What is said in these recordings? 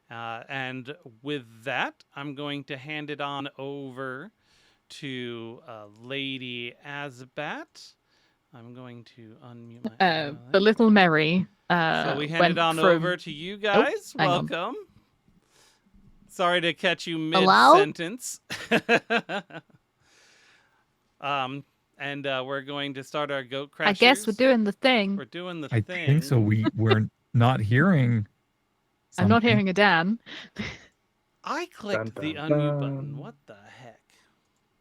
And with that, I'm going to hand it on over to Lady Asabat. I'm going to unmute my audio The there. little Mary So we hand it went on over from. to you Oh, guys. hang on. Welcome. Sorry to catch you mid Hello? sentence. um, and we're going to start our goat I guess we're crashers. doing the thing. We're doing the I think so. thing. We're not hearing I'm not something. hearing a Dan. I clicked the Dun, unmute button. dun. What the heck?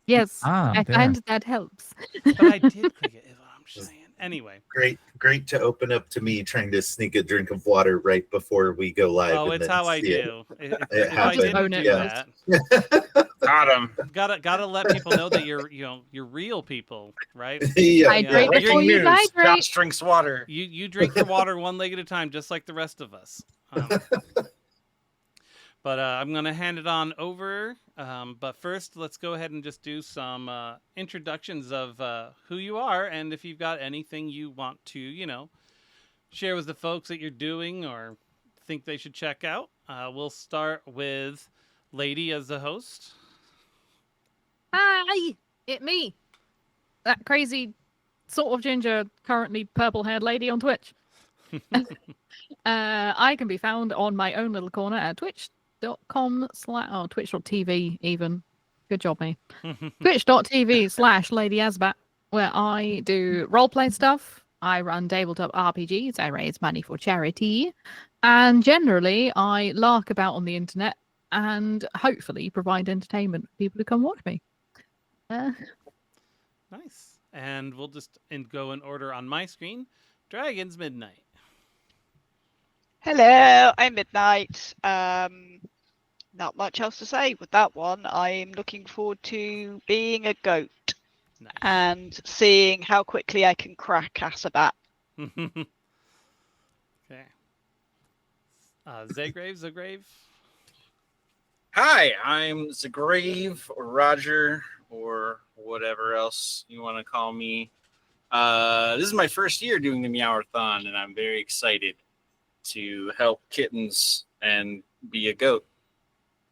Yes, I There. find that helps. But I did click it. Is what I'm saying. Anyway. Great to open up to me trying to sneak a drink of water right before we go live. Oh, and it's then how I see it. do. If It I Just didn't own do it, Yeah. that, Got him. gotta let people know that you're real people, right? Yeah, Hydrate yeah. before Breaking you news. hydrate. Josh drinks water. You drink your water one leg at a time, just like the rest of us. But I'm gonna hand it on over. But first, let's go ahead and just do some introductions of who you are, and if you've got anything you want to, share with the folks that you're doing or think they should check out. We'll start with Lady as the host. Hi, it me. That crazy sort of ginger, currently purple-haired lady on Twitch. I can be found on my own little corner at twitch.com/twitch.tv even. Good job, me. Twitch.tv/Lady Asabat, where I do roleplay stuff. I run tabletop RPGs. I raise money for charity. And generally, I lark about on the internet and hopefully provide entertainment for people to come watch me. Nice. And we'll just go in order on my screen. Dragon's Midnight. Hello, I'm Midnight. Not much else to say with that one. I'm looking forward to being a goat Nice. and seeing how quickly I can crack Asabat. Okay. Zagrave. Hi, I'm Zagrave or Roger or whatever else you want to call me. This is my first year doing the Meowrathon, and I'm very excited to help kittens and be a goat.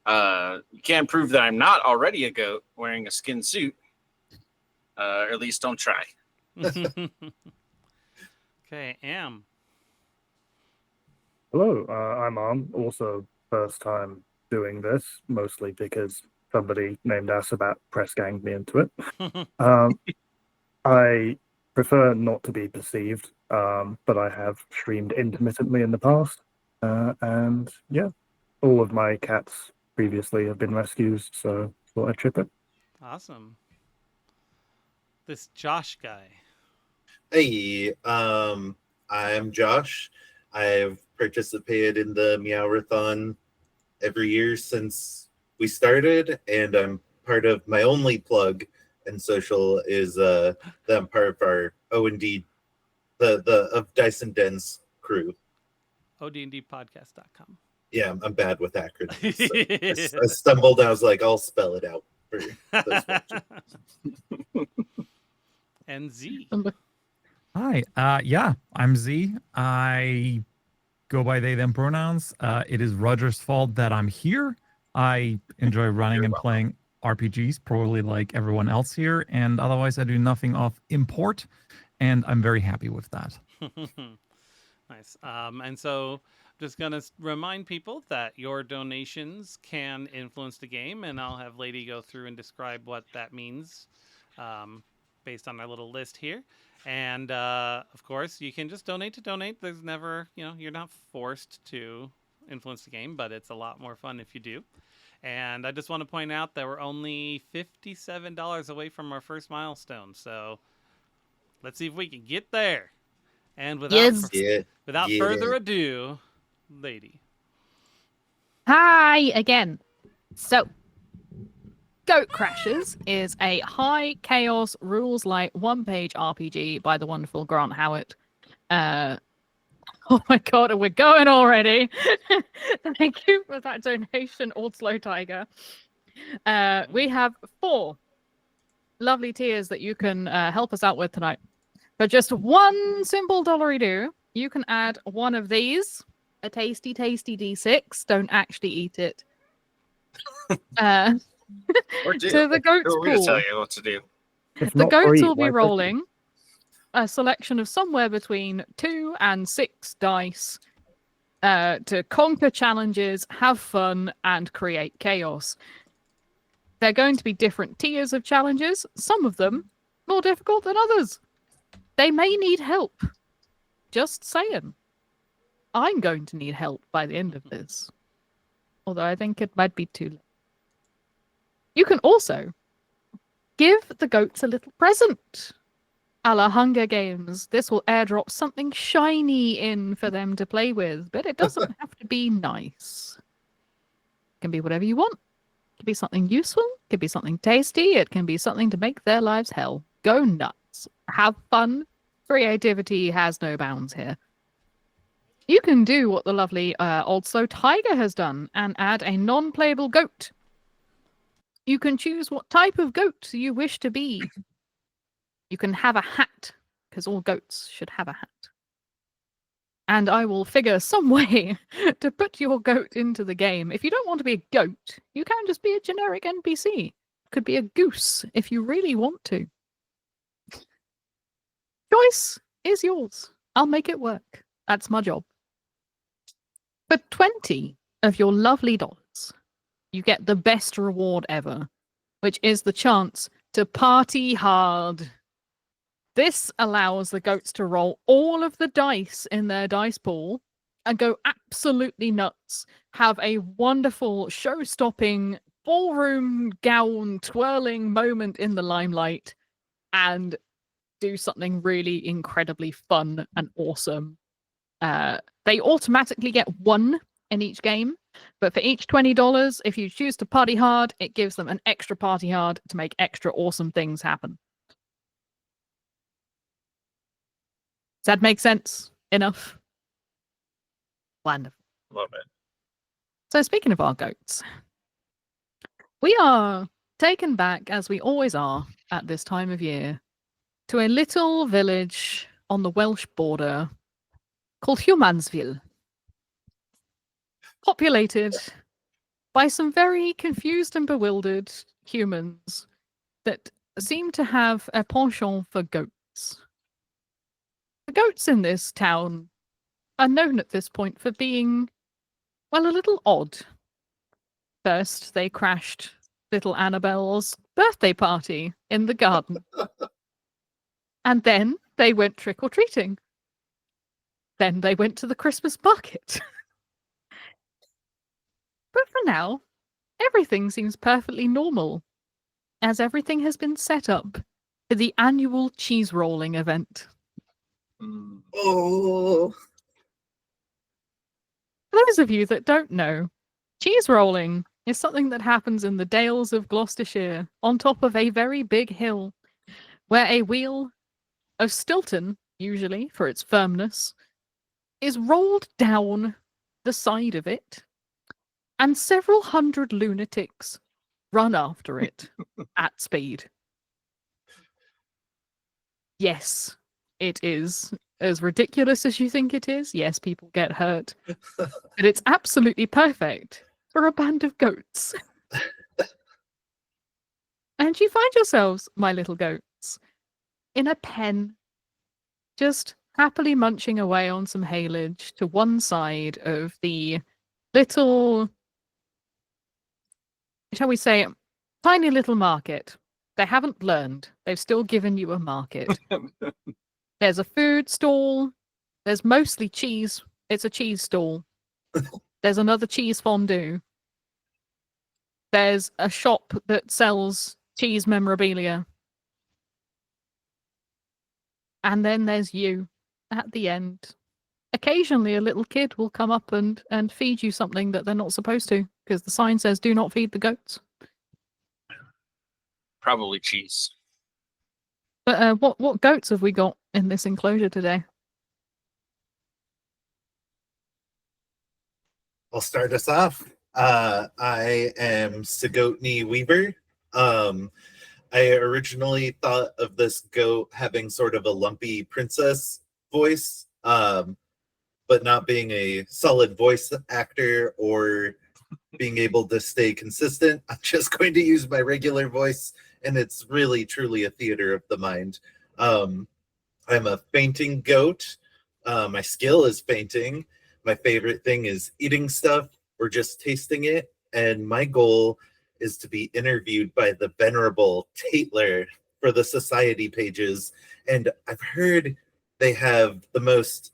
You can't prove that I'm not already a goat wearing a skin suit. Or at least don't try. Okay, Am. Hello, I'm also first time doing this, mostly because somebody named Asabat press ganged me into it. I prefer not to be perceived, but I have streamed intermittently in the past. And yeah, all of my cats previously have been rescues, so thought I'd trip it. Awesome. This Josh guy. Hey, I'm Josh. I've participated in the Meowrathon every year since we started, and I'm part of my only plug and social is that I'm part of our O&D, the of Dyson Den's crew. ODndpodcast.com. Yeah, I'm bad with acronyms. So I stumbled. I was like, I'll spell it out for those watching. And Z. Hi. Yeah, I'm Z. I go by they, them pronouns. It is Roger's fault that I'm here. I enjoy running and playing RPGs, probably like everyone else here. And otherwise, I do nothing of import. And I'm very happy with that. Nice. And so just going to remind people that your donations can influence the game. And I'll have Lady go through and describe what that means based on our little list here. And of course, you can just donate to donate. There's never, you're not forced to influence the game, but it's a lot more fun if you do. And I just want to point out that we're only $57 away from our first milestone. So let's see if we can get there. And without further ado, Lady. Hi again. So, Goat Crashers is a high chaos rules light one-page RPG by the wonderful Grant Howitt. Oh my god, we're going already. Thank you for that donation, Old Slow Tiger. We have 4 lovely tiers that you can help us out with tonight. For just one simple $1 you can add one of these a tasty, tasty D6. Don't actually eat it. Uh, Or do. to the goat's Who are we to tell pool. you what to do? If The not for goats eat, will be why take it? rolling a selection of somewhere between 2 and 6 dice to conquer challenges, have fun, and create chaos. They're going to be different tiers of challenges, some of them more difficult than others. They may need help. Just saying. I'm going to need help by the end of this. Although I think it might be too late. You can also give the goats a little present. A la Hunger Games. This will airdrop something shiny in for them to play with, but it doesn't have to be nice. It can be whatever you want. It can be something useful. It can be something tasty. It can be something to make their lives hell. Go nuts. Have fun. Creativity has no bounds here. You can do what the lovely Old Slow Tiger has done and add a non-playable goat. You can choose what type of goat you wish to be. You can have a hat, because all goats should have a hat. And I will figure some way to put your goat into the game. If you don't want to be a goat, you can just be a generic NPC. Could be a goose if you really want to. Choice is yours. I'll make it work. That's my job. For 20 of your lovely dollars, you get the best reward ever, which is the chance to party hard. This allows the goats to roll all of the dice in their dice pool and go absolutely nuts. Have a wonderful, show-stopping, ballroom gown twirling moment in the limelight and do something really incredibly fun and awesome. They automatically get 1 in each game, but for each $20, if you choose to party hard, it gives them an extra party hard to make extra awesome things happen. Does that make sense? Enough? Wonderful. Love it. So speaking of our goats, we are taken back, as we always are at this time of year, to a little village on the Welsh border called Humansville. Populated by some very confused and bewildered humans that seem to have a penchant for goats. The goats in this town are known at this point for being, well, a little odd. First, they crashed little Annabelle's birthday party in the garden. And then they went trick-or-treating. Then they went to the Christmas market. But for now, everything seems perfectly normal, as everything has been set up for the annual cheese rolling event. Oh, For those of you that don't know, cheese rolling is something that happens in the Dales of Gloucestershire on top of a very big hill, where a wheel of Stilton, usually for its firmness, is rolled down the side of it, and several hundred lunatics run after it at speed. Yes, it is as ridiculous as you think it is. Yes, people get hurt. But it's absolutely perfect for a band of goats. And you find yourselves, my little goats, in a pen, just happily munching away on some haylage to one side of the little, shall we say, tiny little market. They haven't learned. They've still given you a market. There's a food stall. There's mostly cheese. It's a cheese stall. There's another cheese fondue. There's a shop that sells cheese memorabilia. And then there's you at the end. Occasionally a little kid will come up and feed you something that they're not supposed to, because the sign says do not feed the goats. Probably cheese. But what goats have we got in this enclosure today? I'll start us off. I am Sigotney Weaver. I originally thought of this goat having sort of a lumpy princess voice, but but not being a solid voice actor or being able to stay consistent, I'm just going to use my regular voice, and it's really, truly a theater of the mind. I'm a fainting goat. My skill is fainting. My favorite thing is eating stuff or just tasting it. And my goal is to be interviewed by the venerable Tatler for the society pages. And I've heard they have the most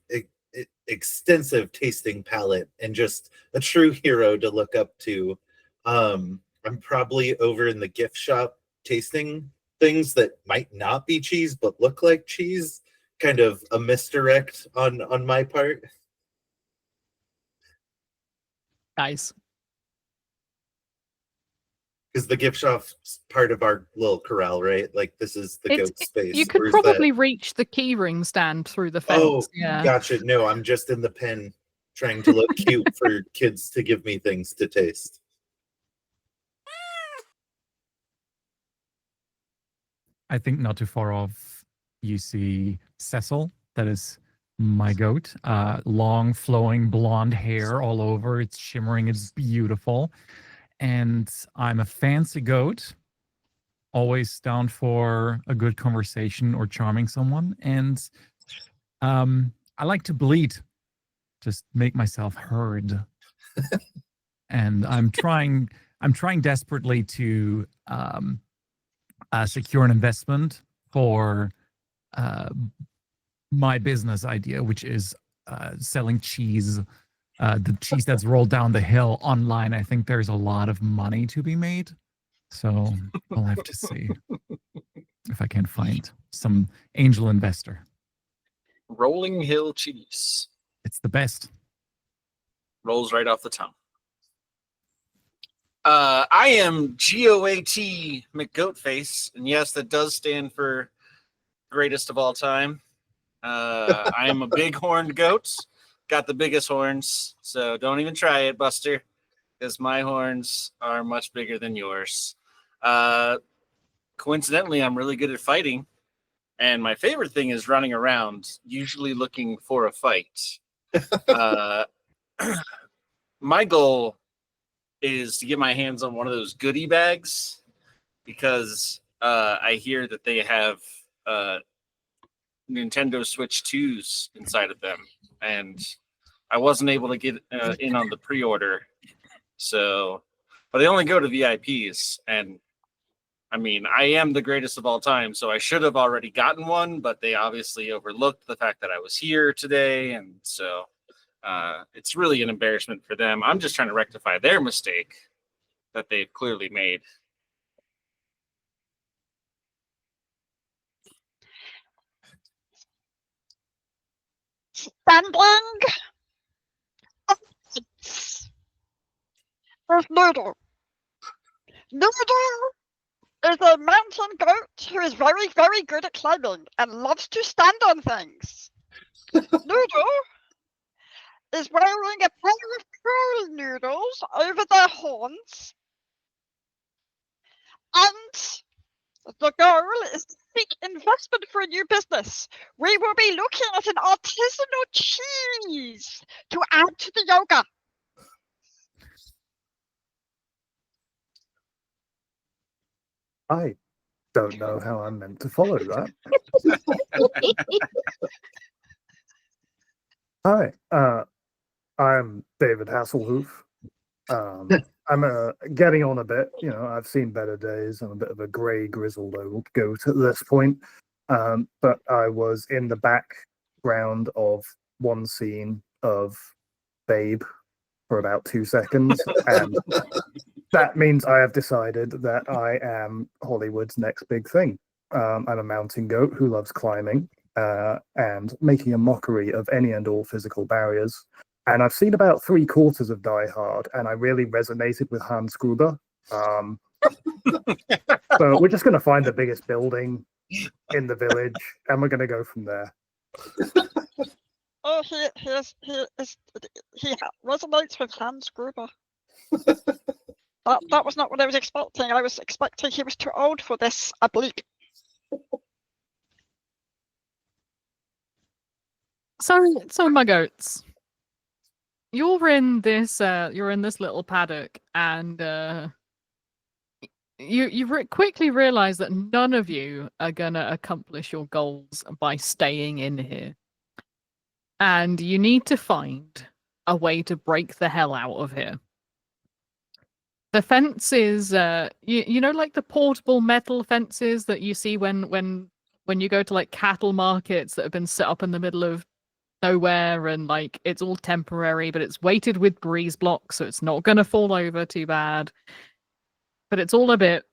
extensive tasting palette and just a true hero to look up to. I'm probably over in the gift shop tasting things that might not be cheese but look like cheese. Kind of a misdirect on my part. Nice. Because the gift shop's part of our little corral, right? Like this is the goat space. You Or could is probably reach the keyring stand through the fence. Oh, yeah. gotcha. No, I'm just in the pen trying to look cute for kids to give me things to taste. I think not too far off, you see Cecil. That is my goat. Long, flowing blonde hair all over. It's shimmering. It's beautiful. And I'm a fancy goat, always down for a good conversation or charming someone. And I like to bleed, just make myself heard. And I'm trying desperately to secure an investment for my business idea, which is selling cheese, the cheese that's rolled down the hill online. I think there's a lot of money to be made. So I'll have to see if I can find some angel investor. Rolling Hill cheese. It's the best. Rolls right off the tongue. I am GOAT McGoatface, and yes, that does stand for greatest of all time. I am a big-horned goat. Got the biggest horns, so don't even try it, Buster, because my horns are much bigger than yours. Coincidentally, I'm really good at fighting, and my favorite thing is running around, usually looking for a fight. My goal is to get my hands on one of those goodie bags, because I hear that they have Nintendo Switch 2s inside of them, and I wasn't able to get in on the pre-order, so but they only go to VIPs, and I mean, I am the greatest of all time, so I should have already gotten one, but they obviously overlooked the fact that I was here today, and so it's really an embarrassment for them. I'm just trying to rectify their mistake that they've clearly made. Standing with Noodle. Noodle is a mountain goat who is very, very good at climbing and loves to stand on things. Noodle is wearing a pair of curl noodles over their horns, and the goal is to seek investment for a new business. We will be looking at an artisanal cheese to add to the yoga. I don't know how I'm meant to follow that. Hi, I'm David Hasselhoof. I'm getting on a bit. You know, I've seen better days. I'm a bit of a grey, grizzled old goat at this point. But I was in the background of one scene of Babe for about 2 seconds, and that means I have decided that I am Hollywood's next big thing. I'm a mountain goat who loves climbing and making a mockery of any and all physical barriers. And I've seen about 3/4 of Die Hard, and I really resonated with Hans Gruber. So we're just going to find the biggest building in the village, and we're going to go from there. Oh, he resonates with Hans Gruber. That was not what I was expecting. I was expecting he was too old for this oblique. So my goats, you're in this little paddock, and you quickly realize that none of you are gonna accomplish your goals by staying in here, and you need to find a way to break the hell out of here. The fence is, you know, like the portable metal fences that you see when you go to like cattle markets that have been set up in the middle of nowhere, and like it's all temporary, but it's weighted with breeze blocks, so it's not gonna fall over too bad. But it's all a bit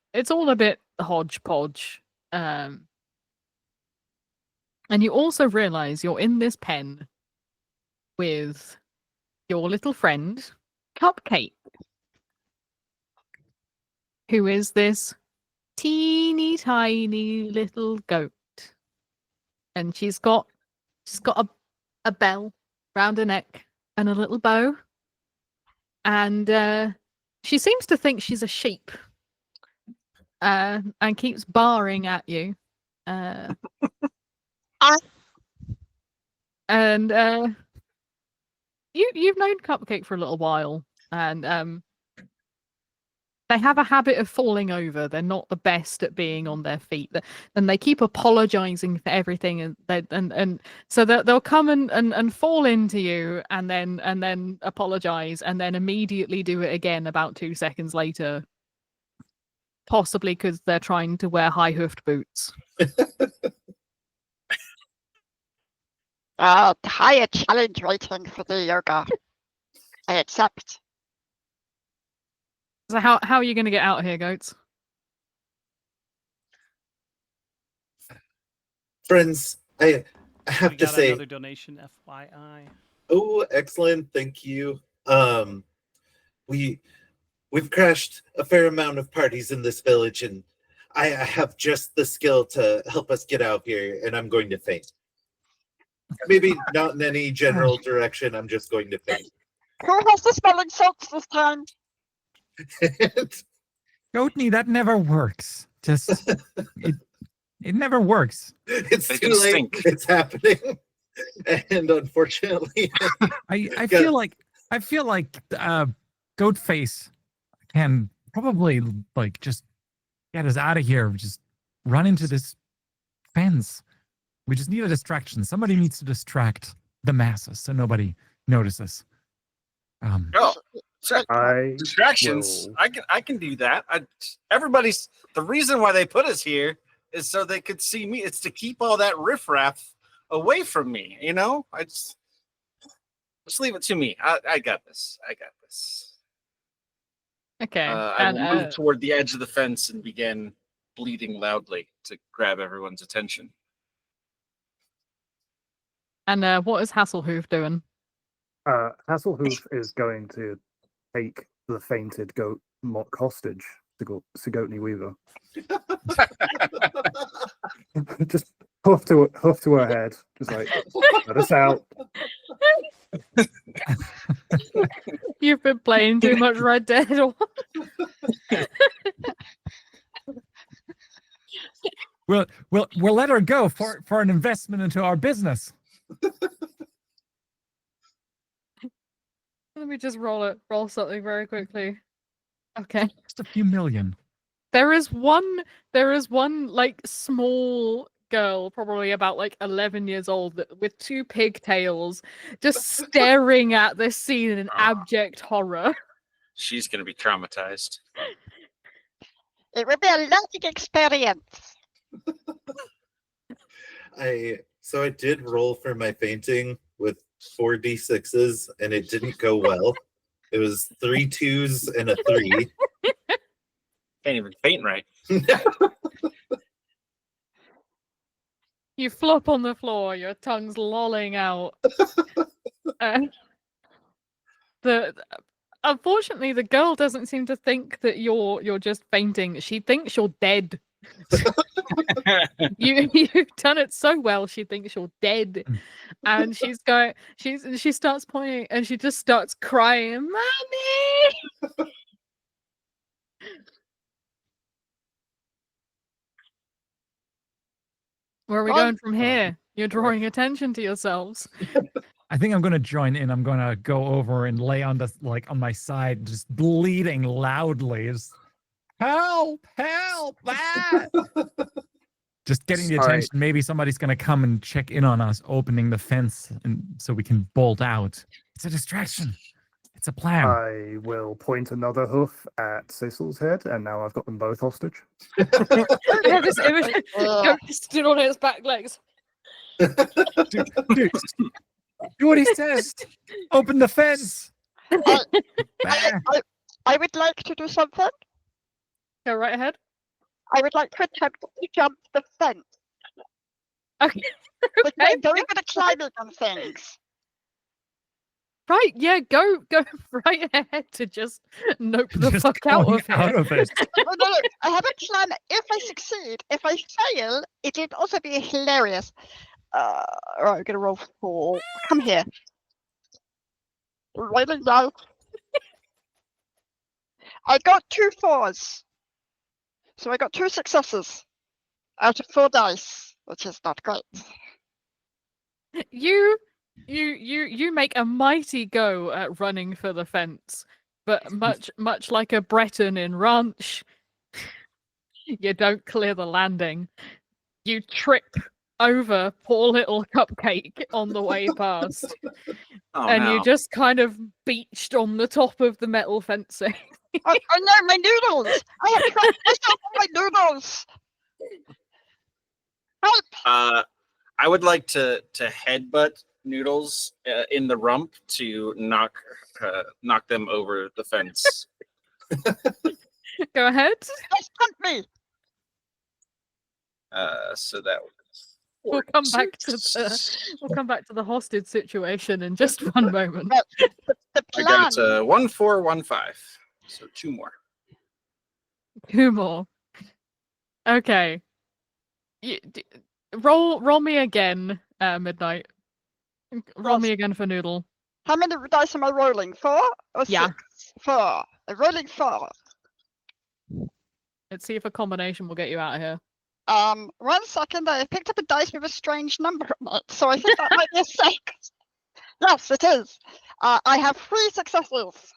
hodgepodge. And you also realize you're in this pen with your little friend, Cupcake, who is this teeny tiny little goat. And she's got a bell round her neck and a little bow. And she seems to think she's a sheep. And keeps barring at you. And you've known Cupcake for a little while, and they have a habit of falling over. They're not the best at being on their feet, and they keep apologizing for everything. And so they'll come and fall into you, and then apologize, and then immediately do it again about 2 seconds later. Possibly because they're trying to wear high-hoofed boots. Higher challenge rating for the yoga. I accept. So how are you going to get out of here, goats? Friends, I have We to got say, another donation, FYI. oh, excellent, thank you. We've crashed a fair amount of parties in this village, and I have just the skill to help us get out here, and I'm going to faint. Maybe not in any general direction, I'm just going to faint. Who has the smelling salts this time? Goatney, that never works. Just it never works. It's They too can late. stink. It's happening. And unfortunately, I feel like Goatface can probably like just get us out of here. Just run into this fence. We just need a distraction. Somebody needs to distract the masses so nobody notices. Oh, so I distractions. will- I can do that. Everybody's the reason why they put us here is so they could see me. It's to keep all that riffraff away from me. You know, just leave it to me. I got this. I got this. Okay. I will move toward the edge of the fence and begin bleating loudly to grab everyone's attention. And what is Hasselhoof doing? Hasselhoof is going to take the fainted goat mock hostage to Sigourney Weaver. Just hoof to her head, just like let us out. You've been playing too much Red Dead. Or... We'll let her go for an investment into our business. Let me just roll something very quickly. Okay. Just a few million. There is one like small girl, probably about like 11 years old, with 2 pigtails, just staring at this scene in abject horror. She's gonna be traumatized. It would be a learning experience. I did roll for my fainting with 4 d6s, and it didn't go well. It was 3 2s and a 3. Can't even faint right. You flop on the floor, your tongue's lolling out. Unfortunately, the girl doesn't seem to think that you're just fainting. She thinks you're dead. You've done it so well. She thinks you're dead, and she starts pointing, and she just starts crying, "Mommy!" Where are we going from here? You're drawing attention to yourselves. I think I'm gonna join in. I'm gonna go over and lay on on my side, just bleeding loudly. Just, help! Help! Ah! Just getting the All right. attention. Maybe somebody's gonna come and check in on us, opening the fence, and so we can bolt out. It's a distraction. It's a plan. I will point another hoof at Cecil's head, and now I've got them both hostage. I have this image of Ghost stood on its back legs. Dude, do what he says. Open the fence. Ah. I would like to do something. Go right ahead. I would like to attempt to jump the fence. Okay. But I'm very good at climbing on things. Right, yeah, go right ahead to just nope the Just fuck out going of here. out of it. Oh, no, I have a plan. If I succeed, if I fail, it would also be hilarious. Right, I'm gonna roll 4. Come here. Rolling now. I got 2 4s. So I got 2 successes out of 4 dice, which is not great. You make a mighty go at running for the fence, but much like a Breton in Ranch, you don't clear the landing. You trip over poor little Cupcake on the way past, and you just kind of beached on the top of the metal fencing. Oh no, my noodles! I have trapped myself on my noodles! Help! I would like to headbutt Noodles in the rump to knock them over the fence. Go ahead. Yes, hunt me! So that We'll come back to the hostage situation in just one moment. But the I plan... got 1, 4, 1, 5. So 2 more. 2 more. Okay. Roll me again, Midnight. Roll me again for Noodle. How many dice am I rolling? 4 or 6? Yeah. 4. I'm rolling 4. Let's see if a combination will get you out of here. 1 second. I picked up a dice with a strange number on it, so I think that might be a 6. Yes, it is. I have 3 successes.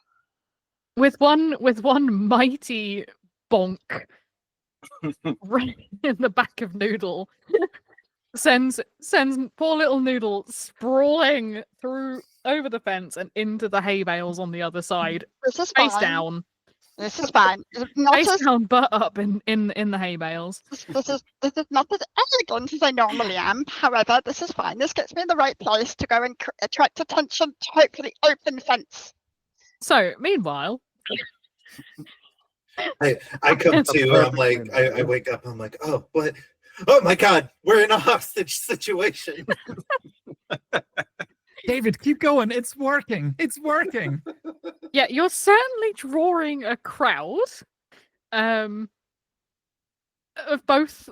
With one mighty bonk right in the back of Noodle, sends poor little Noodle sprawling through over the fence and into the hay bales on the other side, This is face fine. down. This is fine. Not Face as, down, butt up in the hay bales. this is not as elegant as I normally am. However, this is fine. This gets me in the right place to go and attract attention to hopefully open fence. So, meanwhile, I come to, I'm like, I wake up, I'm like, oh, what? Oh my God, we're in a hostage situation. David, keep going. It's working. It's working. yeah, you're certainly drawing a crowd of both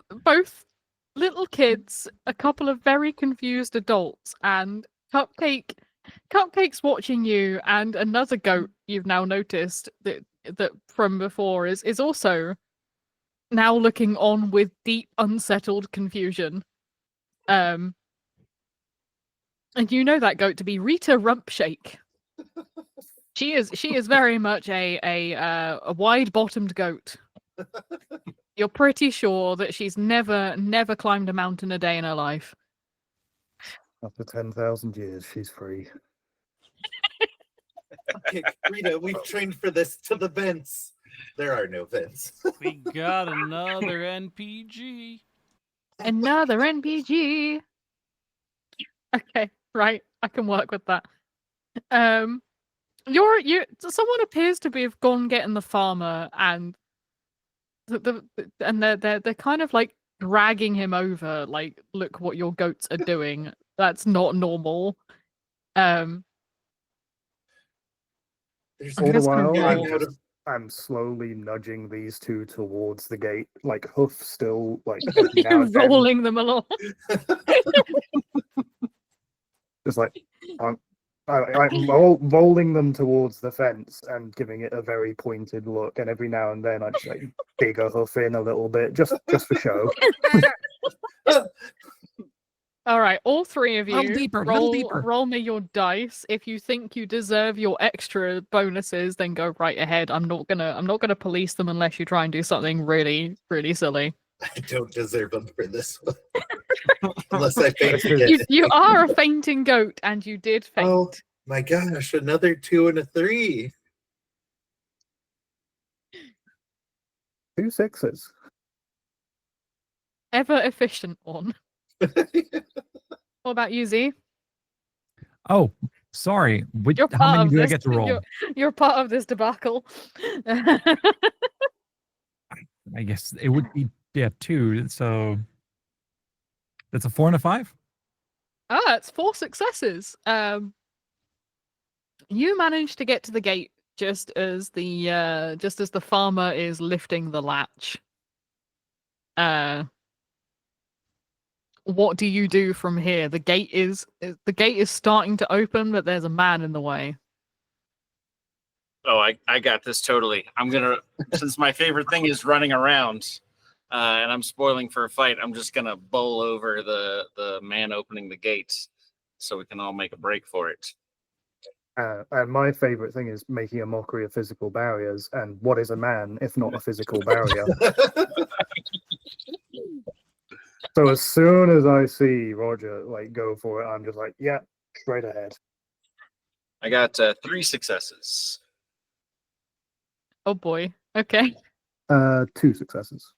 little kids, a couple of very confused adults, and Cupcake's watching you, and another goat you've now noticed that from before is also now looking on with deep unsettled confusion. And you know that goat to be Rita Rumpshake. She is very much a wide-bottomed goat. You're pretty sure that she's never climbed a mountain a day in her life. After 10,000 years, she's free. Okay, Rita, we've trained for this to the vents. There are no vents. We got another NPG. Another NPG. Okay, right. I can work with that. Someone appears to have gone getting the farmer, and they're kind of like dragging him over. Like, look what your goats are doing. That's not normal. There's All the just gonna while, roll. I'm slowly nudging these two towards the gate, like hoof still, like every now and then, rolling them along. just like I'm rolling them towards the fence and giving it a very pointed look, and every now and then I just like dig a hoof in a little bit, just for show. All right, all three of you, Little deeper, little deeper. roll me your dice. If you think you deserve your extra bonuses, then go right ahead. I'm not gonna police them unless you try and do something really, really silly. I don't deserve them for this one. Unless I faint to get it. You are a fainting goat, and you did faint. Oh my gosh, another 2 and a 3. 2 6s. Ever efficient one. What about you, Z? Oh, sorry. You're How part many of do I this. get to roll? You're part of this debacle. I guess it would be 2. So that's a 4 and a 5. It's 4 successes. You managed to get to the gate just as the farmer is lifting the latch. What do you do from here? The gate is starting to open, but there's a man in the way. Oh, I got this totally. I'm gonna, since my favorite thing is running around, and I'm spoiling for a fight, I'm just gonna bowl over the man opening the gates, so we can all make a break for it. And my favorite thing is making a mockery of physical barriers. And what is a man if not a physical barrier? So as soon as I see Roger go for it, I'm just like, yeah, straight ahead. I got 3 successes. Oh boy. Okay. 2 successes.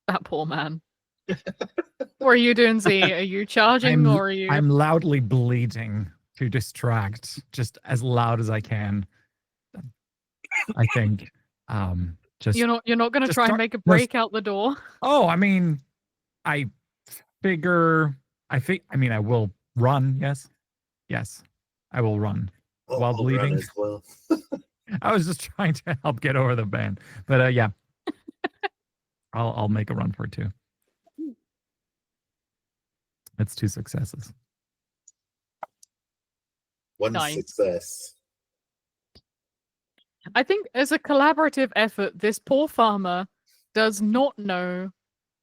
That poor man. What are you doing, Z? Are you charging or are you? I'm loudly bleating to distract, just as loud as I can. I think. Just You're not going to try and make a break out the door. Oh, I mean, I will run. Yes, I will run while I'll bleeding. run as well. I was just trying to help get over the band, but yeah, I'll make a run for it too. That's 2 successes. 1 Nice. success. I think as a collaborative effort, this poor farmer does not know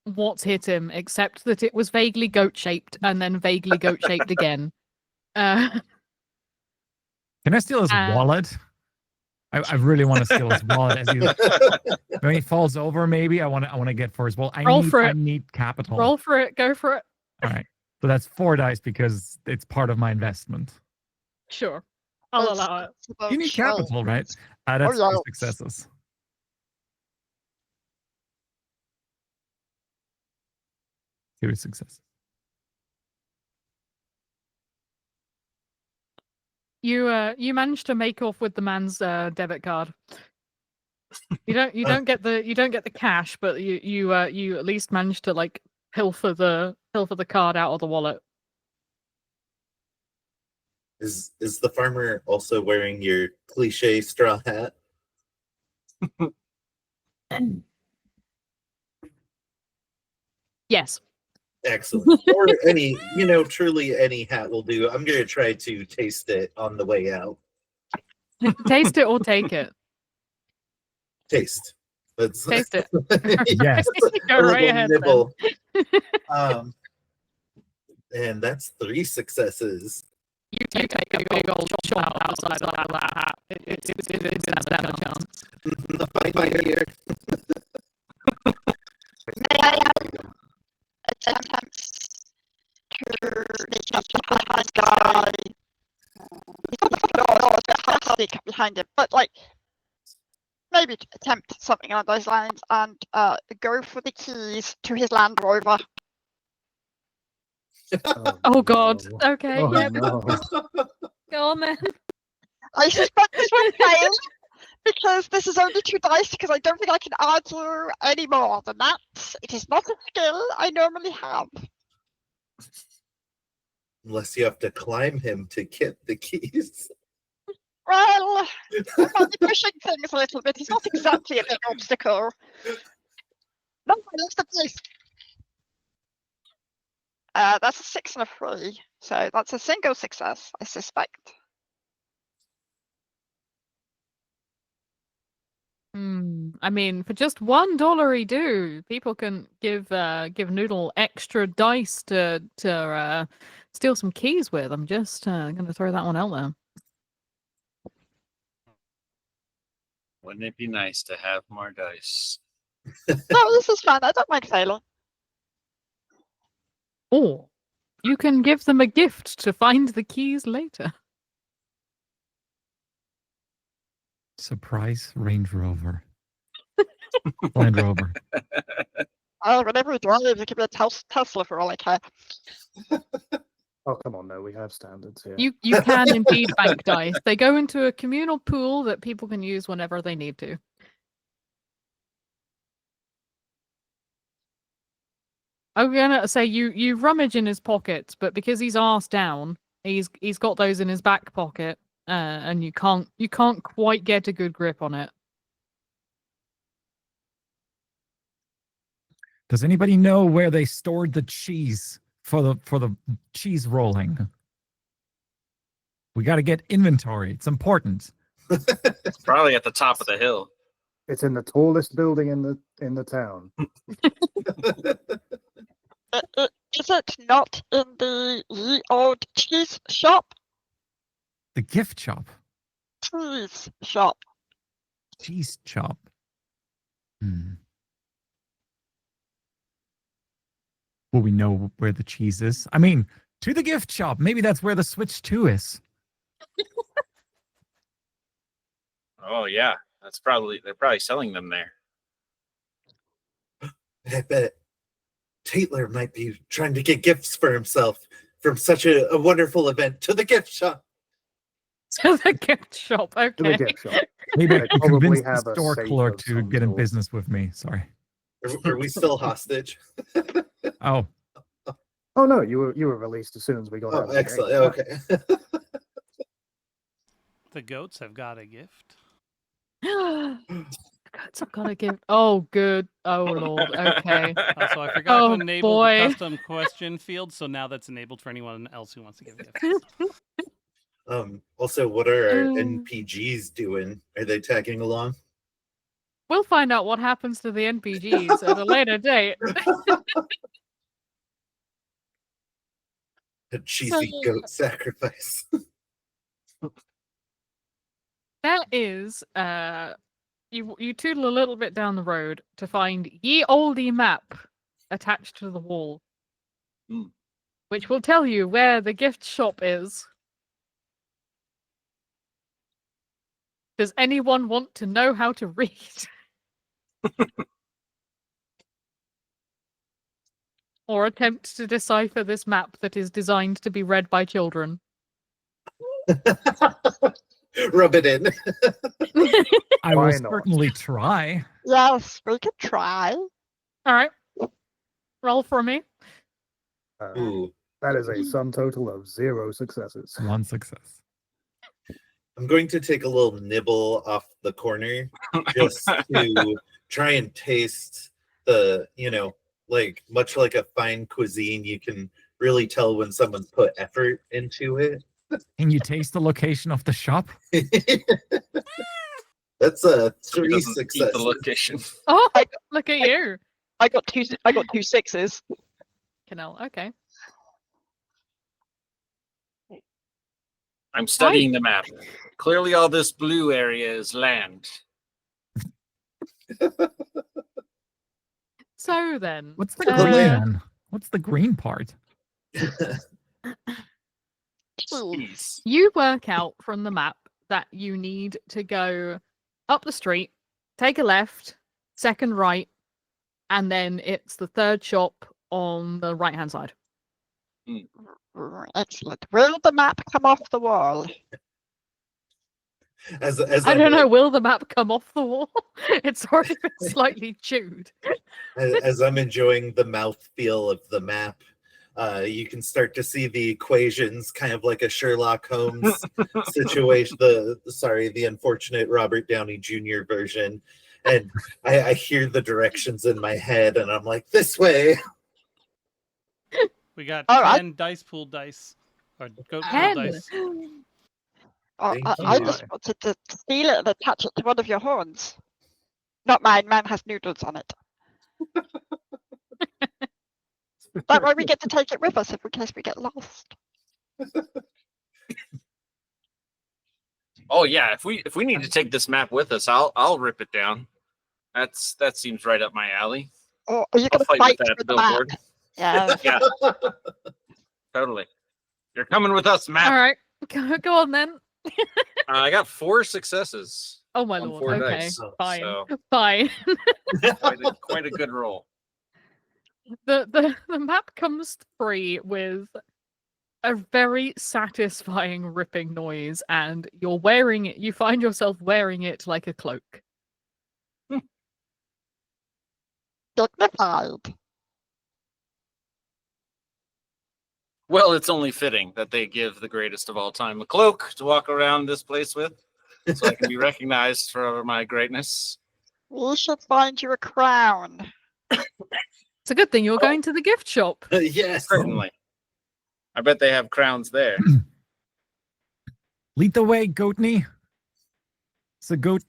what's hit him, except that it was vaguely goat-shaped and then vaguely goat-shaped again. Can I steal his wallet? I really want to steal his wallet as when he falls over. Maybe I want to get for his wallet. I need capital. Roll for it. Go for it. All right. So that's 4 dice because it's part of my investment. Sure, I'll allow it. You need capital, right? That's 2 successes. Two successes. You managed to make off with the man's debit card. You don't get the cash, but you at least managed to pilfer the card out of the wallet. Is the farmer also wearing your cliche straw hat? Yes. Excellent. Or any, truly any hat will do. I'm going to try to taste it on the way out. Taste it or take it. Taste. Let's taste it. Yes. Go right ahead. Nibble. And that's 3 successes. You take a big old shot outside of that hat. It's a chance. My ear. May I attempt to make up behind guy? Behind him, but maybe attempt something along those lines and go for the keys to his Land Rover. Oh God. Okay. Oh, yeah. no. Go on then. I suspect this will fail because this is only 2 dice because I don't think I can argue any more than that. It is not a skill I normally have. Unless you have to climb him to get the keys. Well, I might be pushing things a little bit. He's not exactly a big obstacle. No, that's the place. That's a 6 and a 3, so that's a single success, I suspect. I mean, for just $1 do, people can give Noodle extra dice to steal some keys with. I'm just gonna throw that one out there. Wouldn't it be nice to have more dice? No, this is fun. I don't mind failing. Or you can give them a gift to find the keys later. Surprise Range Rover. Land Rover. Oh, whenever we drive, it could be a Tesla for all I care. Oh, come on, no, we have standards here. You can indeed bank dice. They go into a communal pool that people can use whenever they need to. I'm gonna say you rummage in his pockets, but because he's arse down, he's got those in his back pocket, and you can't quite get a good grip on it. Does anybody know where they stored the cheese for the cheese rolling? We got to get inventory. It's important. It's probably at the top of the hill. It's in the tallest building in the town. Is it not in the ye old cheese shop? The gift shop. Cheese shop. Cheese shop. Will we know where the cheese is? I mean, to the gift shop. Maybe that's where the Switch 2 is. Oh yeah, they're probably selling them there. I bet Tatler might be trying to get gifts for himself from such a wonderful event to the gift shop. To the gift shop, To the okay. gift shop. Maybe I They can probably convince the have a store safe clerk of to some get in sort. business with me. Sorry. Are we still hostage? Oh, Oh no, you were released as soon as we got out. Oh, of the excellent. gate. Okay. The goats have got a gift. Gods, I've got to give. Oh, good. Oh, Lord. Okay. Also, I forgot Oh, to enable boy. the custom question field, so now that's enabled for anyone else who wants to give gifts. Also, what are our Mm. NPGs doing? Are they tagging along? We'll find out what happens to the NPGs at a later date. A cheesy So- goat sacrifice. That is, you tootle a little bit down the road to find ye olde map attached to the wall, Hmm. which will tell you where the gift shop is. Does anyone want to know how to read? Or attempt to decipher this map that is designed to be read by children? Rub it in. I Why will not? certainly try. Yes, we could try. All right. Roll for me. Ooh, That is a sum total of 0 successes. One success. I'm going to take a little nibble off the corner just to try and taste the, like much like a fine cuisine, you can really tell when someone's put effort into it. Can you taste the location of the shop? That's a So he 3 doesn't eat successes. the location. Oh, look at you. I got two 6s. Canal. Okay. I'm studying the map. Clearly, all this blue area is land. So then, What's the Uh, green? What's the green part? Jeez. you work out from the map that you need to go up the street, take a left, second right, and then it's the third shop on the right-hand side. Excellent. Will the map come off the wall? As I I'm don't know, like- will the map come off the wall? It's already been slightly chewed. as I'm enjoying the mouthfeel of the map, you can start to see the equations, kind of like a Sherlock Holmes situation. The unfortunate Robert Downey Jr. version, and I hear the directions in my head, and I'm like, this way. We got All right. 10 dice pool dice. Or goat pool 10. dice. Oh, Thank I you. just wanted to steal it and attach it to one of your horns. Not mine. Mine has noodles on it. That way we get to take it with us in case we get lost. Oh yeah, if we need to take this map with us, I'll rip it down. That seems right up my alley. Or are you I'll going to fight fight with that with the map? billboard. Yeah. Yeah, totally. You're coming with us, All map. right, go on then. I got 4 successes. Oh my On lord. 4 Okay, dice, fine, so fine. quite a good roll. The map comes free with a very satisfying ripping noise, and you're wearing it. You find yourself wearing it like a cloak. Dignified. Well, it's only fitting that they give the greatest of all time a cloak to walk around this place with, so I can be recognized for my greatness. We should find you a crown. It's a good thing you're going to the gift shop. Yes. Certainly. I bet they have crowns there. Lead the way, Goatney. Sir Goat.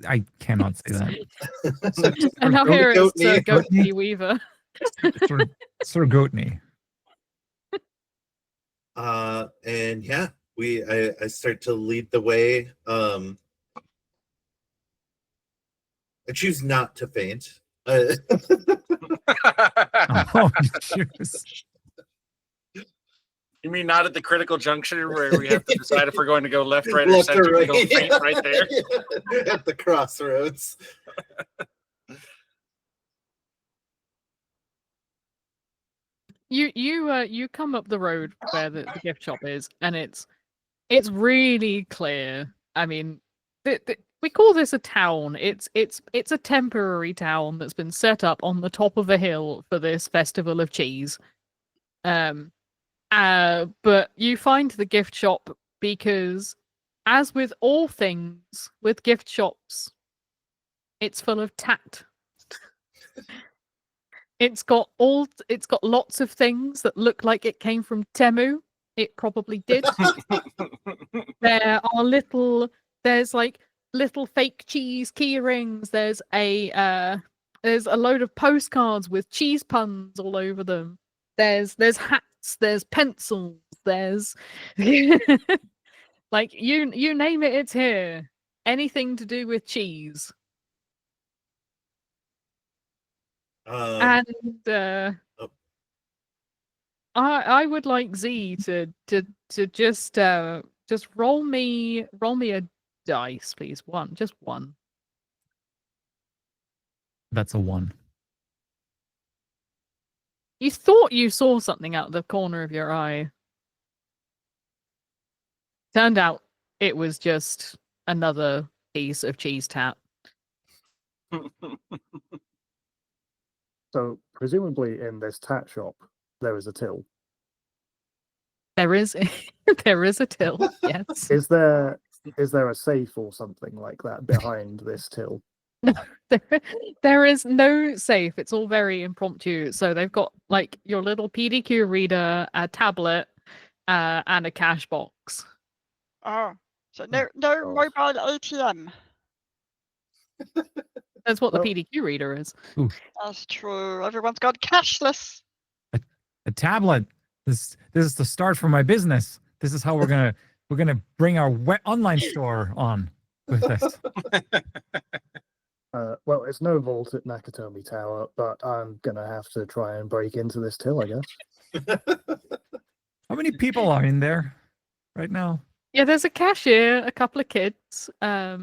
I cannot say that. And now here is Sir Goatney. Goatney Weaver. Sir Goatney. And yeah, I start to lead the way. I choose not to faint. Oh, jeez. You mean not at the critical juncture where we have to decide if we're going to go left, right, or Left center? or We go right. faint right there. At the crossroads. You come up the road where the gift shop is, and it's really clear. I mean, we call this a town. It's a temporary town that's been set up on the top of a hill for this festival of cheese. But you find the gift shop because, as with all things with gift shops, it's full of tat. It's got lots of things that look like it came from Temu. It probably did. There's like little fake cheese key rings. There's a load of postcards with cheese puns all over them. There's hats, there's pencils, there's like you name it, it's here. Anything to do with cheese. And I would like Z to just roll me a dice, please. Just one. That's a 1. You thought you saw something out of the corner of your eye. Turned out it was just another piece of cheese tat. So presumably in this tat shop there is a till. There is there is a till, yes. Is there a safe or something like that behind this till? No, there is no safe. It's all very impromptu. So they've got like your little PDQ reader, a tablet, and a cash box. Oh, so no mobile ATM. That's what Well- the PDQ reader is. That's true. Everyone's gone cashless. A tablet. This is the start for my business. This is how we're gonna bring our online store on with this. Well, it's no vault at Nakatomi Tower, but I'm gonna have to try and break into this till, I guess. How many people are in there right now? Yeah, there's a cashier, a couple of kids. A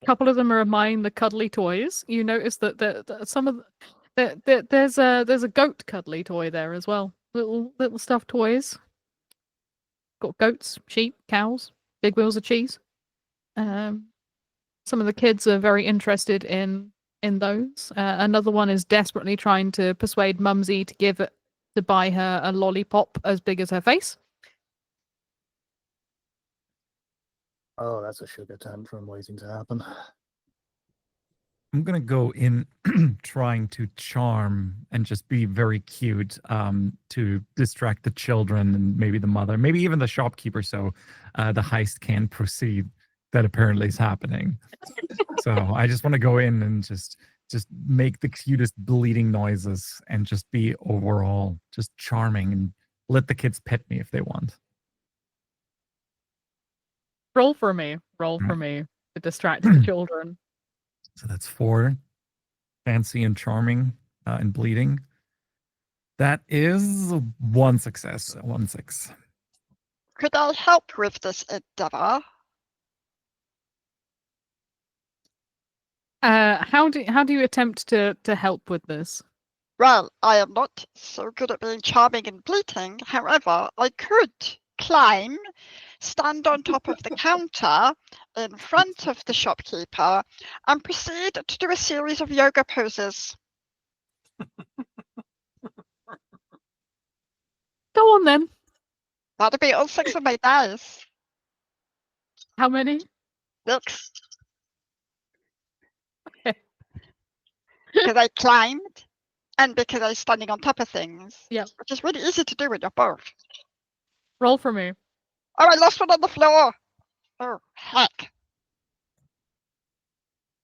couple of them are buying the cuddly toys. You notice that some of there's a goat cuddly toy there as well. Little stuffed toys. Got goats, sheep, cows, big wheels of cheese. Some of the kids are very interested in those. Another one is desperately trying to persuade Mumsy to buy her a lollipop as big as her face. Oh, that's a sugar tantrum waiting to happen. I'm gonna go in trying to charm and just be very cute to distract the children and maybe the mother, maybe even the shopkeeper, so the heist can proceed. that apparently is happening. So I just want to go in and just make the cutest bleeding noises and just be overall just charming and let the kids pet me if they want. Roll for me. Roll for me to distract the children. So that's 4 fancy and charming and bleeding. That is 1 success. 1 6. Could I help with this endeavor? How do you attempt to help with this? Well, I am not so good at being charming and bleating. However, I could climb, stand on top of the counter in front of the shopkeeper, and proceed to do a series of yoga poses. Go on then. That'll be all 6 of my dice. How many? 6. Okay. Because I climbed, and because I was standing on top of things. Yeah. Which is really easy to do when you're both. Roll for me. Oh, I lost one on the floor. Oh, heck.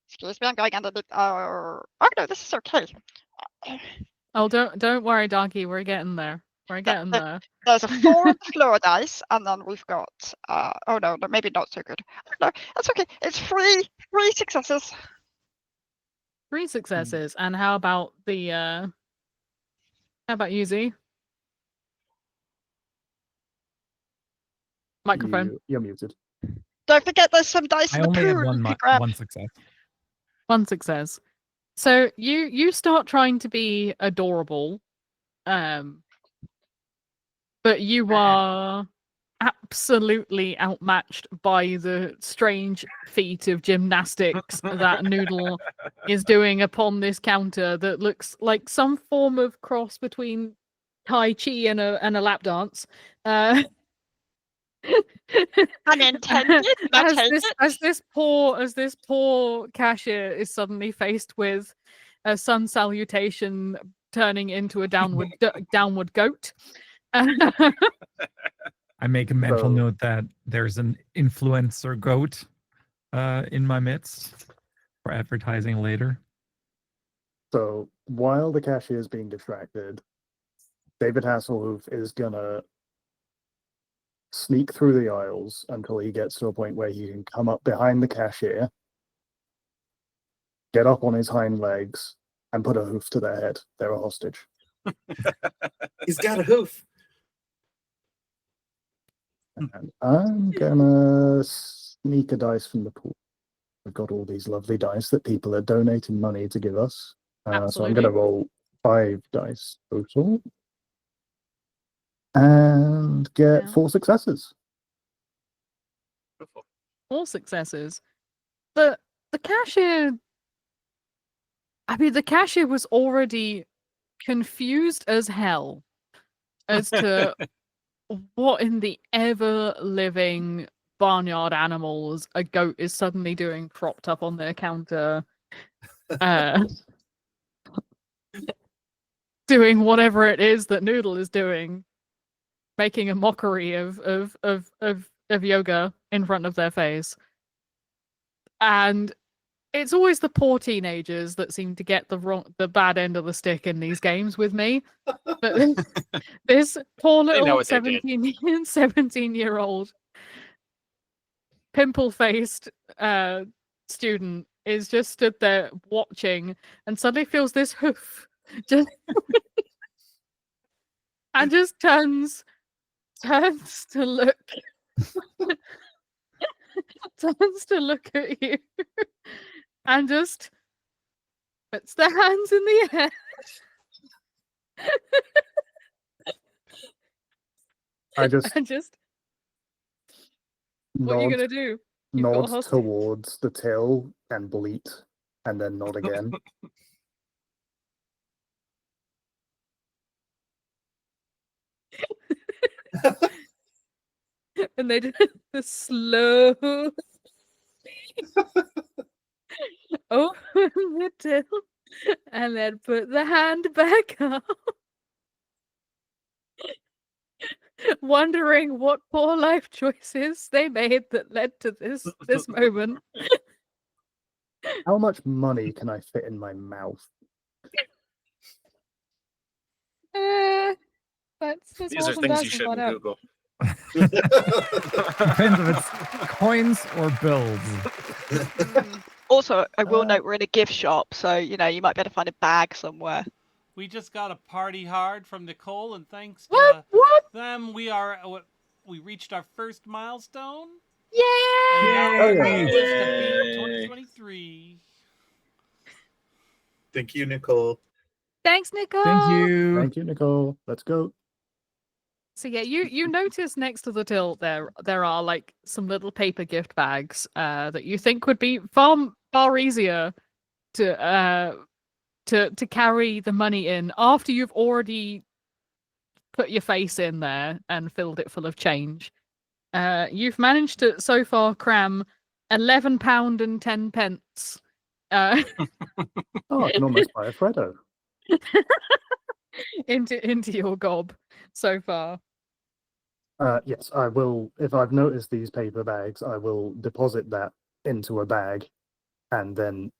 Excuse me, I'm going underneath. Oh no, this is okay. Oh, don't worry, doggy. We're getting there. We're getting there. There's a 4 floor dice, and then we've got. Oh no, maybe not so good. No, that's okay. It's 3 successes. 3 successes. And how about the? How about you, Z? Microphone. You're muted. Don't forget, there's some dice I in the only had pool you 1 can grab. 1 success. 1 success. So you start trying to be adorable, but you are absolutely outmatched by the strange feat of gymnastics that Noodle is doing upon this counter that looks like some form of cross between Tai Chi and a lap dance. Unintended. As this poor cashier is suddenly faced with a sun salutation turning into a downward goat. I make a mental So- note that there's an influencer goat in my midst for advertising later. So while the cashier is being distracted, David Hasselhoof is gonna sneak through the aisles until he gets to a point where he can come up behind the cashier, get up on his hind legs, and put a hoof to their head. They're a hostage. He's got a hoof. And I'm gonna sneak a dice from the pool. We've got all these lovely dice that people are donating money to give us. So I'm Absolutely. gonna roll 5 dice total. And get Yeah. 4 successes. 4 successes. The cashier. I mean, the cashier was already confused as hell as to what in the ever living barnyard animals a goat is suddenly doing propped up on their counter, doing whatever it is that Noodle is doing, making a mockery of yoga in front of their face. And it's always the poor teenagers that seem to get the bad end of the stick in these games with me. But this poor know little what they did. 17-year-old pimple-faced student is just stood there watching and suddenly feels this hoof just and just turns to look turns to look at you and just puts their hands in the air. I just And just what are you nod, gonna do? You've got a nod hostage. towards the till and bleat, and then nod again. And they did the slow over the till and then put the hand back up. wondering what poor life choices they made that led to this moment. How much money can I fit in my mouth? Let's These are roll some things dice you and find shouldn't out. Google. Depends if it's coins or bills. Also, I will note we're in a gift shop, so you might be able to find a bag somewhere. We just got a party hard from Nicole, and thanks to What? them, we reached our first milestone. Yay! And now Oh, our yeah. goal is to beat Yay. 2023. Thank you, Nicole. Thanks, Nicole. Thank you. Thank you, Nicole. Let's go. So yeah, you notice next to the till there are like some little paper gift bags that you think would be far easier to carry the money in after you've already put your face in there and filled it full of change. You've managed to so far cram £11 and 10 pence Oh, I can almost buy a Freddo. into your gob so far. Yes, I will. If I've noticed these paper bags, I will deposit that into a bag and then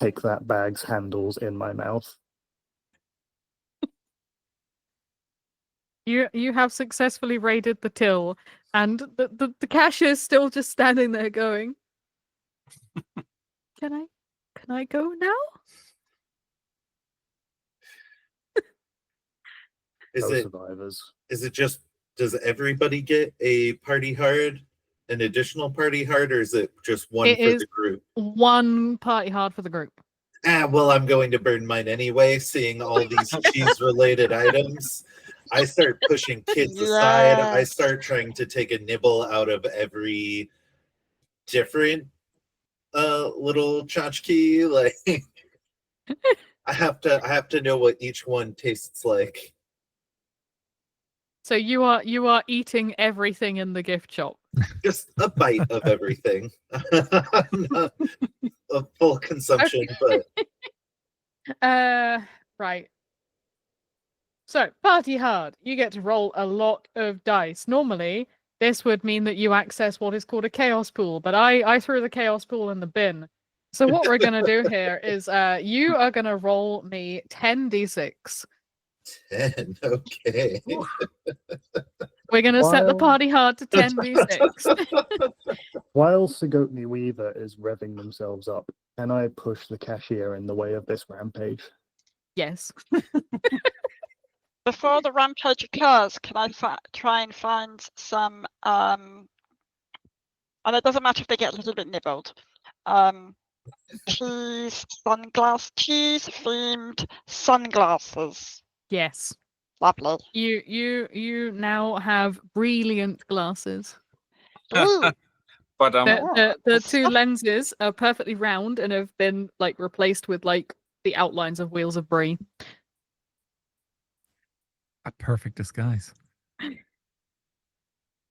take that bag's handles in my mouth. You have successfully raided the till, and the cashier's still just standing there going, Can I go now? Is No it survivors. does everybody get a party hard, an additional party hard, or is it just one It for is the group? one party hard for the group. Well, I'm going to burn mine anyway, seeing all these cheese-related items. I start pushing kids aside. I Yes. start trying to take a nibble out of every different little tchotchke. Like I have to know what each one tastes like. So you are eating everything in the gift shop. Just a bite of everything. Not a full consumption, but Right. So, party hard. You get to roll a lot of dice. Normally, this would mean that you access what is called a chaos pool, but I threw the chaos pool in the bin. So what we're gonna do here is you are gonna roll me 10d6. 10. Okay. We're gonna set the While- party hard to 10d6. While Sigotni Weaver is revving themselves up, can I push the cashier in the way of this rampage? Yes. Before the rampage occurs, can I try and find some, and it doesn't matter if they get a little bit nibbled, cheese themed sunglasses. Yes. Lovely. You now have brilliant glasses. Ooh, But The two lenses are perfectly round and have been like replaced with like the outlines of wheels of brie. A perfect disguise.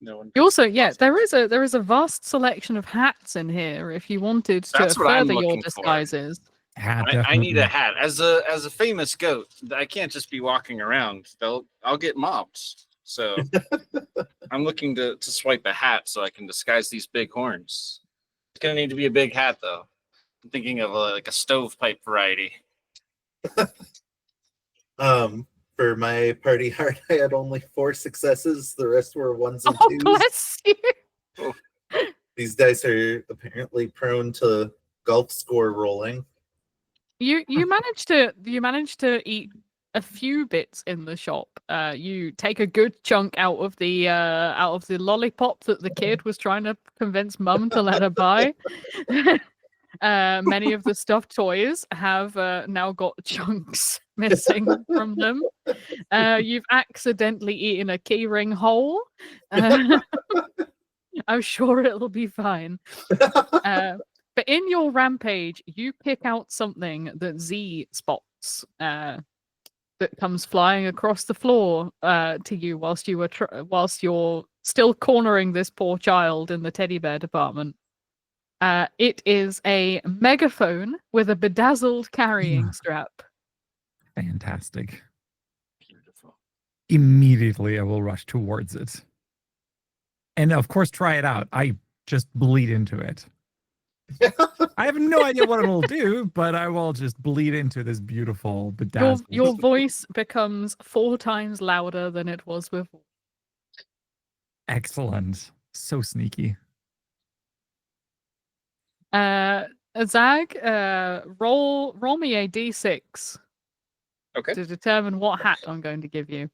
no one. You also, there is a vast selection of hats in here if you wanted That's to what I'm further your looking for. disguises. Hat, I need definitely. a hat. As a famous goat, I can't just be walking around. I'll get mobbed. So I'm looking to swipe a hat so I can disguise these big horns. It's gonna need to be a big hat though. I'm thinking of like a stovepipe variety. For my party hard, I had only 4 successes. The rest were 1s and Oh, 2s. bless you! These dice are apparently prone to golf score rolling. You managed to eat a few bits in the shop. You take a good chunk out of the lollipop that the kid was trying to convince mum to let her buy. Many of the stuffed toys have now got chunks missing from them. You've accidentally eaten a keyring hole. I'm sure it'll be fine. But in your rampage, you pick out something that Z spots that comes flying across the floor to you whilst you're still cornering this poor child in the teddy bear department. It is a megaphone with a bedazzled carrying strap. Fantastic. Beautiful. immediately I will rush towards it. And of course, try it out. I just bleed into it. I have no idea what it'll do, but I will just bleed into this beautiful bedazzled. Your voice becomes 4 times louder than it was before. Excellent. So sneaky. Zag, roll me a d6 Okay. to determine what hat I'm going to give you.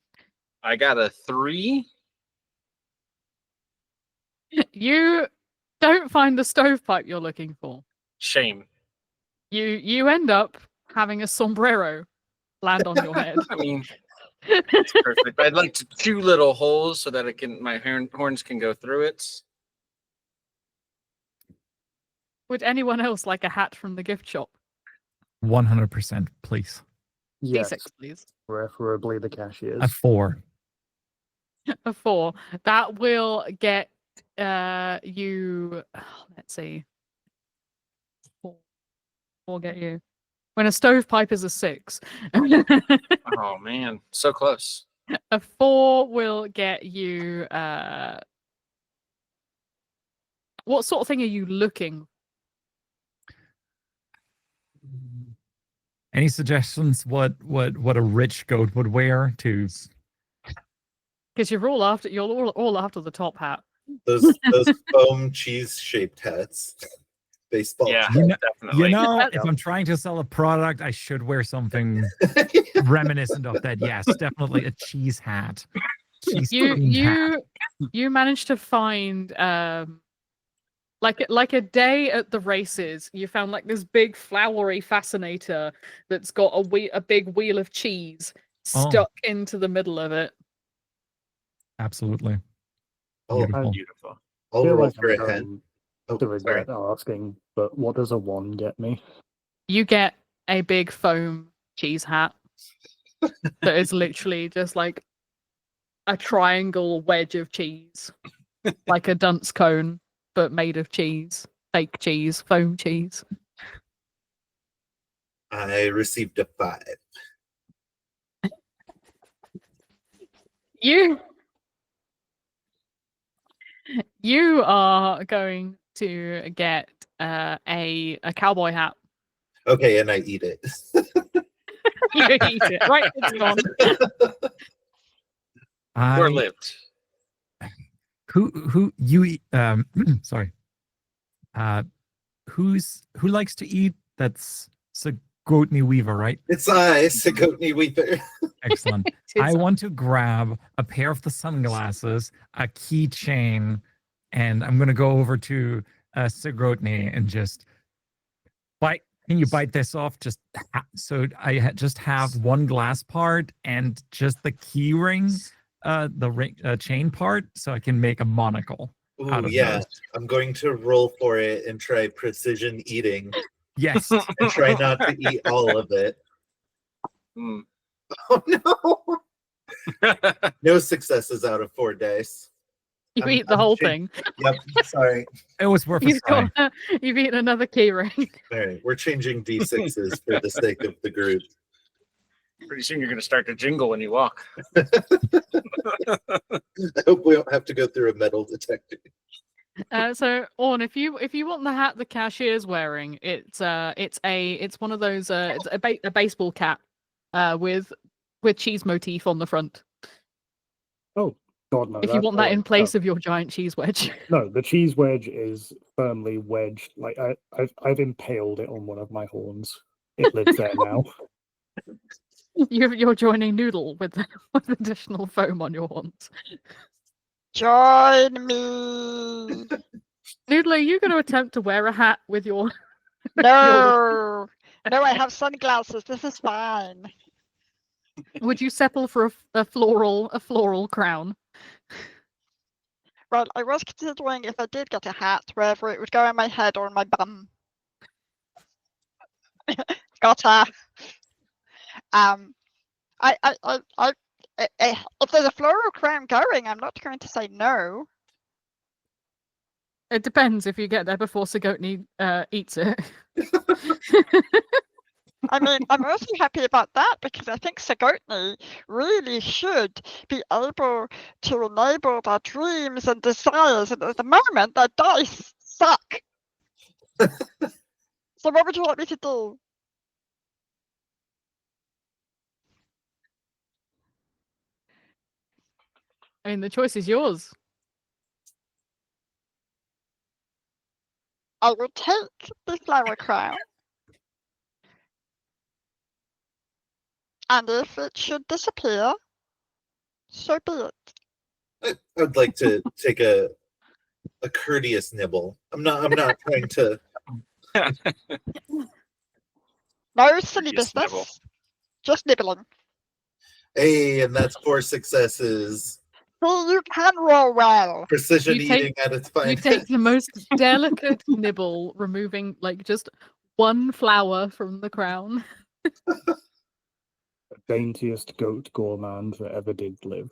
I got a 3. You don't find the stovepipe you're looking for. Shame. You end up having a sombrero land on your head. I mean, it's perfect. I'd like to 2 little holes so that my horns can go through it. Would anyone else like a hat from the gift shop? 100%, please. Yes, D6, please. preferably the cashiers. A 4. A 4. That will get you. Let's see. 4 will get you. When a stovepipe is a 6. Oh man, so close. A 4 will get you. What sort of thing are you looking? Any suggestions what a rich goat would wear to? Because you're all after the top hat. Those foam cheese shaped hats. Baseball. Yeah, hat. definitely. You know, Yeah. if I'm trying to sell a product, I should wear something reminiscent of that. Yes, definitely a cheese hat. Cheese themed hat. You managed to find like a day at the races. You found like this big flowery fascinator that's got a big wheel of cheese stuck into the middle of it. Absolutely. Oh, Beautiful. Beautiful. I'll feel roll like for I'm a head. going Oh, to sorry. regret asking, but what does a 1 get me? You get a big foam cheese hat that is literally just like a triangle wedge of cheese, like a dunce cone, but made of cheese, fake cheese, foam cheese. I received a 5. You are going to get a cowboy hat. Okay, and I eat it. You eat it, right? It's gone. Short lived. Who you eat? Sorry. Who likes to eat? That's Sigourney Weaver, right? It's I, Sigourney Weaver. Excellent. I want to grab a pair of the sunglasses, a keychain, and I'm gonna go over to Sigourney and just bite. Can you bite this off? Just so I just have one glass part and just the key ring, the ring chain part, so I can make a monocle. Oh yeah, I'm going to roll for it and try precision eating. Yes. And try not to eat all of it. Mm. Oh no! No successes out of 4 days. You eat the whole thing. Yep. Sorry. It was worth a try. You've eaten another key ring. All right, we're changing D6s for the sake of the group. Pretty soon you're going to start to jingle when you walk. I hope we don't have to go through a metal detector. So, Orn, if you want the hat the cashier's wearing, it's one of those it's a baseball cap with cheese motif on the front. Oh God, no! If you want that in place of your giant cheese wedge. No, the cheese wedge is firmly wedged. Like I've impaled it on one of my horns. It lives there now. You're joining Noodle with additional foam on your horns. Join me. Noodle, are you going to attempt to wear a hat with your? No, no, I have sunglasses. This is fine. Would you settle for a floral crown? Well, I was considering if I did get a hat, whether it would go on my head or on my bum. Got her. If there's a floral crown going, I'm not going to say no. It depends if you get there before Sigourney eats it. I mean, I'm also happy about that because I think Sagotny really should be able to enable their dreams and desires, and at the moment, their dice suck. So what would you like me to do? I mean, the choice is yours. I will take the flower crown. And if it should disappear, so be it. I'd like to take a courteous nibble. I'm not trying to. No silly Just business. nibble. Just nibbling. Hey, and that's 4 successes. See, you can roll well. Precision You take- eating at its You finest. take the most delicate nibble, removing like just one flower from the crown. Daintiest goat gourmand that ever did live.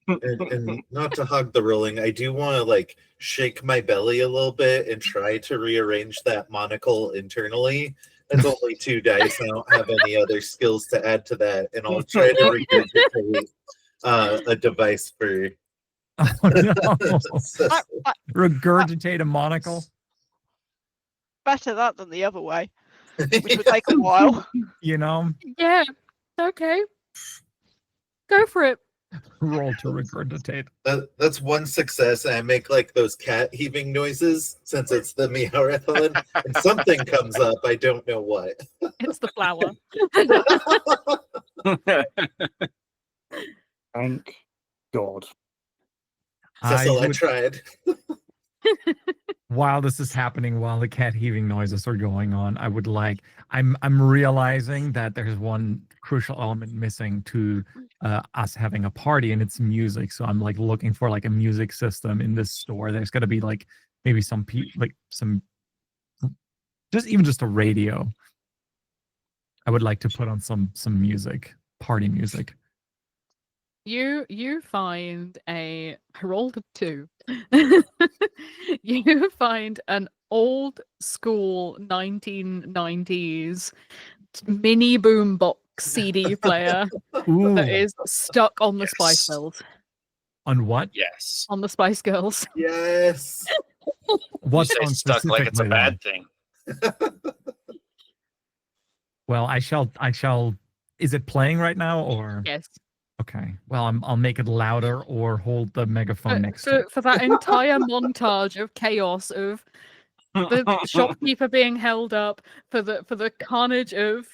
And not to hog the rolling, I do want to like shake my belly a little bit and try to rearrange that monocle internally. That's only 2 dice. I don't have any other skills to add to that, and I'll try to regurgitate a device for. Oh no! Regurgitate a monocle. Better that than the other way, which would take a while. You know, Yeah. Okay. Go for it. roll to regurgitate. That's 1 success, and I make like those cat heaving noises since it's the Meowrathon, and something comes up. I don't know what. It's the flower. Thank God. Cecil, I would- tried. while this is happening, while the cat heaving noises are going on, I would like. I'm realizing that there's one crucial element missing to us having a party, and it's music. So I'm like looking for like a music system in this store. There's got to be like maybe some just a radio. I would like to put on some music, party music. You find I rolled a 2. You find an old school 1990s mini boombox CD player Ooh, that is stuck on the Spice Yes. Girls. on what? Yes. On the Spice Girls. Yes. What You say song stuck like it's a specifically, bad though? thing. Well, I shall. Is it playing right now or? Yes. Okay. Well, I'll make it louder or hold the megaphone next to it. For that entire montage of chaos of the shopkeeper being held up, for the carnage of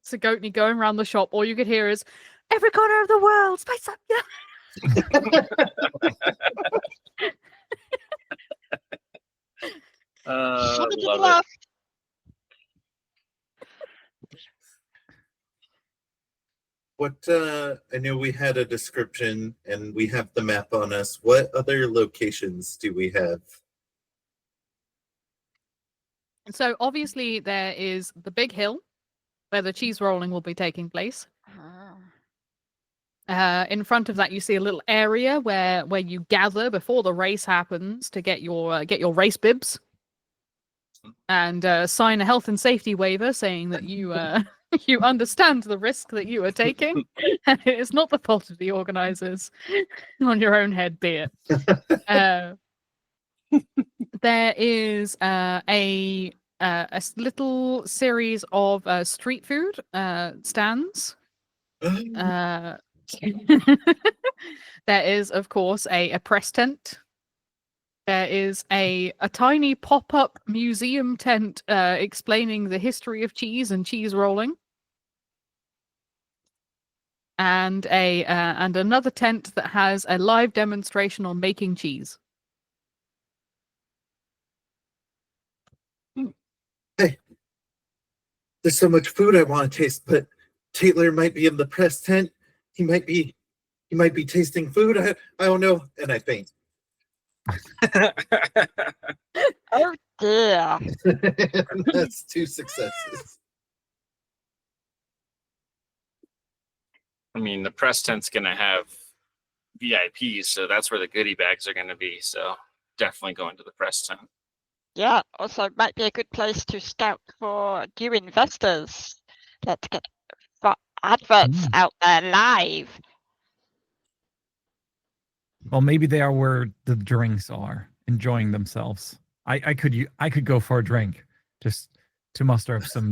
Sagotny going around the shop, all you could hear is every corner of the world, spice up, yeah. Shove it to the Love it. left. What I knew we had a description and we have the map on us. What other locations do we have? So obviously there is the big hill where the cheese rolling will be taking place. In front of that, you see a little area where you gather before the race happens to get your race bibs and sign a health and safety waiver saying that you you understand the risk that you are taking, and it is not the fault of the organizers. On your own head, be it. There is a little series of street food stands. There is, of course, a press tent. There is a tiny pop-up museum tent explaining the history of cheese and cheese rolling. And and another tent that has a live demonstration on making cheese. Hey, there's so much food I want to taste, but Taylor might be in the press tent. He might be tasting food. I don't know. And I faint. Oh dear. That's 2 successes. I mean, the press tent's gonna have VIPs, so that's where the goodie bags are gonna be. So definitely going to the press tent. Yeah, also might be a good place to scout for new investors Let's get adverts Mm. out there live. Well, maybe they are where the drinks are, enjoying themselves. I could go for a drink just to muster up some.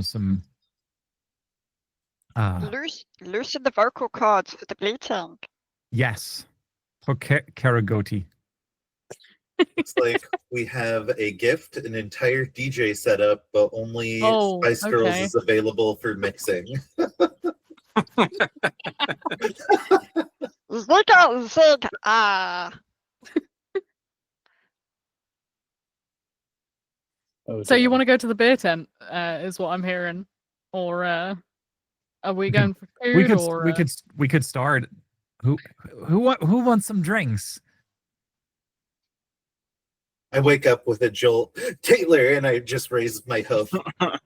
Loosen the vocal cords for the bleating. Yes, for Karagoti. It's like we have a gift, an entire DJ setup, but only Oh, Spice Girls okay. is available for mixing. Zigga zig ah. Oh, So you dear. want to go to the beer tent, is what I'm hearing, or are we going for food? We could start. Who wants some drinks? I wake up with a jolt, Taylor, and I just raise my hoof out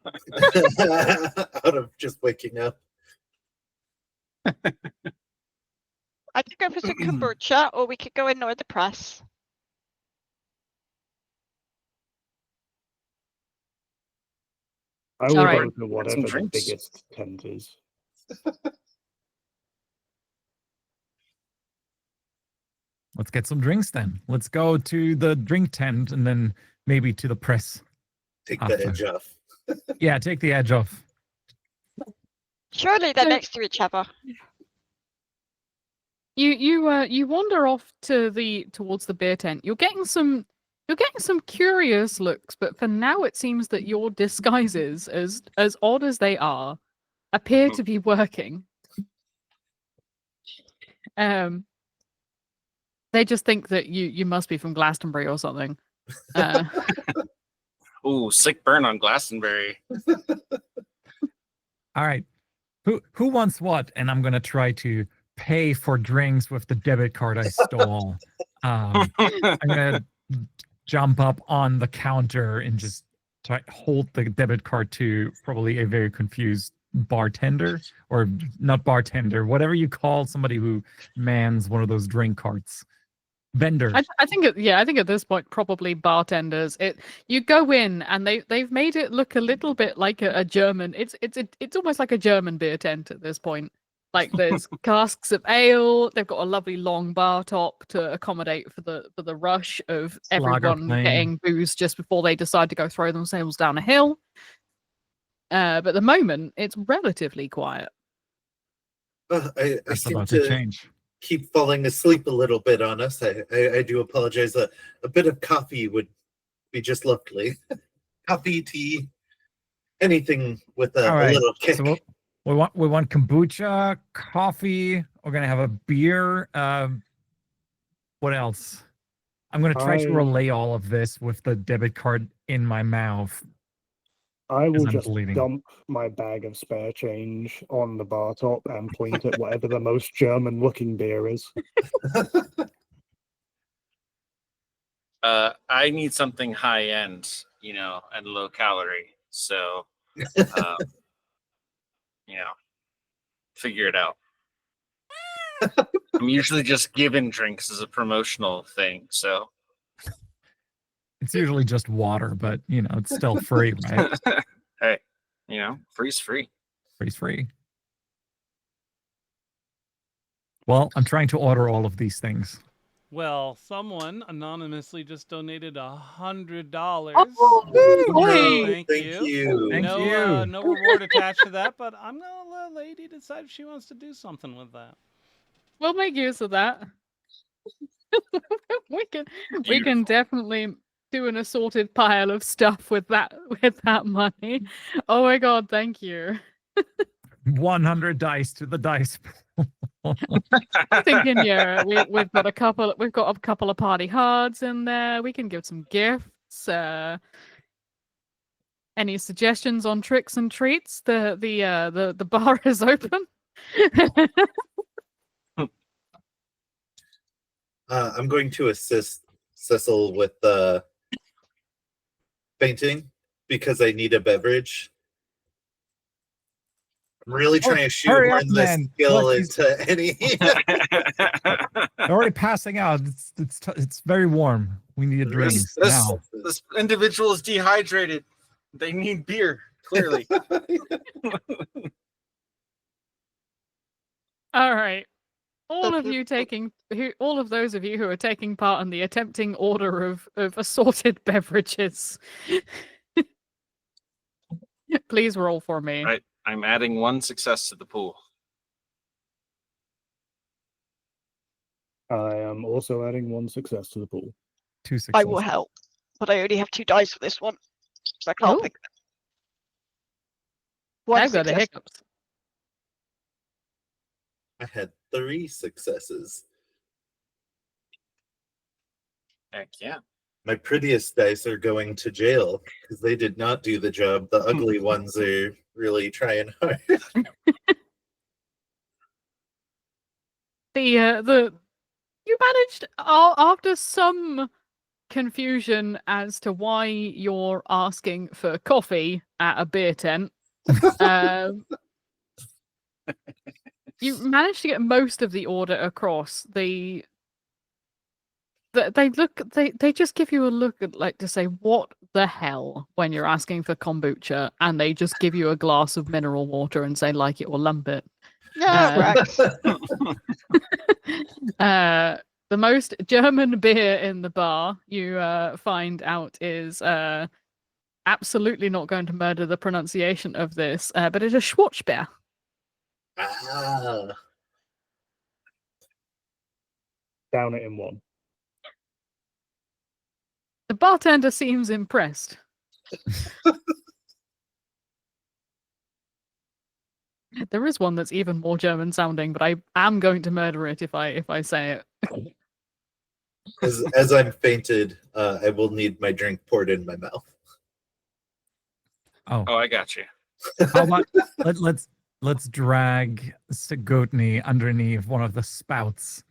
of just waking up. I could go for some kombucha, or we could go annoy the press. I will Alright. go to whatever the drinks. biggest tent is. Let's get some drinks then. Let's go to the drink tent and then maybe to the press. Take After. the edge off. Yeah, take the edge off. Surely they're So- next to each other. You wander off towards the beer tent. You're getting some curious looks, but for now it seems that your disguises, as odd as they are, appear to be working. They just think that you must be from Glastonbury or something. Ooh, sick burn on Glastonbury. All right. Who wants what? And I'm gonna try to pay for drinks with the debit card I stole. I'm gonna jump up on the counter and just hold the debit card to probably a very confused bartender, or not bartender, whatever you call somebody who mans one of those drink carts. Vendor. I think at this point probably bartenders. You go in and they've made it look a little bit like a German. It's almost like a German beer tent at this point. Like there's casks of ale. They've got a lovely long bar top to accommodate for the rush of everyone playing. getting booze just before they decide to go throw themselves down a hill. But at the moment it's relatively quiet. I That's seem about to to change. keep falling asleep a little bit on us. I do apologize. A bit of coffee would be just lovely. Coffee, tea, anything with All a right. little kick. So we want kombucha, coffee. We're gonna have a beer. What else? I'm gonna try to relay all of this with the debit card in my mouth. I will I'm just bleeding. dump my bag of spare change on the bar top and point at whatever the most German-looking beer is. I need something high end, and low calorie. So, figure it out. I'm usually just given drinks as a promotional thing. So, It's usually just water, but it's still free, right? hey, free's free. Free's free. Well, I'm trying to order all of these things. Well, someone anonymously just donated $100. Oh, Thank you. Thank No, you. no reward attached to that, but I'm gonna let Lady decide if she wants to do something with that. We'll make use of that. we can definitely do an assorted pile of stuff with that money. Oh my god, thank you. 100 dice to the dice pool. I'm thinking, yeah, we've got a couple of party cards in there. We can give some gifts. Any suggestions on tricks and treats? The bar is open. I'm going to assist Cecil with the fainting because I need a beverage. I'm really trying to hurry up, shoehorn this man. skill Look, he's- into any. They're already passing out. It's very warm. We need a drink This, now. this individual is dehydrated. They need beer, clearly. All right. All of those of you who are taking part in the attempting order of assorted beverages, please roll for me. Right. I'm adding 1 success to the pool. I am also adding 1 success to the pool. 2 I successes. will help, but I only have 2 dice for this one, so I can't Ooh. pick them. 1 I've got the success. hiccups. I had 3 successes. Heck yeah. My prettiest dice are going to jail because they did not do the job. The ugly ones are really trying hard. You managed after some confusion as to why you're asking for coffee at a beer tent. You managed to get most of the order across. They just give you a look at, like, to say what the hell when you're asking for kombucha, and they just give you a glass of mineral water and say like it or lump it. Yeah, Rex. The most German beer in the bar, you find out, is absolutely not going to murder the pronunciation of this, but it's a Schwarzbier. Ah. Down it in 1. The bartender seems impressed. There is one that's even more German sounding, but I am going to murder it if I say it. As I'm fainted, I will need my drink poured in my mouth. Oh, Oh, I got you. how about let's drag Sigotny underneath one of the spouts.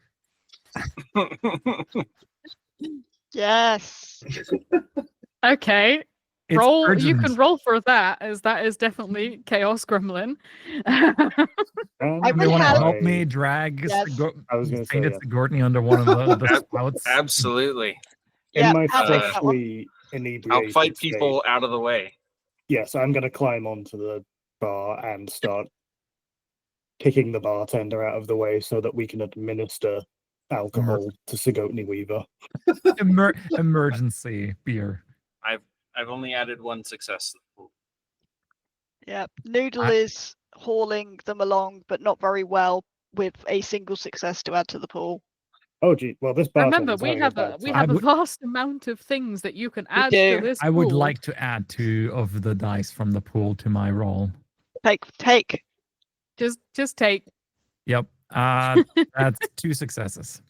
Yes. Okay. It's Roll. urgent. You can roll for that, as that is definitely Chaos Gremlin. I Somebody will want to help. help me drag Yes. I was going to say, fainted yeah. Sigourney under one of the spouts? Absolutely. In Yeah, my I'll take that one. freshly inebriated I'll fight state, people out of the way. yes, I'm going to climb onto the bar and start kicking the bartender out of the way so that we can administer alcohol to Sigotny Weaver. Emergency beer. I've only added 1 success to the pool. Yeah, Noodle I- is hauling them along, but not very well, with a single success to add to the pool. Oh, gee. Well, this Remember, bartender's we having have bad we time. have a would- vast amount of things that you can We add do. to this. I would pool. like to add 2 of the dice from the pool to my roll. Take. just take. Yep. That's 2 successes.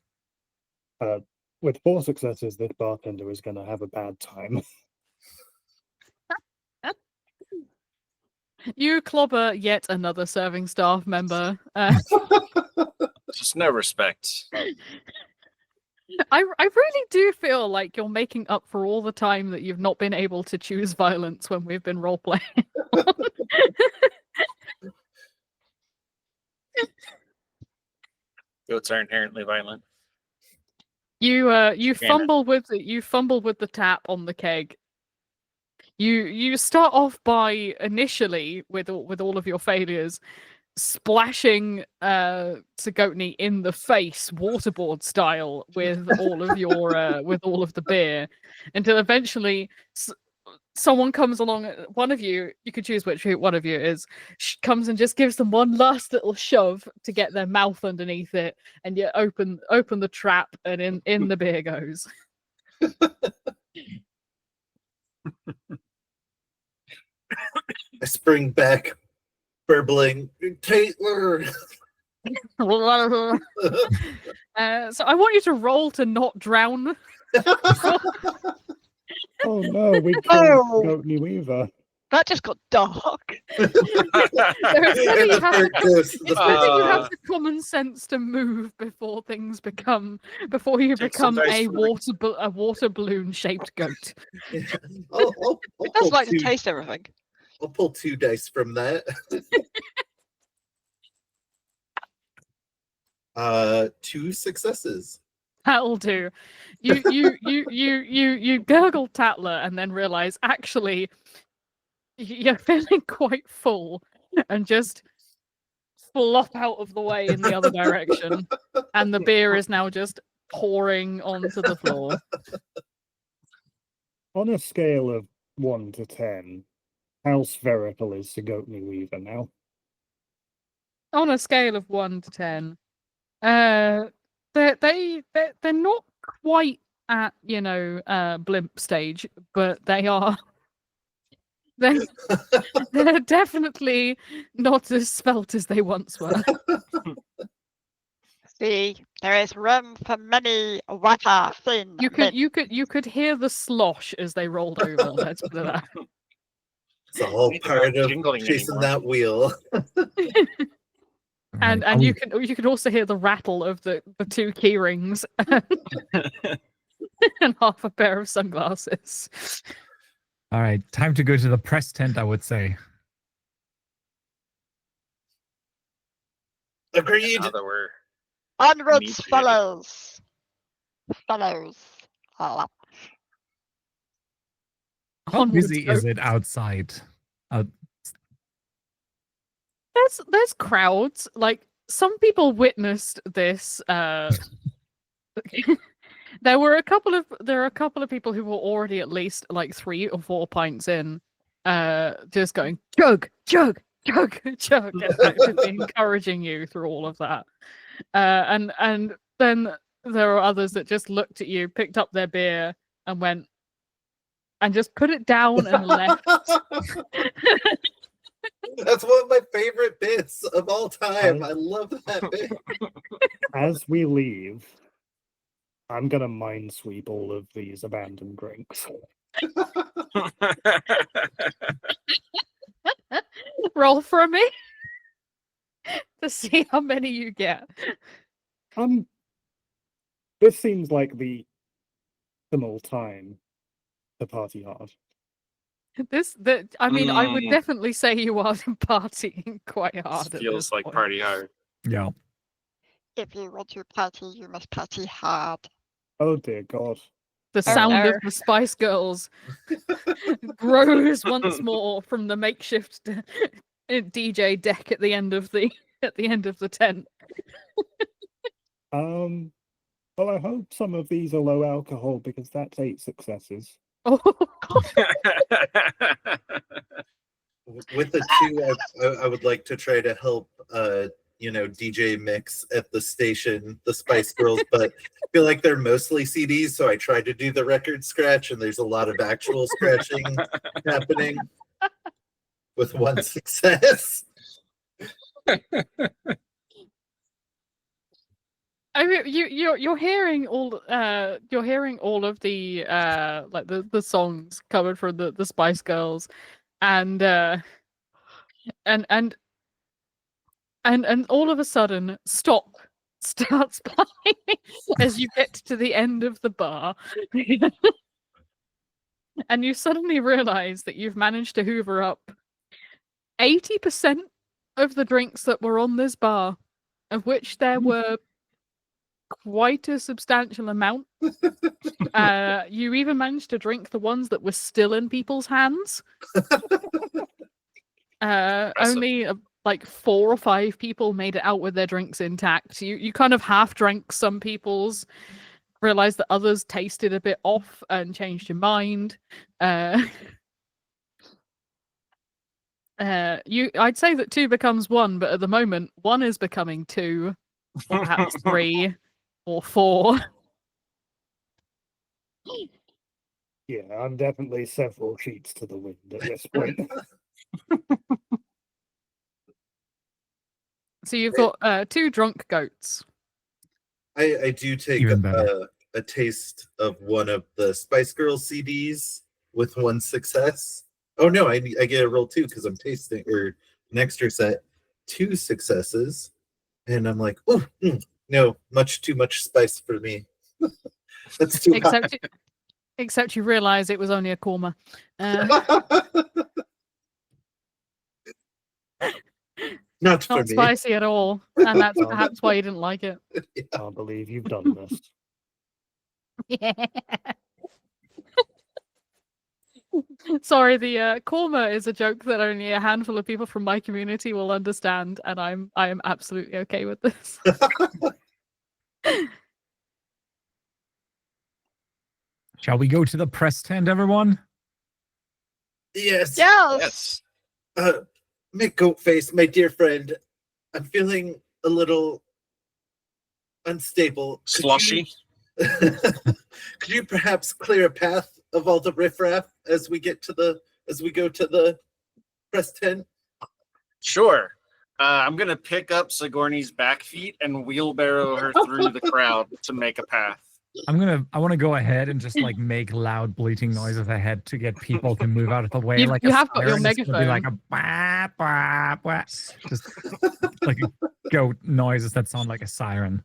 With 4 successes, this bartender is going to have a bad time. You clobber yet another serving staff member. Just no respect. I really do feel like you're making up for all the time that you've not been able to choose violence when we've been role playing. Goats are inherently violent. You Damn it. fumble with the tap on the keg. You start off by initially with all of your failures, splashing Sigotny in the face, waterboard style, with all of your with all of the beer, until eventually someone comes along. One of you could choose which one of you is, comes and just gives them one last little shove to get their mouth underneath it, and you open the trap, and in the beer goes. I spring back, burbling, Taylor. So I want you to roll to not drown. Oh no, we killed Oh. Sigotny Weaver. That just got dark. It's whether you have, It's it's whether you have Uh. the common sense to move before you Take some become dice a for the- water balloon shaped goat. I'll It does pull like to 2 taste everything. I'll pull 2 dice from that. 2 successes. That'll do. You gurgle Tatler and then realize actually you're feeling quite full, and just flop out of the way in the other direction, and the beer is now just pouring onto the floor. On a scale of 1 to 10, how spherical is Sigotni Weaver now? On a scale of 1 to 10, they're not quite at blimp stage, but they are. They're definitely not as svelte as they once were. See, there is room for many water thin men. You could hear the slosh as they rolled over. Let's put it that. It's all They're part not of jingling chasing anymore. that wheel. And Right. you can also hear the rattle of the 2 key rings and half a pair of sunglasses. All right, time to go to the press tent, I would say. Agreed. Now that we're Onwards, inebriated. fellows. Fellows. How Onwards, busy is folks. it outside? There's crowds. Like, some people witnessed this. There are a couple of people who were already at least like 3 or 4 pints in, just going chug, chug, chug, chug, and actively encouraging you through all of that. And then there are others that just looked at you, picked up their beer, and went and just put it down and left. That's one of my favorite bits of all time. I love that bit. As we leave, I'm gonna minesweep all of these abandoned drinks. Roll for me to see how many you get. This seems like the optimal time to party hard. I mean, I would definitely say you are partying quite hard. This at feels this like point. party hard. Yeah. If you want to party, you must party hard. Oh dear God. The sound no. of the Spice Girls grows once more from the makeshift DJ deck at the end of the tent. Well, I hope some of these are low alcohol because that's 8 successes. Oh, With the 2, I would like to try to help, DJ mix at the station, the Spice Girls, but I feel like they're mostly CDs, so I tried to do the record scratch, and there's a lot of actual scratching happening with 1 success. I mean, you're hearing all of the like the songs covered from the Spice Girls, and all of a sudden Stop starts playing as you get to the end of the bar. And you suddenly realize that you've managed to hoover up 80% of the drinks that were on this bar, of which there were quite a substantial amount. You even managed to drink the ones that were still in people's hands. Only like 4 or 5 people made it out with their drinks intact. You kind of half drank some people's, realized that others tasted a bit off and changed your mind. I'd say that 2 becomes 1, but at the moment 1 is becoming 2, or perhaps 3 or 4. Yeah, I'm definitely several sheets to the wind at this point. So you've got 2 drunk goats. I do take Even better. a taste of one of the Spice Girls CDs with 1 success. Oh no, I get a roll 2 because I'm tasting, or an extra set, 2 successes, and I'm like, oh no, too much spice for me. That's too hot. Except you realize it was only a korma. Not for Not me. spicy at all, and that's perhaps why you didn't like it. I can't believe you've done this. Yeah. Sorry, the korma is a joke that only a handful of people from my community will understand, and I am absolutely okay with this. Shall we go to the press tent, everyone? Yes. Yes. Mick Goatface, my dear friend, I'm feeling a little unstable. Slushy. Could you perhaps clear a path of all the riffraff as we go to the press tent? Sure. I'm gonna pick up Sigourney's back feet and wheelbarrow her through the crowd to make a path. I want to go ahead and just like make loud bleating noises ahead to get people to move out of the way. You- like you a have got your siren. It's gonna be like megaphone. a bah, bah, bah. Just like goat noises that sound like a siren.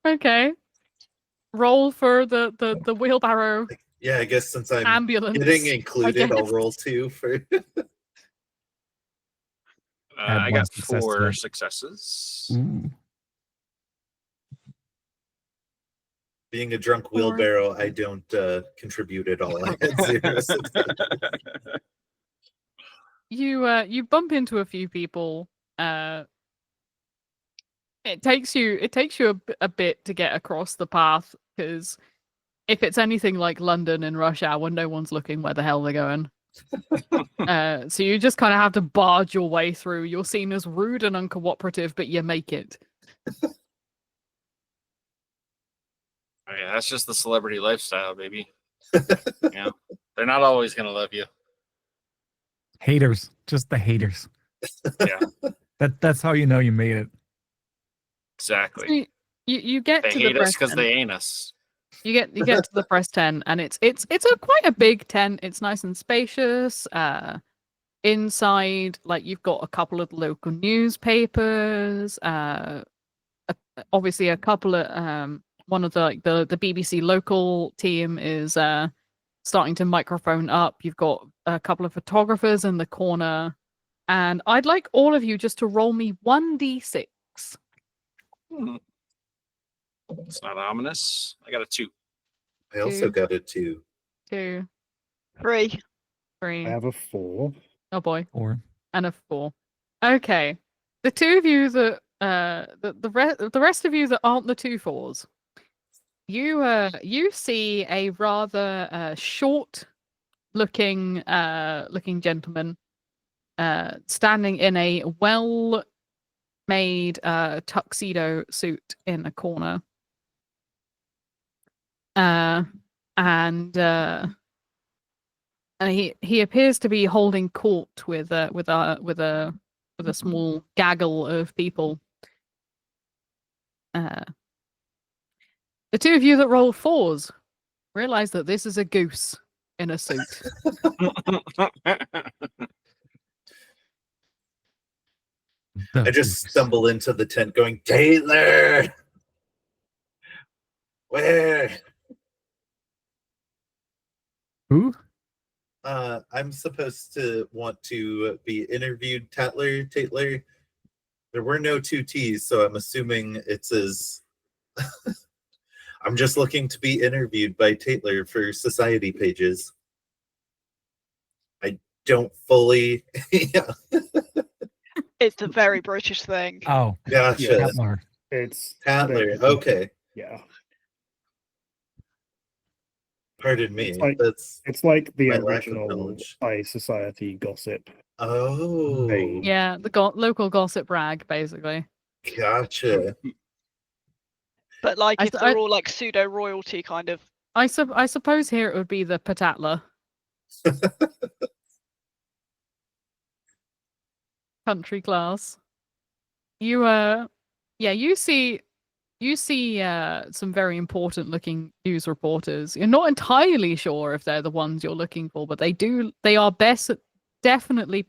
Okay. Roll for the wheelbarrow Yeah, I guess since I'm ambulance. getting included, I'll guess. roll 2 for. Add I one got success to 4 that. successes. Ooh. Being a drunk wheelbarrow, I don't contribute at all. I had 0 success. You bump into a few people. It takes you a bit to get across the path, because if it's anything like London in rush hour, no one's looking where the hell they're going. So you just kind of have to barge your way through. You're seen as rude and uncooperative, but you make it. Oh, yeah, that's just the celebrity lifestyle, baby. Yeah, they're not always gonna love you. Haters, just the haters. Yeah. That's how you know you made it. Exactly. So you get They to the hate us press because tent. they ain't us. You get to the press tent, and it's a quite a big tent. It's nice and spacious. Inside, like, you've got a couple of local newspapers. Obviously a couple of one of the BBC local team is starting to microphone up. You've got a couple of photographers in the corner, and I'd like all of you just to roll me 1d6. It's not ominous. I got a 2. I also got a 2. 2, 3. 3. I have a 4. Oh boy. Or And a 4. Okay. The two of you that the rest of you that aren't the 2 4s, you see a rather short looking gentleman standing in a well made tuxedo suit in a corner. And he appears to be holding court with a small gaggle of people. The two of you that roll 4s realize that this is a goose in a suit. I just stumble into the tent going, Taylor! Where? Who? I'm supposed to want to be interviewed, Tatler. There were no 2 T's, so I'm assuming it's as... I'm just looking to be interviewed by Tatler for society pages. I don't fully... Yeah. It's a very British thing. Oh, Gotcha. Tatler. It's Tatler, okay. Yeah. Pardon me. It's like the my lack of original knowledge. high society gossip. Oh, Hey. Yeah, the local gossip rag, basically. gotcha. But like I if s- they're I- all like pseudo royalty kind of. I suppose here it would be the Patatler. Country class. You see some very important looking news reporters. You're not entirely sure if they're the ones you're looking for, but they are definitely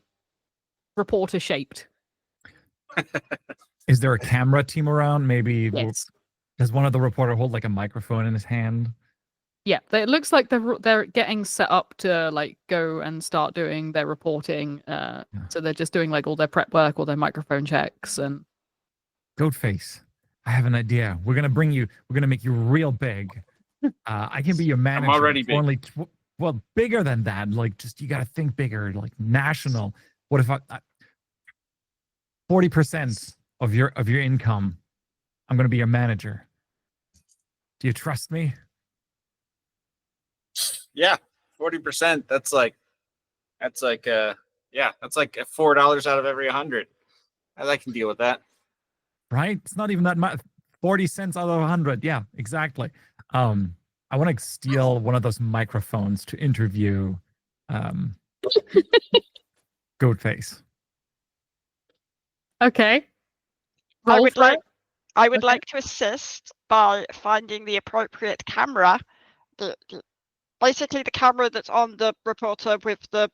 reporter shaped. Is there a camera team around? Maybe Yes. does one of the reporter hold like a microphone in his hand? Yeah, it looks like they're getting set up to like go and start doing their reporting. So they're just doing like all their prep work, all their microphone checks, and Goatface, I have an idea. We're gonna make you real big, I can be your manager. already for only well, bigger than that. Like, just you got to think bigger. Like national. What if 40% of your income? I'm going to be your manager. Do you trust me? Yeah, 40%. That's like yeah, that's like $4 out of every 100. I can deal with that. Right? It's not even that much. 40 cents out of 100. Yeah, exactly. I want to steal one of those microphones to interview Goatface. Okay. I Roll would for it. I would Okay. like to assist by finding the appropriate camera, basically the camera that's on the reporter with the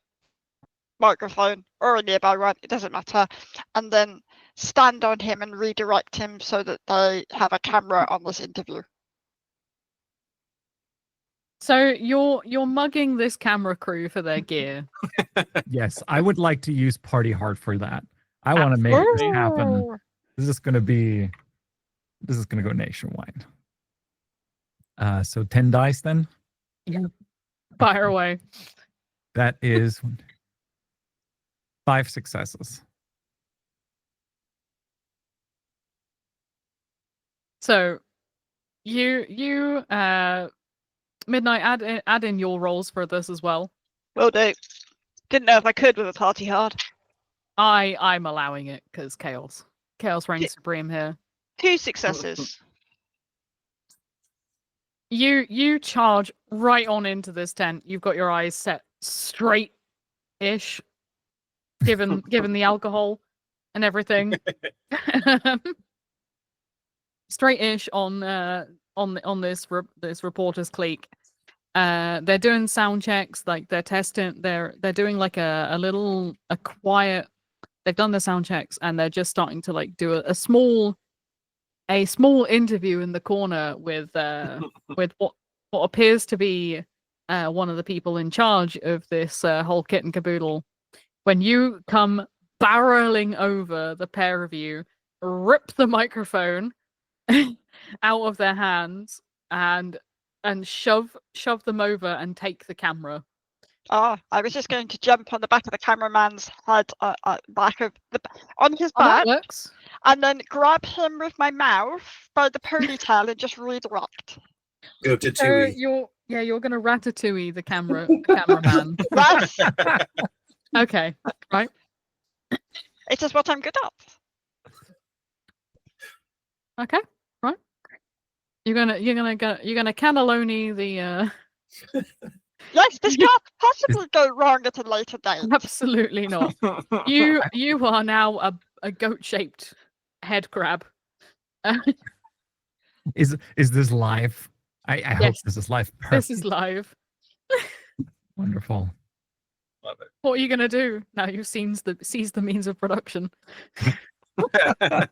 microphone or a nearby one, it doesn't matter, and then stand on him and redirect him so that they have a camera on this interview. So you're mugging this camera crew for their gear. Yes, I would like to use Party Hard for that. I want to make this happen. This is going to go nationwide. So 10 dice then? Fire away. That is 5 successes. So you Midnight, add in your rolls for this as well. Will do. Didn't know if I could with a party hard. I'm allowing it because chaos reigns supreme here. 2 successes. You charge right on into this tent. You've got your eyes set straight-ish, given the alcohol and everything. Straight-ish on this reporter's clique. They're doing sound checks, like they're testing. They're doing like a quiet. They've done the sound checks and they're just starting to like do a small interview in the corner with what appears to be one of the people in charge of this whole kit and caboodle. When you come barreling over, the pair of you rip the microphone out of their hands and shove them over and take the camera. I was just going to jump on the back of the cameraman's head, on his Oh, that back, works. and then grab him with my mouth by the ponytail and just redirect. Go to So Tui. you're gonna ratatouille the cameraman. Yes, Okay, right. it is what I'm good at. Okay, right. You're gonna cannelloni the. Yes, this can't possibly go wrong at a later date. Absolutely not. You are now a goat-shaped head crab. Is this live? I hope Yes. this is live. This is live. Wonderful. Love it. What are you gonna do now? You've seized the means of production. Well,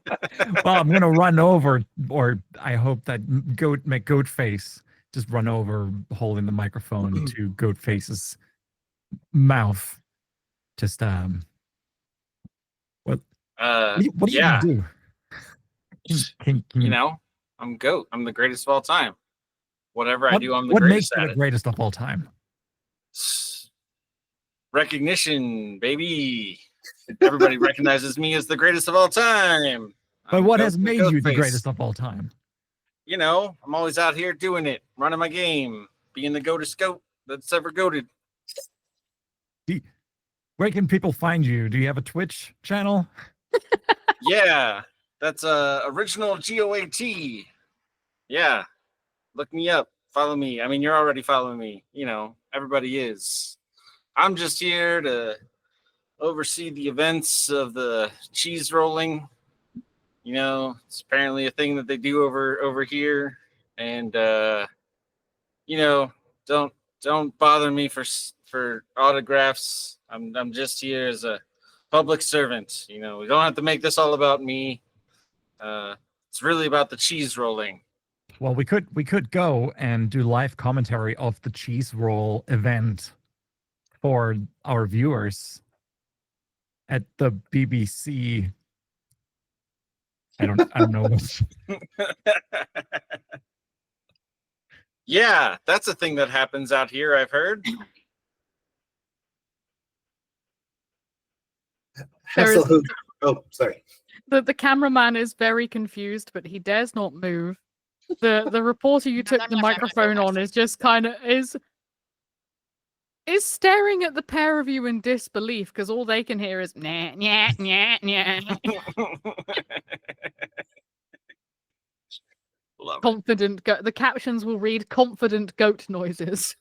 I'm gonna run over, or I hope that goat face just run over, holding the microphone to goat face's mouth. Just what are you yeah. gonna do? Can You know, I'm GOAT. I'm the greatest of all time. Whatever I do, I'm the what makes greatest you at the it. greatest of all time? Recognition, baby. Everybody recognizes me as the greatest of all time. But I'm what GOAT, has made you the Goatface. greatest of all time? You know, I'm always out here doing it, running my game, being the goatest goat that's ever goated. Where can people find you? Do you have a Twitch channel? Yeah, that's original GOAT. Yeah, look me up, follow me. I mean, you're already following me. You know, everybody is. I'm just here to oversee the events of the cheese rolling. You know, it's apparently a thing that they do over here, and you know, don't bother me for autographs. I'm just here as a public servant. You know, we don't have to make this all about me. It's really about the cheese rolling. Well, we could go and do live commentary of the cheese roll event for our viewers at the BBC. I don't know what. Yeah, that's a thing that happens out here, I've heard. There is- Hasselhoff. Oh, sorry. The cameraman is very confused, but he dares not move. The reporter you took the microphone on is just kind of is staring at the pair of you in disbelief because all they can hear is nah nah nah nah. Love Confident goat. The captions will read confident goat noises.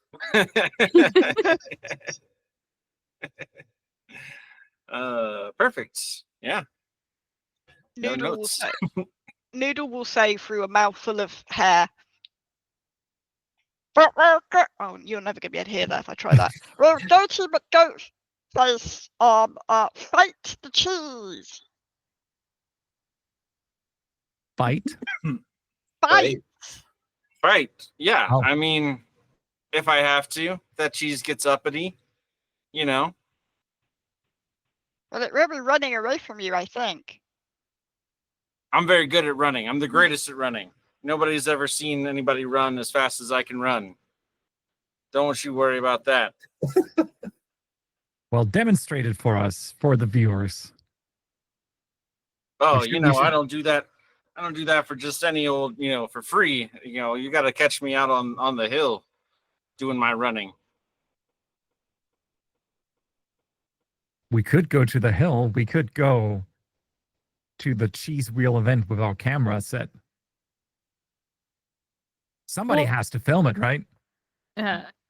Perfect. Yeah. No Noodle will notes. say, Noodle will say through a mouthful of hair. Oh, you're never gonna be able to hear that if I try that. Well, Goaty McGoat says, fight the cheese. Fight. Fight. Right. Yeah. Oh. I mean, if I have to, that cheese gets uppity, you know. Well, it will be running away from you, I think. I'm very good at running. I'm the greatest at running. Nobody's ever seen anybody run as fast as I can run. Don't you worry about that. Well, demonstrate it for us, for the viewers. Oh, We should- you we know, should- I don't do that. I don't do that for just any old, for free. You got to catch me out on the hill doing my running. We could go to the hill. We could go to the cheese wheel event with our camera set. Somebody Well- has to film it, right?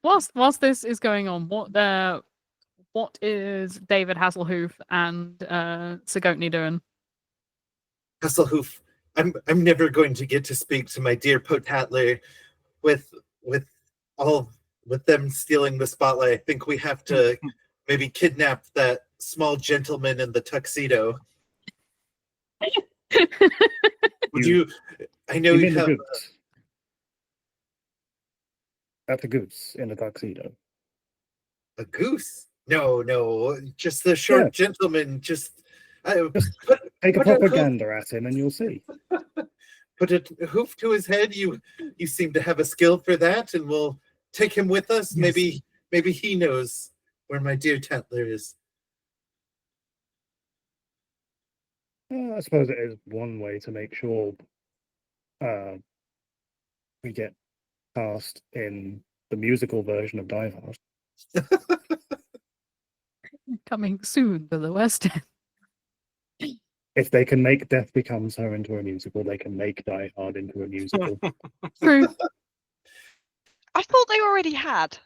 Whilst this is going on, what is David Hasselhoof and Sigotny doing? Hasselhoff, I'm never going to get to speak to my dear Potatler with them stealing the spotlight. I think we have to maybe kidnap that small gentleman in the tuxedo. Would you? I know you mean the have goose? That's a goose in a tuxedo. a goose. No, just the short gentleman. Just Take a put a hoof- propaganda at him and you'll see. put a hoof to his head. You seem to have a skill for that, and we'll take him with us. Yes. Maybe he knows where my dear Tatler is. I suppose it is one way to make sure we get cast in the musical version of Die Hard. Coming soon to the West End. If they can make Death Becomes Her into a musical, they can make Die Hard into a musical. True. I thought they already had.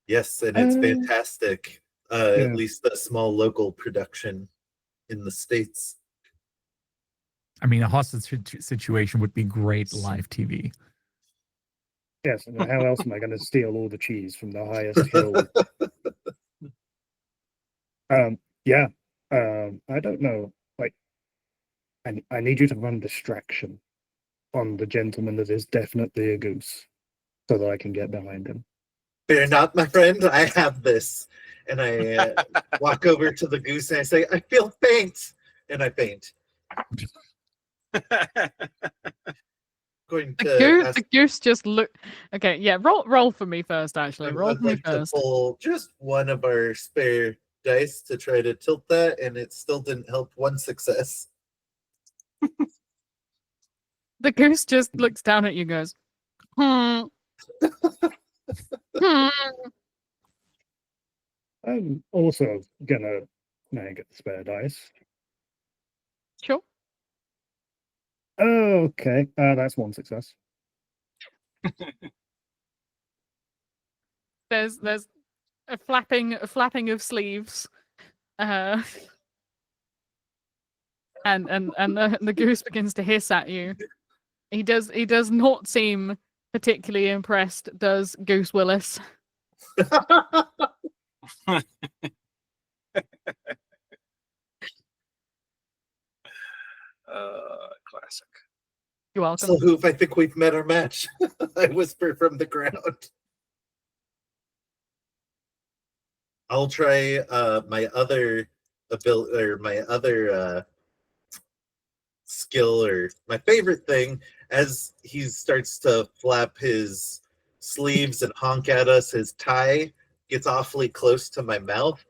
Yes, and it's Um, fantastic. yeah. At least a small local production in the States. I mean, a hostage situation would be great live TV. Yes, and how else am I going to steal all the cheese from the highest hill? I don't know. Like, I need you to run distraction on the gentleman that is definitely a goose, so that I can get behind him. Fear not, my friend. I have this. And I walk over to the goose and I say, I feel faint. And I faint. Going to ask, The goose just look. Okay, yeah. Roll for me first. Actually, roll I'd for me like to first. pull just one of our spare dice to try to tilt that, and it still didn't help. One success. The goose just looks down at you, and goes, hmm. Hmm. I'm also gonna get the spare dice. Sure. Okay, that's one success. There's a flapping of sleeves, and the goose begins to hiss at you. He does not seem particularly impressed. Does Goose Willis? Classic. You're welcome. So, Hoof, I think we've met our match. I whisper from the ground. I'll try my other ability or my other skill, or my favorite thing. as he starts to flap his sleeves and honk at us, his tie gets awfully close to my mouth.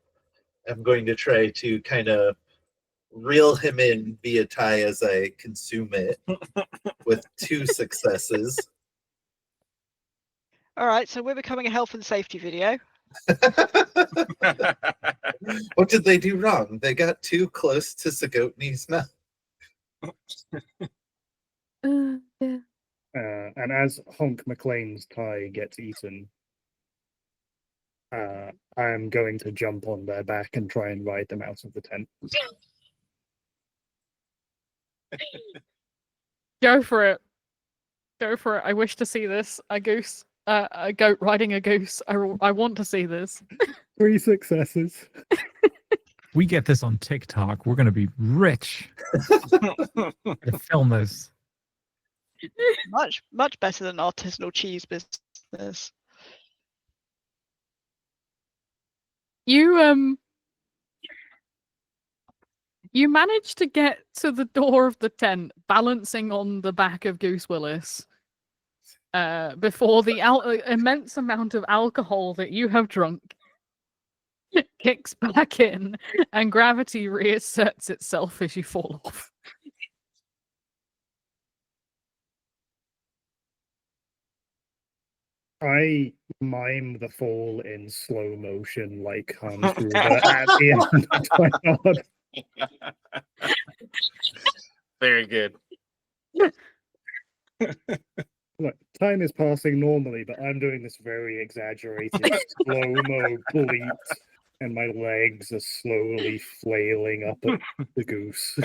I'm going to try to kind of reel him in via tie as I consume it with 2 successes. All right, so we're becoming a health and safety video. What did they do wrong? They got too close to Sagotni's mouth. Yeah. And as Honk McLean's tie gets eaten, I'm going to jump on their back and try and ride them out of the tent. Go for it. Go for it. I wish to see this. A goose. A goat riding a goose. I want to see this. 3 successes. We get this on TikTok. We're gonna be rich. To film this. Much better than artisanal cheese business. You managed to get to the door of the tent, balancing on the back of Goose Willis, before the immense amount of alcohol that you have drunk kicks back in, and gravity reasserts itself as you fall off. I mime the fall in slow motion like Hans Gruber at the end of Die Hard. Very good. Look, time is passing normally, but I'm doing this very exaggerated slow-mo bleat, and my legs are slowly flailing up at the goose.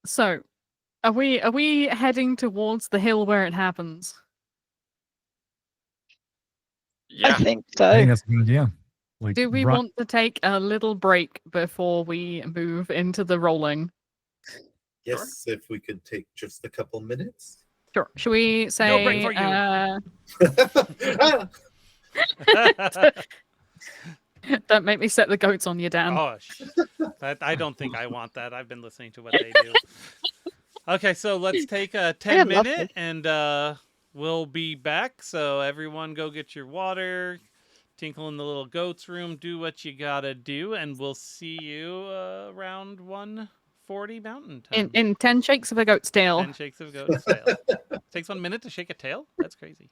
So, are we heading towards the hill where it happens? I Yeah. think I think so. that's a good idea. Like, Do we run- want to take a little break before we move into the rolling? Yes, if we could take just a couple minutes. Sure. Should we say? break for you. Don't make me set the goats on you, Dan. Oh, I don't think I want that. I've been listening to what they do. Okay, so let's take a 10-minute and we'll be back. So everyone go get your water, tinkle in the little goats room, do what you gotta do, and we'll see you around 1:40 Mountain Time. In 10 shakes of a goat's tail. 10 shakes of a goat's tail. Takes 1 minute to shake a tail? That's crazy.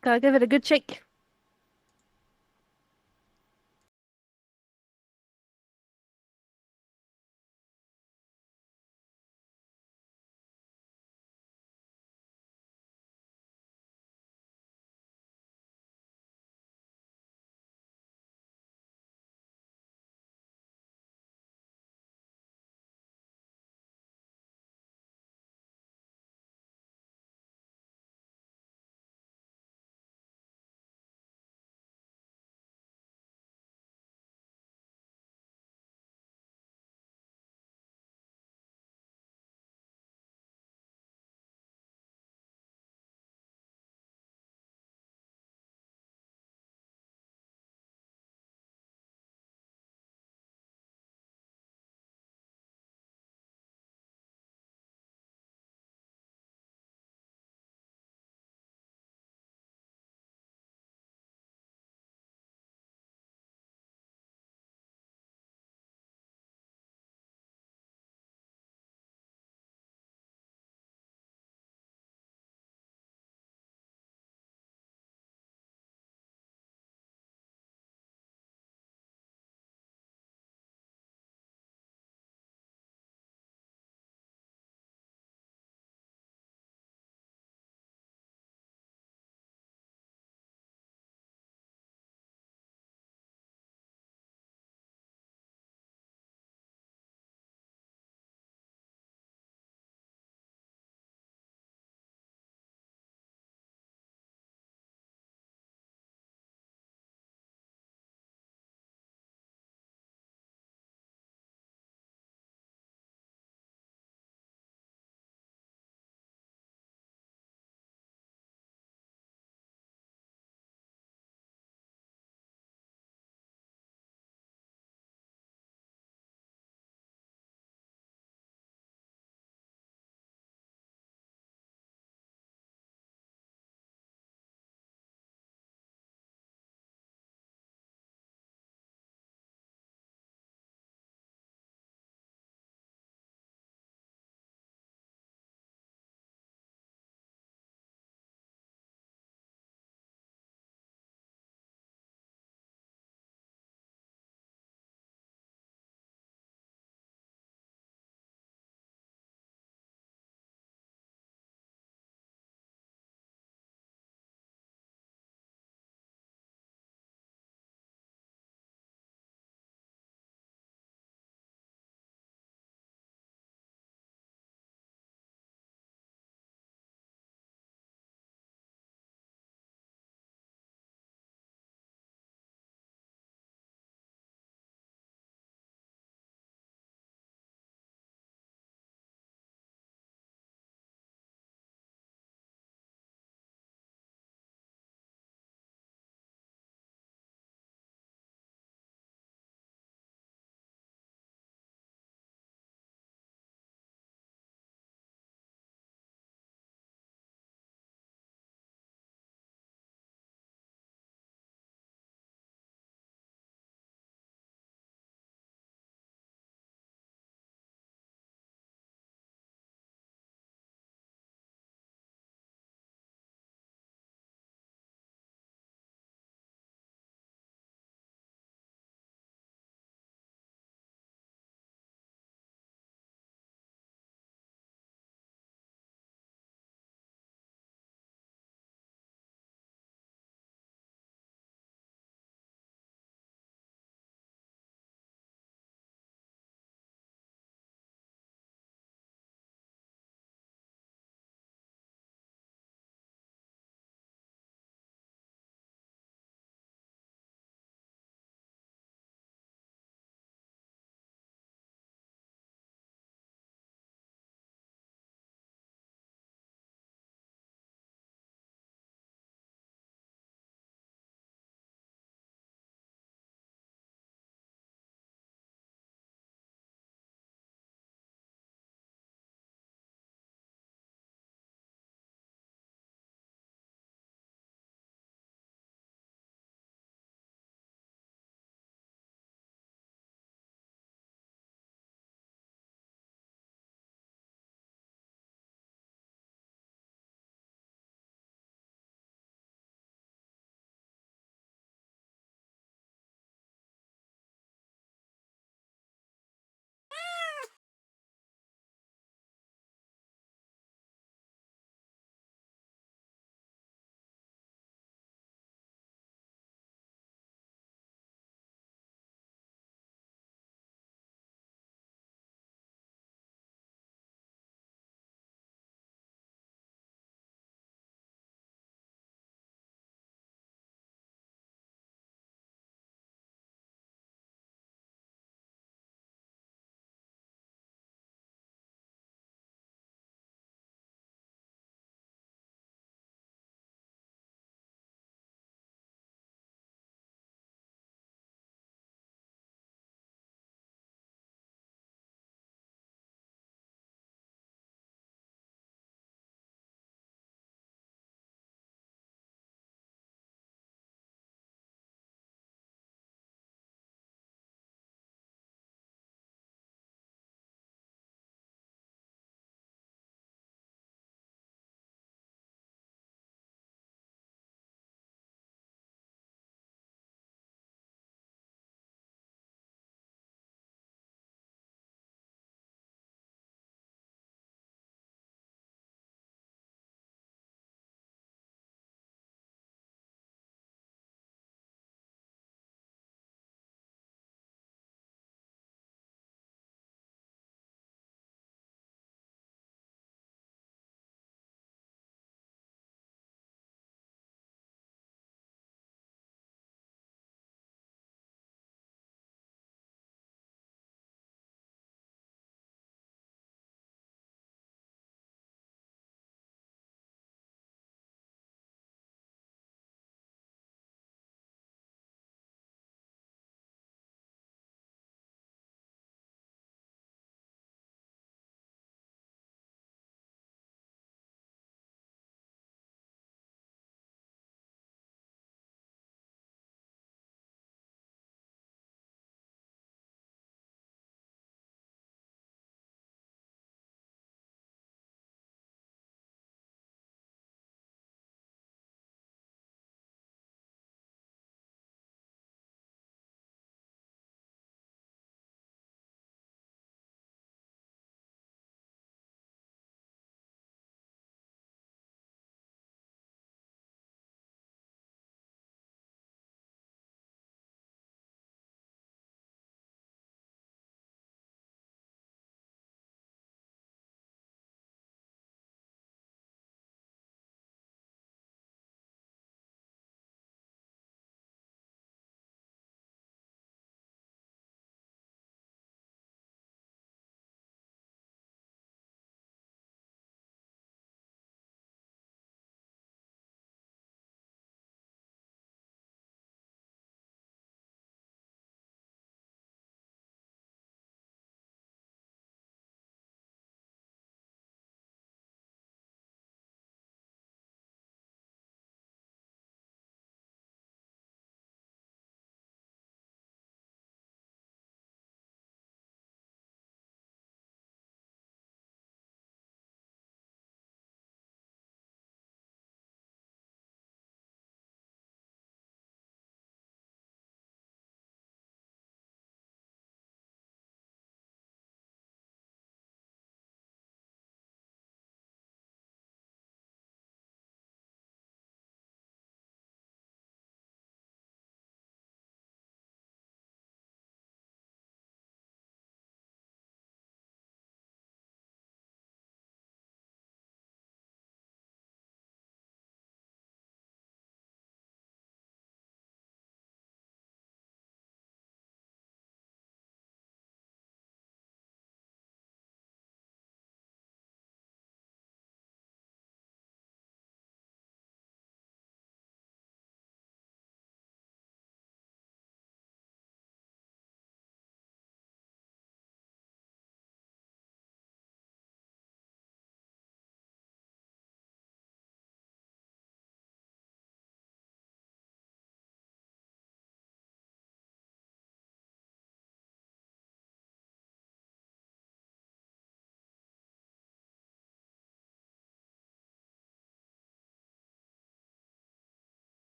Gotta give it a good shake.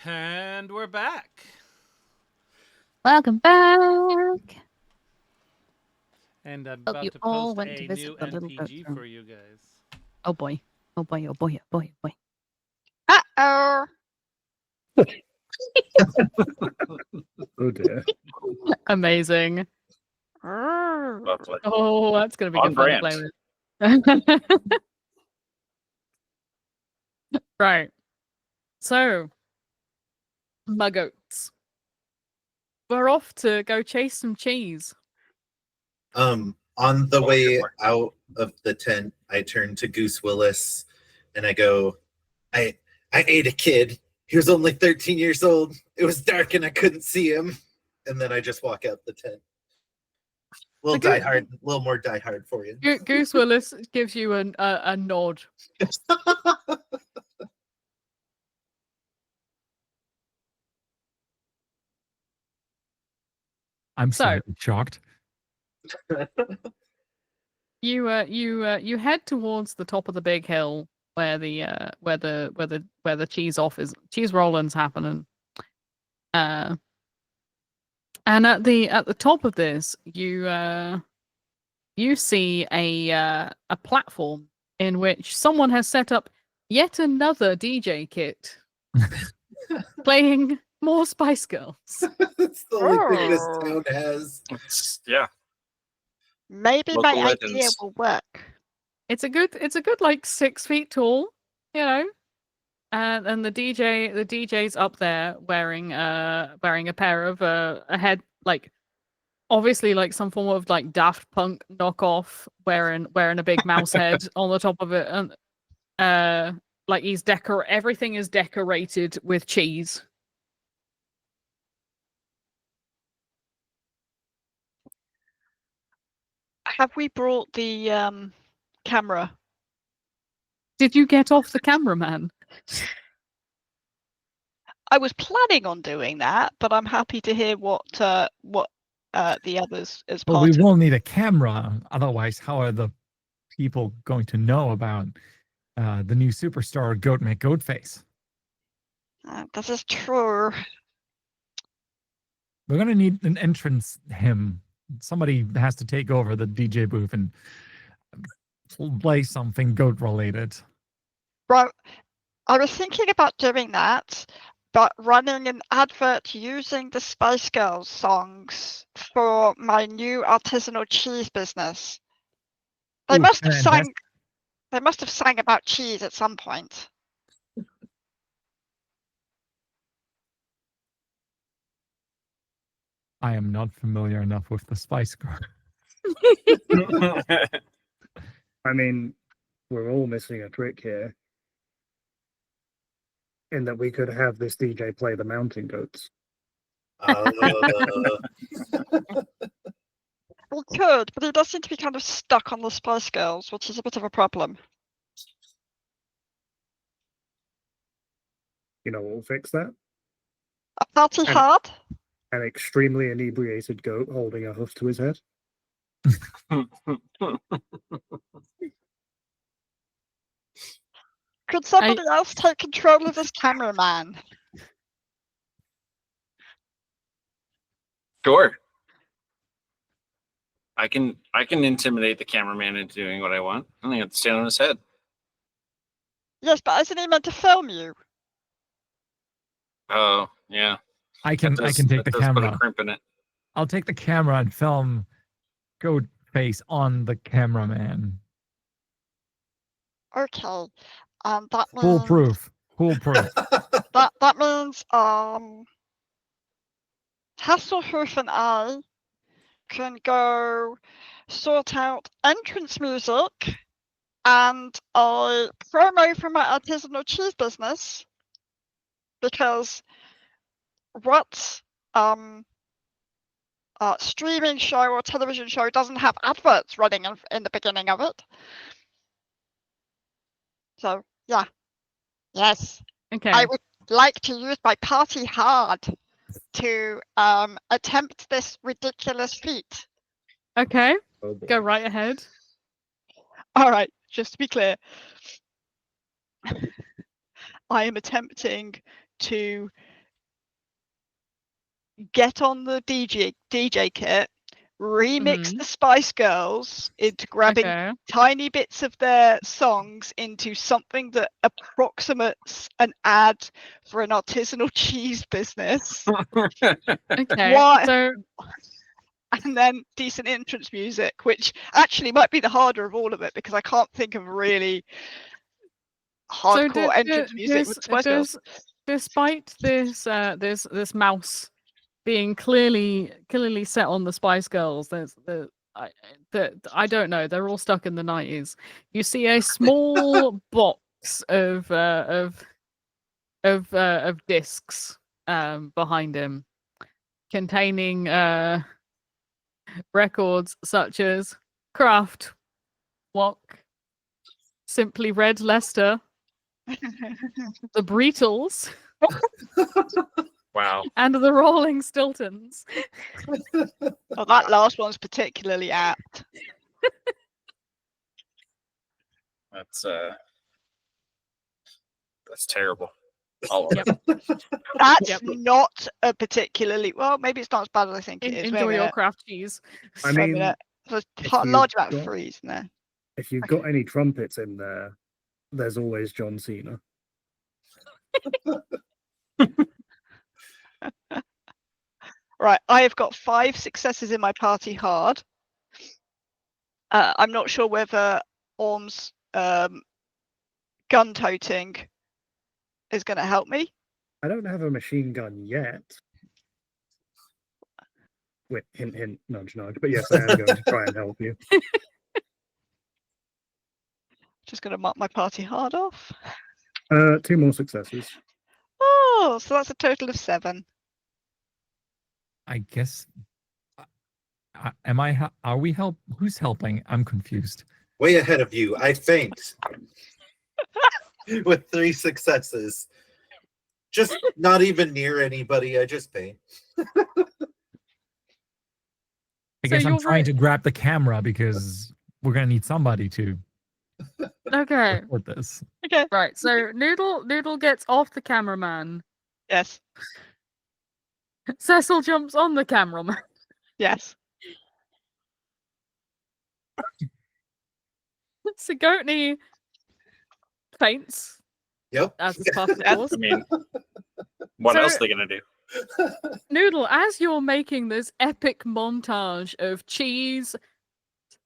And we're back. Welcome back. And I'm Hope about you to all post went to a visit new the little goat NPG room. for you guys. Oh boy. Oh boy, oh boy, oh boy, oh boy. Uh-oh. Oh dear. Amazing. Lovely. Oh, that's going to be On good fun to play brand. with. Right. So, my goats. We're off to go chase some cheese. On the way out of the tent, I turn to Goose Willis and I go, I ate a kid. He was only 13 years old. It was dark and I couldn't see him. And then I just walk out the tent. A little more die hard for you. Goose Willis gives you a nod. I'm So- slightly shocked. You head towards the top of the big hill where the cheese rolling's happening. And at the top of this, you see a platform in which someone has set up yet another DJ kit, playing more Spice Girls. That's the only thing this Oh. town has. Yeah. Maybe Local my idea legends. will work. It's a good like 6 feet tall, you know. And the DJ's up there wearing a pair of a head, like obviously like some form of like Daft Punk knockoff, wearing a big mouse head on the top of it, and like everything is decorated with cheese. Have we brought the camera? Did you get off the cameraman? I was planning on doing that, but I'm happy to hear what the others as But part we of. will need a camera. Otherwise, how are the people going to know about the new superstar Goat McGoatface? This is true. We're going to need an entrance hymn. Somebody has to take over the DJ booth and play something goat related. Right. I was thinking about doing that, but running an advert using the Spice Girls songs for my new artisanal cheese business. They Ooh, must have fantastic. sang. They must have sang about cheese at some point. I am not familiar enough with the Spice Girl. I mean, we're all missing a trick here. In that we could have this DJ play the mountain goats. We could, but he does seem to be kind of stuck on the Spice Girls, which is a bit of a problem. You know what will fix that? A party And- hard? An extremely inebriated goat holding a hoof to his head. Could somebody else take control of this cameraman? Sure. I can intimidate the cameraman into doing what I want. I only have to stand on his head. Yes, but isn't he meant to film you? Oh, yeah. I can take the That does put a camera. crimp in it. I'll take the camera and film Goat Face on the cameraman. Okay. That means Foolproof. Foolproof. that means Hasselhoof and I can go sort out entrance music and a promo for my artisanal cheese business, because what streaming show or television show doesn't have adverts running in the beginning of it? So yeah, yes, Okay. I would like to use my party hard to attempt this ridiculous feat. Okay. Oh boy. Go right ahead. All right, just to be clear, I am attempting to get on the DJ kit, remix Mhm. the Spice Girls into grabbing Okay. tiny bits of their songs into something that approximates an ad for an artisanal cheese business. Okay. Why? So And then decent entrance music, which actually might be the harder of all of it because I can't think of really hardcore entrance music with Spice Girls. Despite this mouse being clearly set on the Spice Girls, I don't know. They're all stuck in the 90s. You see a small box of discs behind him, containing records such as Kraft, Walk, Simply Red Leicester, the Beatles, Wow. and the Rolling Stiltons. Oh, that last one's particularly apt. That's terrible. All of Yep. it. That's Yep. not a particularly well. Maybe it's not as bad as I think it is. Wait a Enjoy your minute. Kraft cheese. I Wait a mean, minute. There's if a you've large amount of got- freeze in there. if you've got any trumpets in there, there's always John Cena. Right, I have got 5 successes in my party hard. I'm not sure whether Orm's gun toting is going to help me. I don't have a machine gun yet. Wait, hint, hint, nudge, nudge. But yes, I am going to try and help you. Just going to mark my party hard off. 2 more successes. Oh, so that's a total of 7. I guess. Are we help? Who's helping? I'm confused. Way ahead of you. I faint with 3 successes. Just not even near anybody. I just faint. I guess I'm you're trying to grab the camera because we're gonna need somebody to Okay. record this. Okay. Right. So Noodle gets off the cameraman. Yes. Cecil jumps on the cameraman. Yes. Sigourney faints, Yep. as is part of the Yes. course. I mean, what So- else are they gonna do? Noodle, as you're making this epic montage of cheese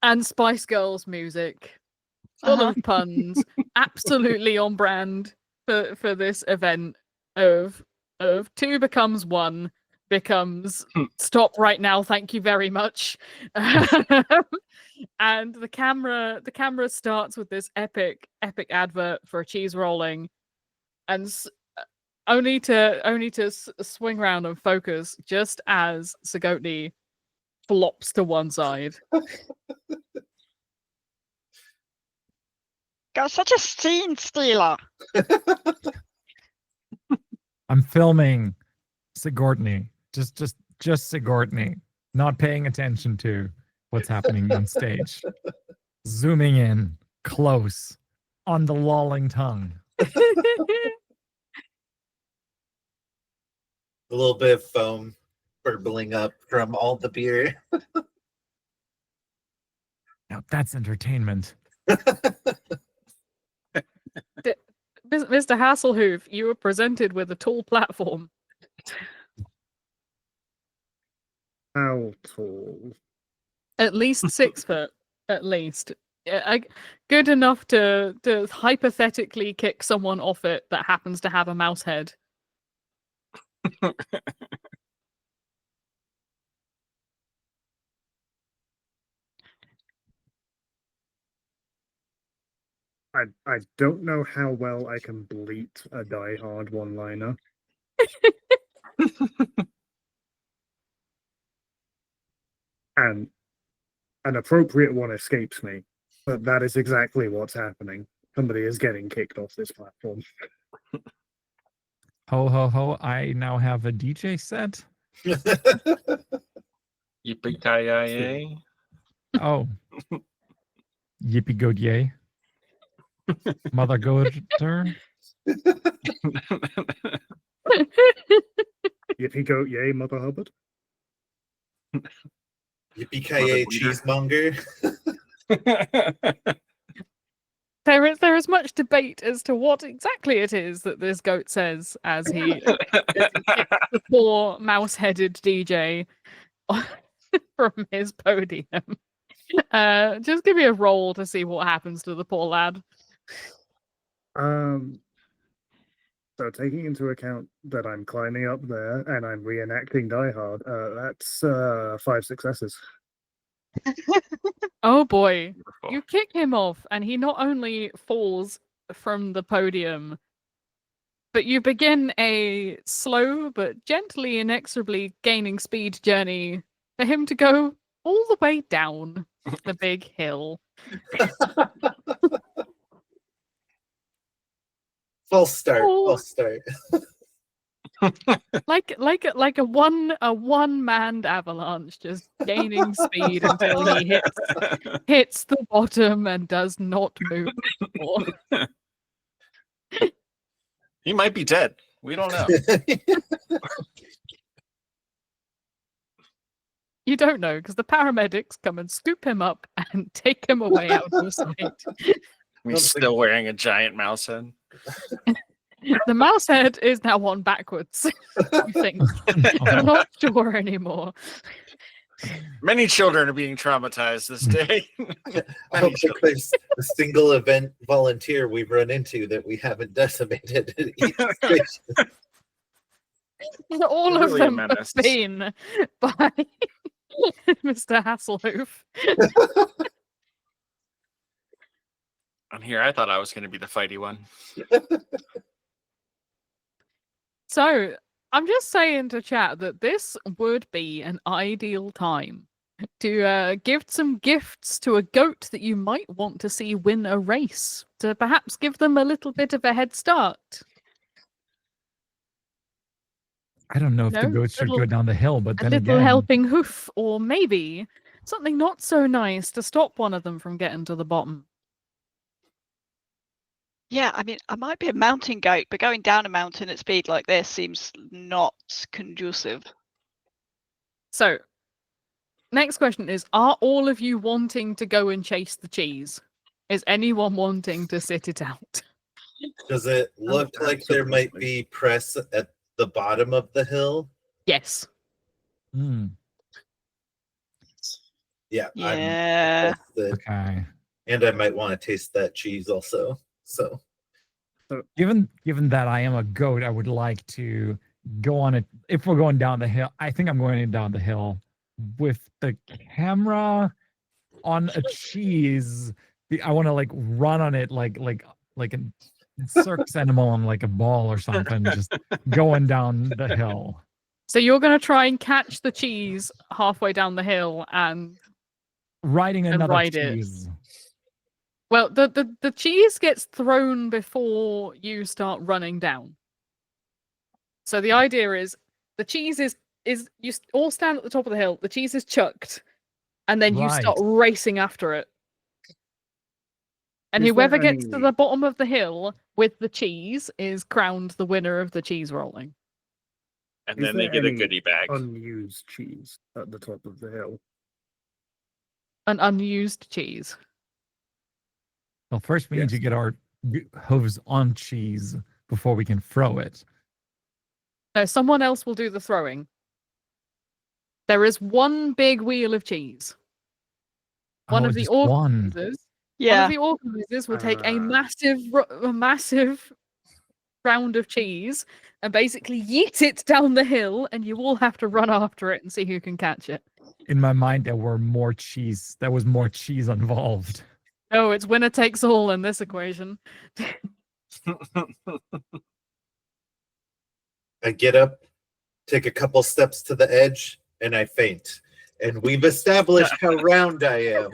and Spice Girls music, full Uh-huh. of puns, absolutely on brand for this event of 2 becomes 1 becomes stop right now, thank you very much. And the camera starts with this epic advert for a cheese rolling, and only to swing around and focus just as Sigourney flops to one side. Got such a scene stealer. I'm filming Sigourney. Just Sigourney. Not paying attention to what's happening on stage. Zooming in close on the lolling tongue. A little bit of foam burbling up from all the beer. Now that's entertainment. Mr. Hasselhoof, you were presented with a tall platform. How tall? At least 6 foot. At least. Good enough to hypothetically kick someone off it that happens to have a mouse head. I don't know how well I can bleat a Die Hard one-liner. And an appropriate one escapes me, but that is exactly what's happening. Somebody is getting kicked off this platform. Ho ho ho! I now have a DJ set. Yippee-ki-yay. Oh, yippee go yay! Mother goater. Yippee goat yay, Mother Hubbard. Yippee-ki-yay, cheesemonger. There is much debate as to what exactly it is that this goat says as he kicks the poor mouse-headed DJ from his podium. Just give me a roll to see what happens to the poor lad. So taking into account that I'm climbing up there and I'm reenacting Die Hard, that's 5 successes. Oh boy. You kick him off, and he not only falls from the podium, but you begin a slow but gently, inexorably gaining speed journey for him to go all the way down the big hill. False start. Oh. False start. like a one-manned avalanche, just gaining speed until he hits the bottom and does not move anymore. He might be dead. We don't know. You don't know, because the paramedics come and scoop him up and take him away out of sight. He's still wearing a giant mouse head. The mouse head is now on backwards. You think? I'm not sure anymore. Many children are being traumatized this day. I don't think there's a single event volunteer we've run into that we haven't decimated at each station. All of Really a them have menace. been by Mr. Hasselhoof. And here, I thought I was going to be the fighty one. So, I'm just saying to chat that this would be an ideal time to give some gifts to a goat that you might want to see win a race, to perhaps give them a little bit of a head start. I don't know if the No, goats should go little- down the hill, but A then little again, helping hoof, or maybe something not so nice to stop one of them from getting to the bottom. Yeah, I mean, I might be a mountain goat, but going down a mountain at speed like this seems not conducive. So, next question is, are all of you wanting to go and chase the cheese? Is anyone wanting to sit it out? Does it look like there might be press at the bottom of the hill? Yes. Hmm, Yeah. Yeah. okay. And I might want to taste that cheese also. So Given that I am a goat, I would like to go on it. If we're going down the hill, I think I'm going down the hill with the camera on a cheese. I want to like run on it like a circus animal on like a ball or something, just going down the hill. So you're going to try and catch the cheese halfway down the hill and Riding And another ride it. cheese. well, the cheese gets thrown before you start running down. So the idea is the cheese is you all stand at the top of the hill, the cheese is chucked, and then you start racing after it. And Is there whoever gets to any- the bottom of the hill with the cheese is crowned the winner of the cheese rolling. And Is then they there get a any goodie bag. unused cheese at the top of the hill? An unused cheese. Well, first we need to get our hooves on cheese before we can throw it. No, someone else will do the throwing. There is one big wheel of cheese. One Oh, of the just one. organizers. One Yeah. of the organizers will take a massive round of cheese and basically yeet it down the hill, and you all have to run after it and see who can catch it. In my mind, there was more cheese involved. No, it's winner takes all in this equation. I get up, take a couple steps to the edge, and I faint. And we've established how round I am.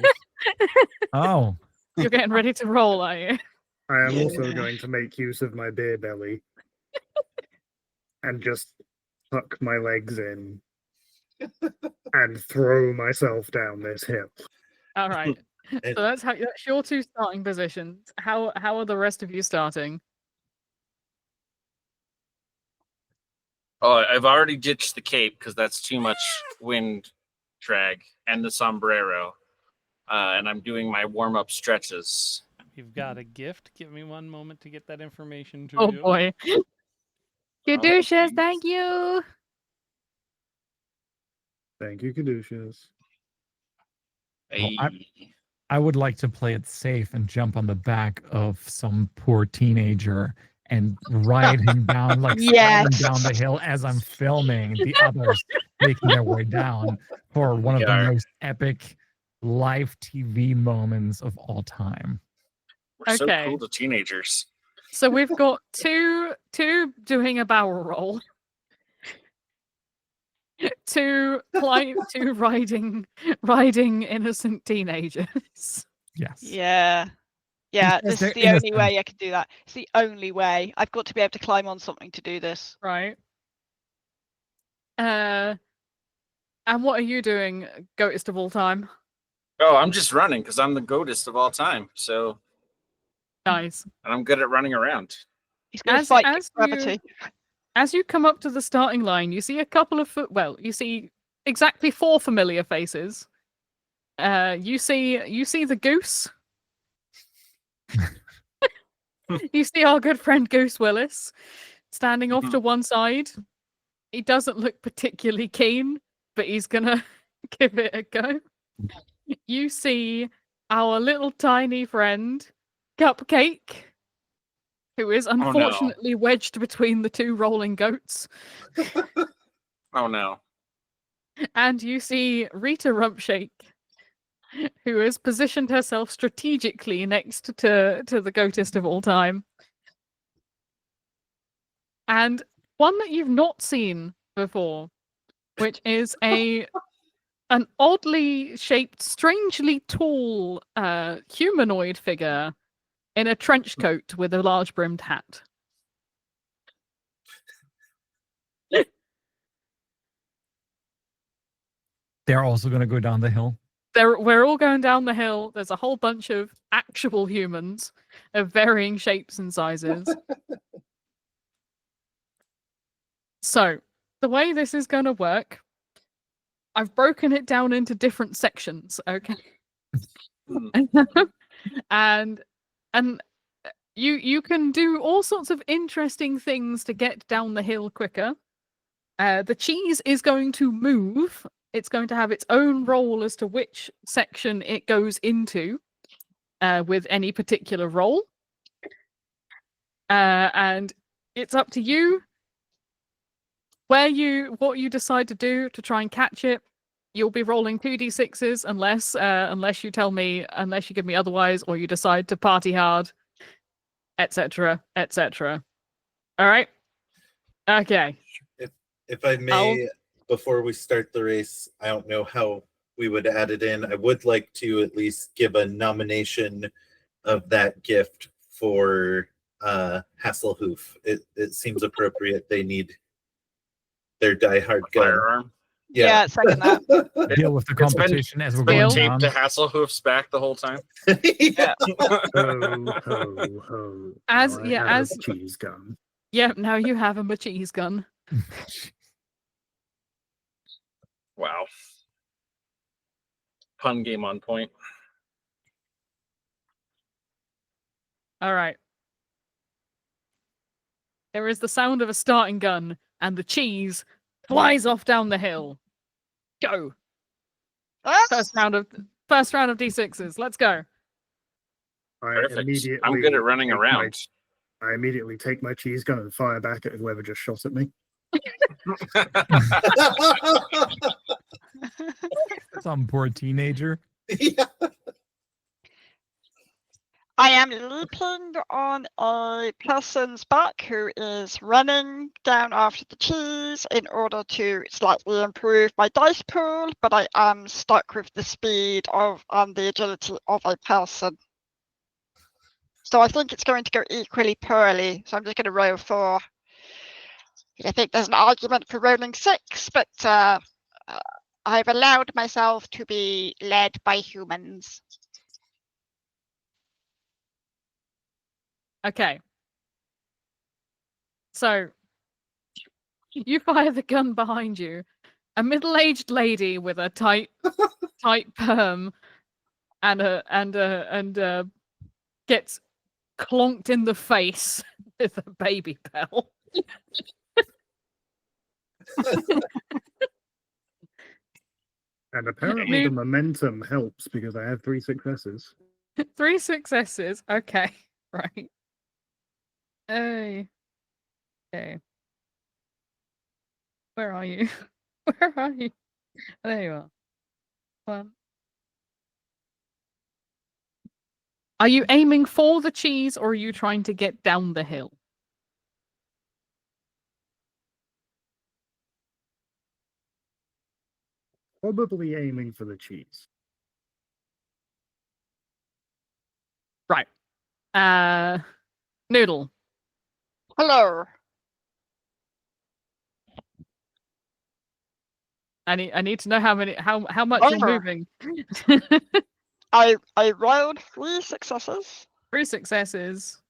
Oh, You're getting ready to roll, are you? I am also Yeah. going to make use of my beer belly and just tuck my legs in and throw myself down this hill. All right. And So that's your two starting positions. How are the rest of you starting? Oh, I've already ditched the cape because that's too much wind drag, and the sombrero. And I'm doing my warm-up stretches. You've got a gift. Give me one moment to get that information to Oh you. boy. Caduceus, geez. thank you. Thank you, Caduceus. Hey. I would like to play it safe and jump on the back of some poor teenager and ride him down, like sliding Yes. down the hill as I'm filming the others making their way down for one of the Yeah. most epic live TV moments of all time. We're so Okay. cool to teenagers. So we've got two doing a barrel roll. Two riding innocent teenagers. Yes. Yeah. Yeah, Because this they're is the only innocent. way I can do that. It's the only way. I've got to be able to climb on something to do this. Right. And what are you doing, goatist of all time? Oh, I'm just running because I'm the goatest of all time. So, Nice. and I'm good at running around. He's going to As fight as gravity. as you come up to the starting line, you see a couple of you see exactly 4 familiar faces. You see the goose. You see our good friend Goose Willis standing off to one side. He doesn't look particularly keen, but he's gonna give it a go. You see our little tiny friend Cupcake, who is no. unfortunately wedged between the 2 rolling goats. Oh no. And you see Rita Rumpshake, who has positioned herself strategically next to the goatist of all time. And one that you've not seen before, which is an oddly shaped, strangely tall humanoid figure in a trench coat with a large brimmed hat. They're also going to go down the hill. We're all going down the hill. There's a whole bunch of actual humans of varying shapes and sizes. So, the way this is going to work, I've broken it down into different sections, okay? and you can do all sorts of interesting things to get down the hill quicker. The cheese is going to move. It's going to have its own role as to which section it goes into with any particular roll. And it's up to you what you decide to do to try and catch it. You'll be rolling 2d6s unless you give me otherwise, or you decide to party hard, etc., etc. All right. Okay. If I may, before we start the race, I don't know how we would add it in. I would like to at least give a nomination of that gift for Hasselhoof. It seems appropriate. They need their diehard gun. Firearm. Yeah, second that. Deal with the It's been- competition as we're been going Tape down. the Hasselhoof's back the whole time. Yeah. Ho, ho, ho. As- Now I yeah, have as- a cheese gun. Yep. Now you have a cheese gun. Wow. Pun game on point. All right. There is the sound of a starting gun, and the cheese flies off down the hill. Go. Ah! First round of d6s. Let's go. I Perfect. immediately I'm good at running take around. I immediately take my cheese gun and fire back at whoever just shot at me. Some poor teenager. Yeah. I am leaping on a person's back who is running down after the cheese in order to slightly improve my dice pool, but I am stuck with the speed of and the agility of a person. So I think it's going to go equally poorly. So I'm just going to roll 4. I think there's an argument for rolling 6, but I've allowed myself to be led by humans. Okay. So You fire the gun behind you. A middle-aged lady with a tight perm and gets clonked in the face with a baby bell. And apparently the momentum helps because I have 3 successes. 3 successes. Okay, right. Hey. Okay. Where are you? Where are you? There you are. One. Are you aiming for the cheese or are you trying to get down the hill? Probably aiming for the cheese. Right. Noodle. Hello. I need to know how much you're Over. moving. I rolled 3 successes. 3 successes.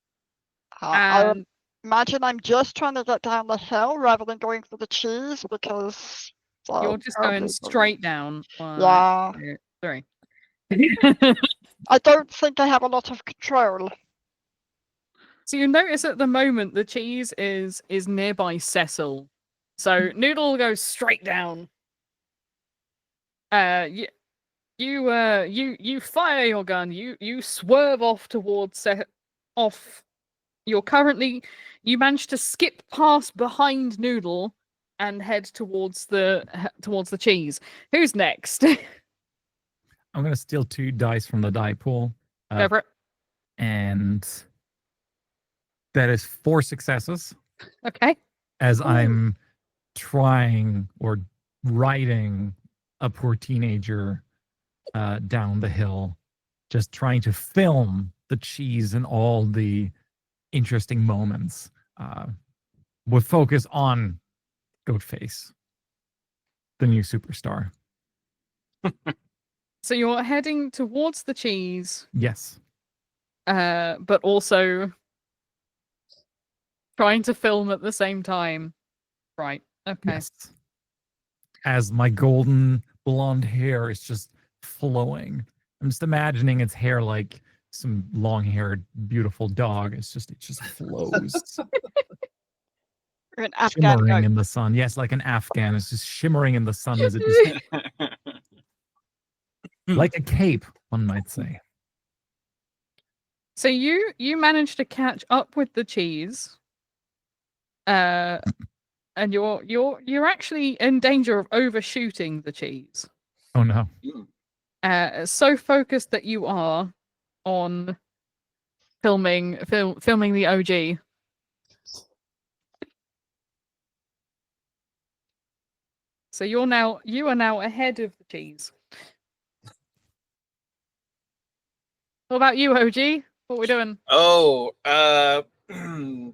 I And imagine I'm just trying to get down the hill rather than going for the cheese because you're just going straight down. 1, Yeah. 2, 3. I don't think I have a lot of control. So you notice at the moment the cheese is nearby Cecil. So Noodle goes straight down. You fire your gun. You swerve off towards off. You manage to skip past behind Noodle and head towards the cheese. Who's next? I'm gonna steal 2 dice from the die pool, Go for it. and that is 4 successes. Okay. As I'm trying or riding a poor teenager down the hill, just trying to film the cheese and all the interesting moments with focus on Goatface, the new superstar. So you're heading towards the cheese, Yes. but also trying to film at the same time. Right. Okay. Yes. As my golden blonde hair is just flowing. I'm just imagining its hair like some long-haired, beautiful dog. It just flows. Or an Afghan Shimmering goat. in the sun. Yes, like an Afghan. It's just shimmering in the sun as it just like a cape, one might say. So you managed to catch up with the cheese, and you're actually in danger of overshooting the cheese. Oh no. So focused that you are on filming the OG. So you are now ahead of the cheese. What about you, OG? What we doing? Oh,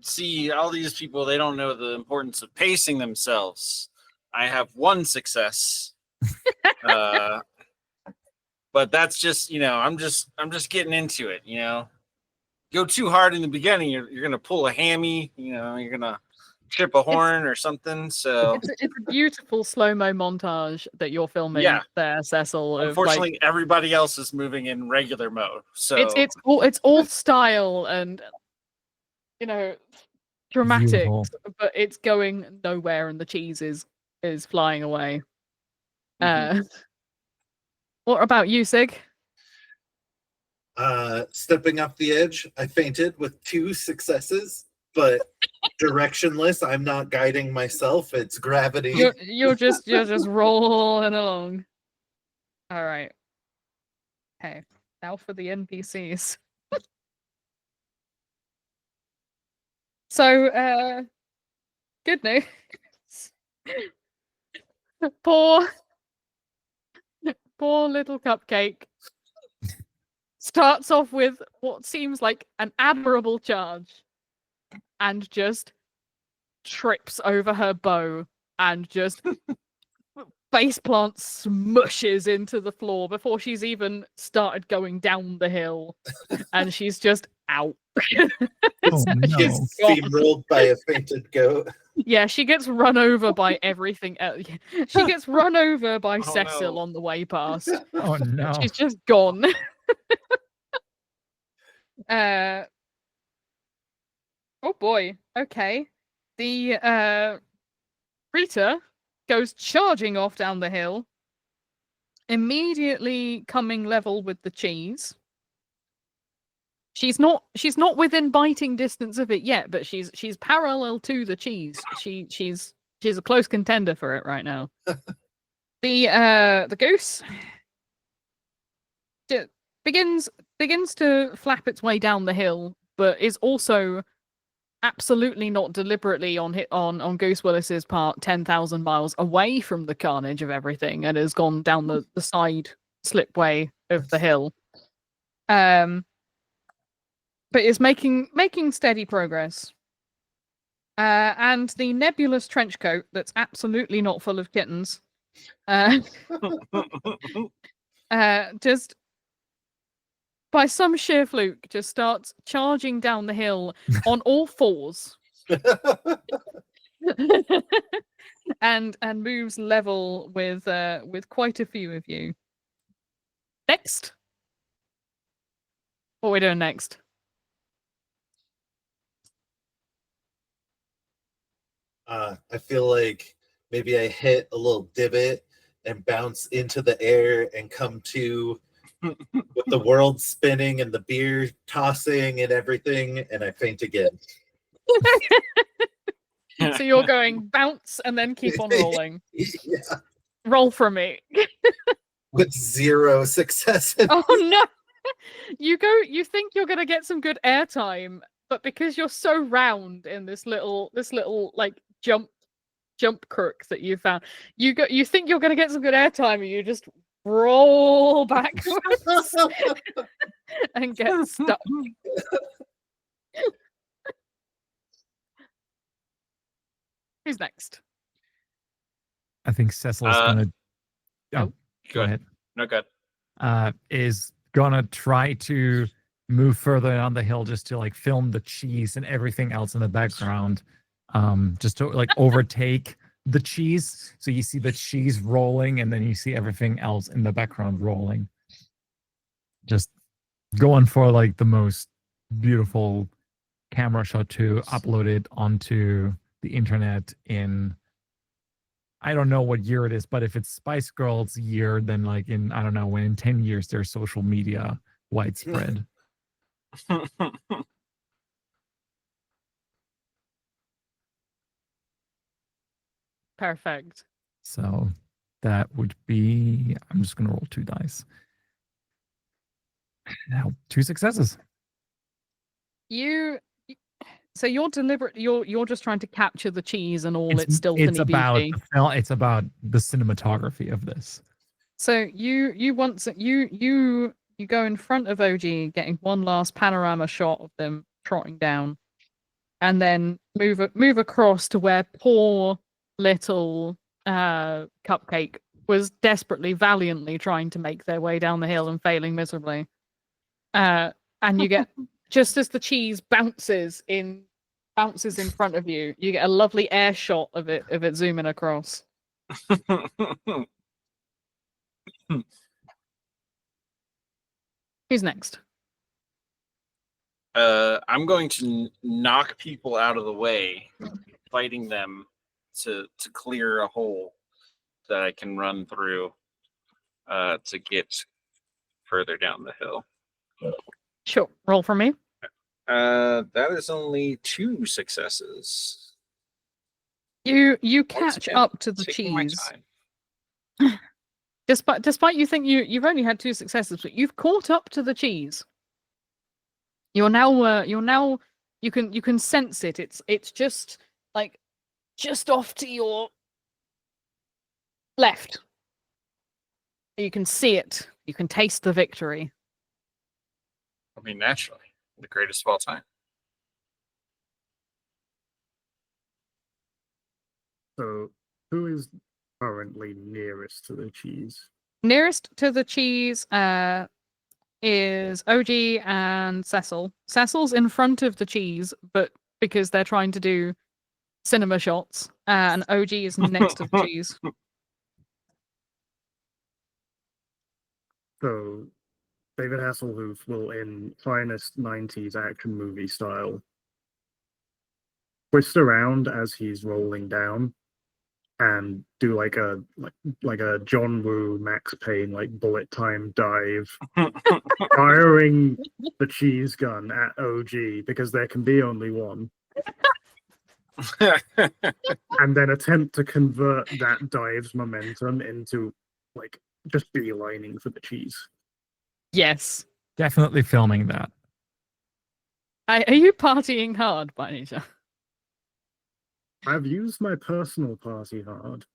see, all these people, they don't know the importance of pacing themselves. I have 1 success. But that's just, I'm just getting into it, Go too hard in the beginning, you're going to pull a hammy, you're going to trip a horn or something. So it's a beautiful slow-mo montage that you're filming there, Cecil. Unfortunately, everybody else is moving in regular mode. So it's all style and dramatics, Beautiful. but it's going nowhere, and the cheese is flying away. What about you, Sig? Stepping off the edge, I fainted with 2 successes, but directionless. I'm not guiding myself. It's gravity. You're just rolling along. All right. Okay. Now for the NPCs. So, good news. Poor little cupcake starts off with what seems like an admirable charge and just trips over her bow and just faceplant smushes into the floor before she's even started going down the hill, and she's just out. Oh no. Steamrolled by a fainted goat. Yeah, she gets run over by everything. She gets run over by Oh, Cecil no. on the way past. Oh no. She's just gone. Oh boy. Okay. The Rita goes charging off down the hill, immediately coming level with the cheese. She's not within biting distance of it yet, but she's parallel to the cheese. She's a close contender for it right now. The goose begins to flap its way down the hill, but is also absolutely not deliberately on Goose Willis's part 10,000 miles away from the carnage of everything, and has gone down the side slipway of the hill. But is making steady progress. And the nebulous trench coat that's absolutely not full of kittens just by some sheer fluke just starts charging down the hill on all fours and moves level with quite a few of you. Next. What are we doing next? I feel like maybe I hit a little divot and bounce into the air and come to with the world spinning and the beer tossing and everything, and I faint again. So you're going bounce and then keep on rolling. Yeah. Roll for me. With 0 successes. Oh no! You think you're gonna get some good airtime, but because you're so round in this little like jump crook that you found, you think you're gonna get some good airtime, and you just roll backwards and get stuck. Who's next? I think Cecil's gonna. Oh, go ahead. No good. Is gonna try to move further down the hill just to like film the cheese and everything else in the background, just to like overtake the cheese. So you see the cheese rolling, and then you see everything else in the background rolling. Just going for like the most beautiful camera shot to upload it onto the internet in, I don't know what year it is, but if it's Spice Girls year, then like in, I don't know, when in 10 years there's social media widespread. Perfect. So that would be, I'm just going to roll 2 dice. Now, 2 successes. So you're deliberate. You're just trying to capture the cheese and all its still It's finny about beauty. the film. It's about the cinematography of this. So you go in front of OG, getting one last panorama shot of them trotting down, and then move across to where poor little Cupcake was desperately, valiantly trying to make their way down the hill and failing miserably. And you get, just as the cheese bounces in front of you, you get a lovely air shot of it zooming across. Who's next? I'm going to knock people out of the way, fighting them to clear a hole that I can run through to get further down the hill. Sure. Roll for me. That is only 2 successes. You Once catch again, up to the taking my cheese. time. Despite you think you've only had 2 successes, but you've caught up to the cheese. You're now you can sense it. It's just like just off to your left. You can see it. You can taste the victory. I mean, naturally, the greatest of all time. So, who is currently nearest to the cheese? Nearest to the cheese is OG and Cecil. Cecil's in front of the cheese, but because they're trying to do cinema shots, and OG is next to the cheese. So David Hasselhoff will, in finest 90s action movie style, twist around as he's rolling down and do like a John Woo Max Payne like bullet time dive, firing the cheese gun at OG because there can be only one, and then attempt to convert that dive's momentum into like just beelining for the cheese. Yes. Definitely filming that. Are you partying hard by any chance? I've used my personal party hard.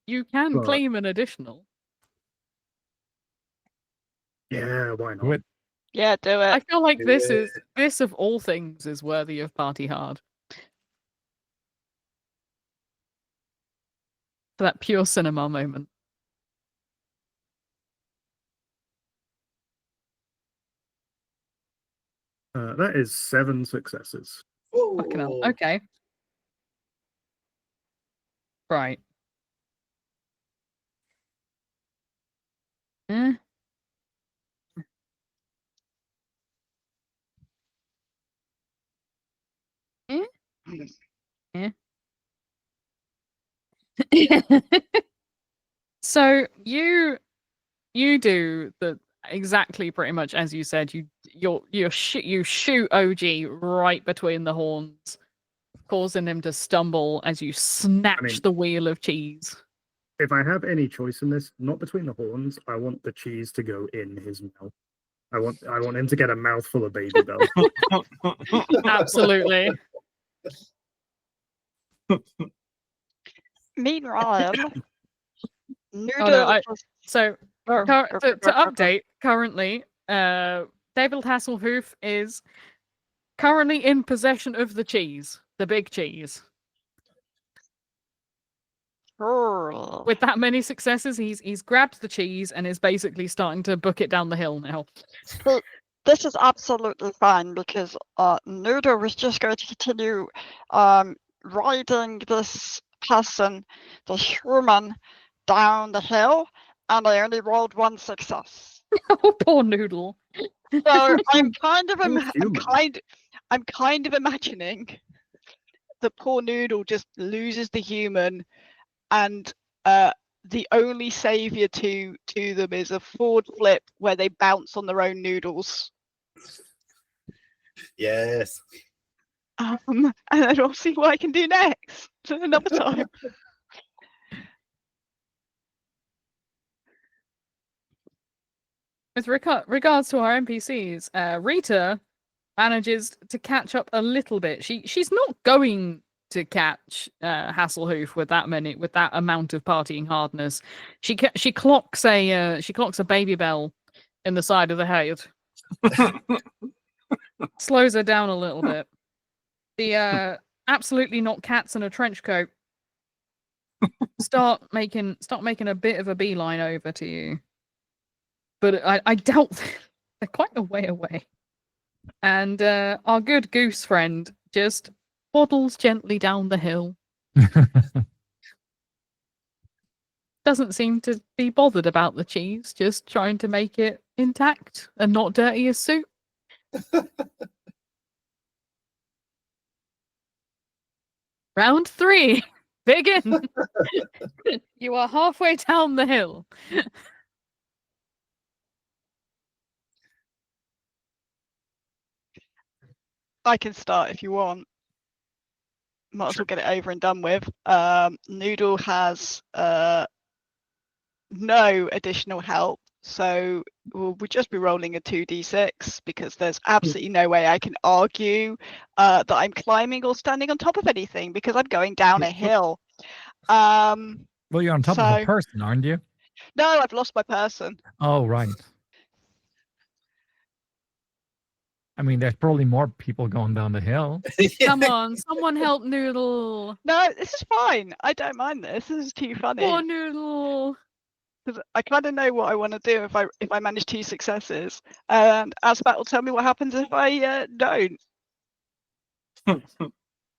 You can But- claim an additional. Yeah, why Do not? it. Yeah, do I it. feel like this of all things is worthy of party hard. For that pure cinema moment. That is 7 successes. Fucking hell. Okay. Right. Eh. Eh? Eh? So you do the exactly pretty much as you said. You shoot OG right between the horns, causing him to stumble as you snatch the wheel of cheese. If I have any choice in this, not between the horns, I want the cheese to go in his mouth. I want him to get a mouthful of baby bell. Absolutely. Meanwhile, Noodle. Oh, no, So Oh, to update, currently, David Hasselhoff is currently in possession of the cheese, the big cheese. Cool. With that many successes, he's grabbed the cheese and is basically starting to book it down the hill now. This is absolutely fine because Noodle was just going to continue riding this person, the human, down the hill, and I only rolled 1 success. Oh, poor Noodle. So I'm kind of Poor human. I'm kind of imagining the poor Noodle just loses the human, and the only savior to them is a forward flip where they bounce on their own noodles. Yes. And then I'll see what I can do next another time. With regards to our NPCs, Rita manages to catch up a little bit. She's not going to catch Hasselhoff with that amount of partying hardness. She clocks a baby bell in the side of the head. Slows her down a little bit. The absolutely not cats in a trench coat start making a bit of a beeline over to you. But I doubt they're quite a way away. And our good goose friend just waddles gently down the hill. Doesn't seem to be bothered about the cheese, just trying to make it intact and not dirty as soup. Round 3. Begin. You are halfway down the hill. I can start if you want. Might as well get it over and done with. Noodle has no additional help, so we'll just be rolling a 2d6 because there's absolutely no way I can argue that I'm climbing or standing on top of anything because I'm going down a hill. Well, you're on top of a So- person, aren't you? No, I've lost my person. Oh, right. I mean, there's probably more people going down the hill. Come on, someone help Noodle. No, this is fine. I don't mind this. This is too funny. Poor Noodle. 'Cause I kind of know what I want to do if I manage 2 successes, and Asabat will tell me what happens if I don't.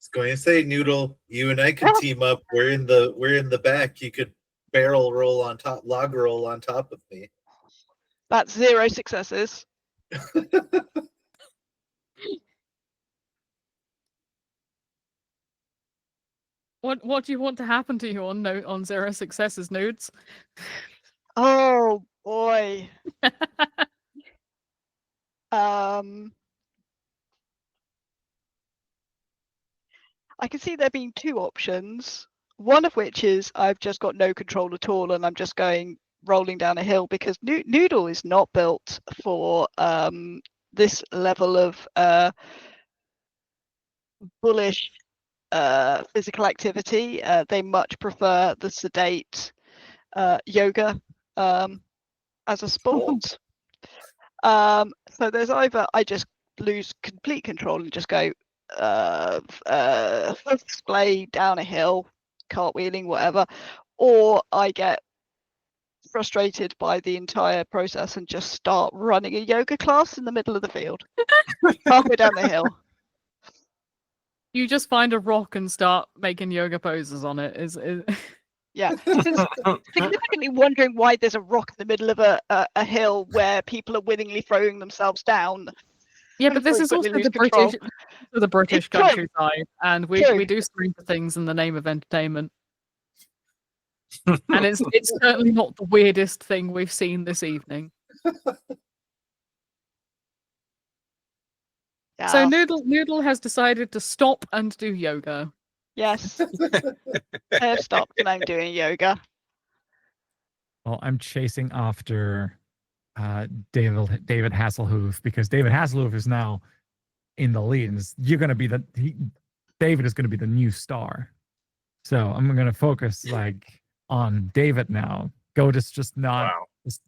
was going to say, Noodle, you and I could team up. We're in the back. You could barrel roll on top, log roll on top of me. That's 0 successes. What do you want to happen to you on 0 successes, nudes? Oh boy. I can see there being 2 options. One of which is I've just got no control at all, and I'm just rolling down a hill because Noodle is not built for this level of bullish physical activity. They much prefer the sedate yoga as a sport. So there's either I just lose complete control and just go display down a hill, cartwheeling, whatever, or I get frustrated by the entire process and just start running a yoga class in the middle of the field, halfway down the hill. You just find a rock and start making yoga poses on it. Is Yeah, significantly wondering why there's a rock in the middle of a hill where people are willingly throwing themselves down. Yeah, but this is also the British countryside, and we do stranger things in the name of entertainment. And it's certainly not the weirdest thing we've seen this evening. Yeah. So Noodle has decided to stop and do yoga. Yes. I have stopped and I'm doing yoga. Well, I'm chasing after David Hasselhoof because David Hasselhoof is now in the lead, and you're going to be David is going to be the new star. So I'm going to focus on David now. Goat is just not. Wow. Just,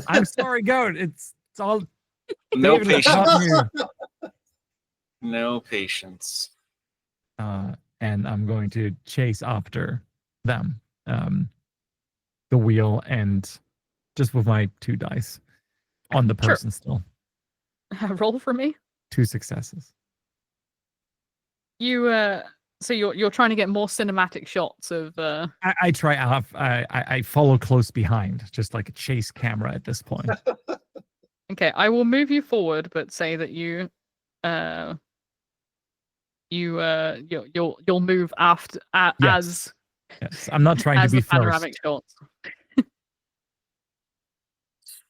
I'm sorry, Goat. It's all. No David is patience. not you. No patience. And I'm going to chase after them. The wheel and just with my 2 dice on the person still. Roll for me. 2 successes. You so you're trying to get more cinematic shots of. I try out. I follow close behind, just like a chase camera at this point. Okay, I will move you forward, but say that you'll move after as. Yes, I'm not trying to be panoramic first. shots.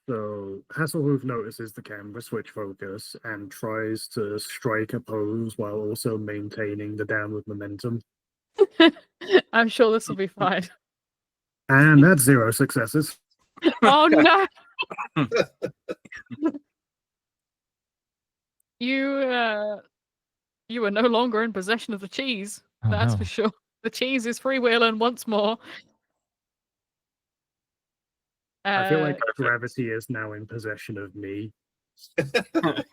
So Hasselhoof notices the camera switch focus and tries to strike a pose while also maintaining the downward momentum. I'm sure this will be fine. And that's 0 successes. Oh no! You are no longer in possession of the cheese. Oh, That's no. for sure. The cheese is freewheeling once more. I feel like gravity is now in possession of me. I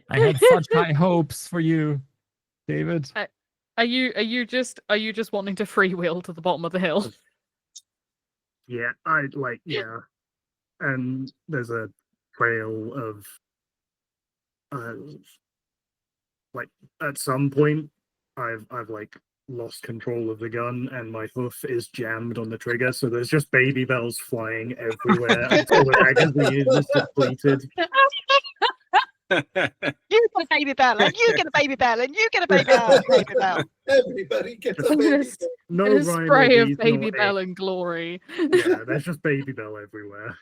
had such high hopes for you, David. Are you just wanting to freewheel to the bottom of the hill? Yeah, and there's a trail of at some point I've lost control of the gun and my hoof is jammed on the trigger, so there's just baby bells flying everywhere until the magazine is depleted. You get a baby bell, and you get a baby bell, and you get a baby bell. Everybody gets a baby bell. No A rhyme or spray of reason baby or bell it. and glory. Yeah, there's just baby bell everywhere.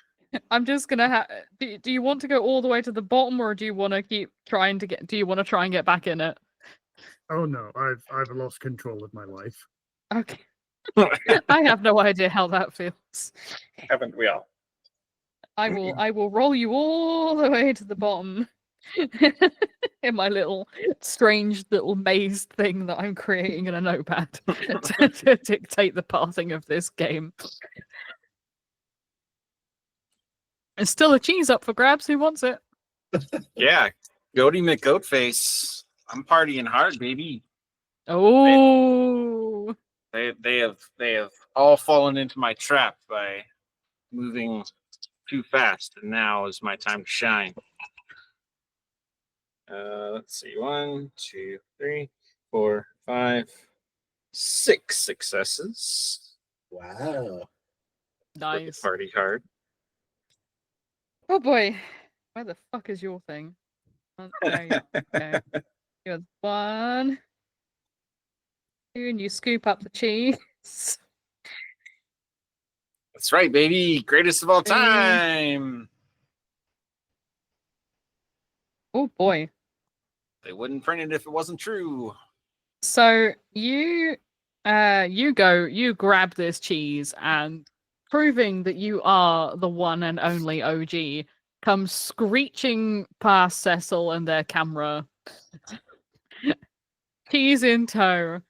I'm just gonna do you want to go all the way to the bottom, or do you want to keep trying to get? Do you want to try and get back in it? Oh no, I've lost control of my life. Okay. I have no idea how that feels. Haven't we all? I will roll you all the way to the bottom in my little strange little maze thing that I'm creating in a notepad to dictate the pathing of this game. There's still a cheese up for grabs. Who wants it? Yeah, Goaty McGoatface. I'm partying hard, baby. Oh, They have all fallen into my trap by moving too fast, and now is my time to shine. Let's see, 1, 2, 3. 4, 5, 6 successes. Wow. With Nice. the party card. Oh boy. Where the fuck is your thing? There you go. Here's 1. 2, and you scoop up the cheese. That's right, baby. Greatest of all 3. time. Oh boy. They wouldn't print it if it wasn't true. So you grab this cheese, and proving that you are the one and only OG, comes screeching past Cecil and their camera. Cheese in tow.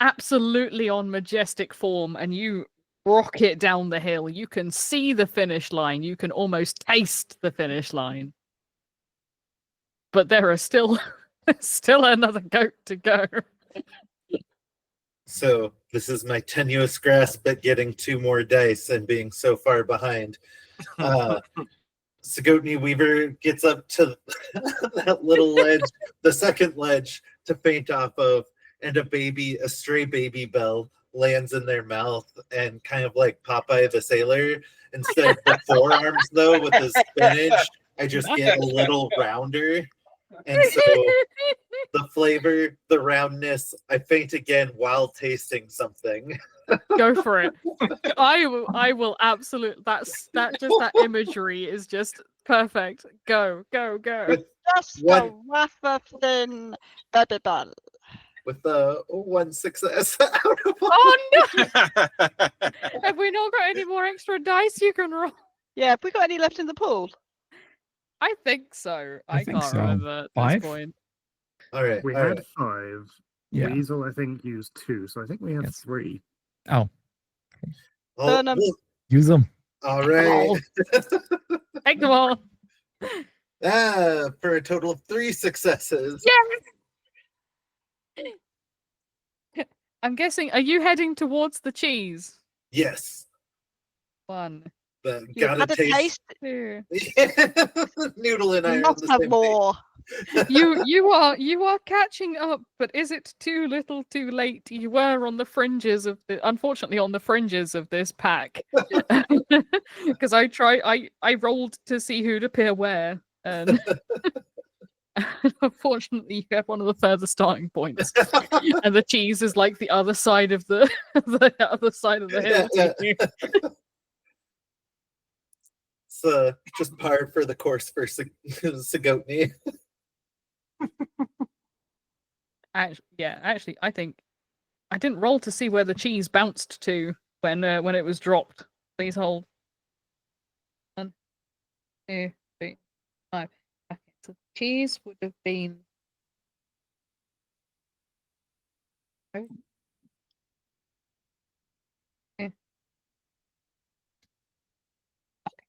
Absolutely on majestic form, and you rocket down the hill. You can see the finish line. You can almost taste the finish line. But there are still another goat to go. So this is my tenuous grasp at getting 2 more dice and being so far behind. Sigotny Weaver gets up to that little ledge, the second ledge, to faint off of, and a stray baby bell lands in their mouth, and kind of like Popeye the Sailor, instead of the forearms though with the spinach, I just get a little rounder. And so the flavor, the roundness, I faint again while tasting something. Go for it. I will absolutely. That imagery is just perfect. Go. With Just What? a wafer thin baby bell. with the 1 success out of all. Oh no! Have we not got any more extra dice you can roll? Yeah, have we got any left in the pool? I think so. I I think can't so. remember at 5? this point. All right. We all had right. 5. Yeah. Weasel, I think, used 2, so I think we have Yes. 3. Oh, Oh, Burn 'em. well, use them. all right. Take them all. For a total of 3 successes. I'm guessing. Are you heading towards the cheese? Yes. 1, But You gotta had a taste. 2. Noodle and I You are on must the have same page. more. You are catching up, but is it too little, too late? You were on the fringes of unfortunately on the fringes of this pack, because I rolled to see who'd appear where, and unfortunately you have one of the further starting points, and the cheese is like the other side of the other side of the hill. to you. It's just par for the course for Sigotny. Actually, I think I didn't roll to see where the cheese bounced to when it was dropped. Please hold. 1, 2, 3, 5. Okay, so the cheese would have been. Oh. Yeah. Okay.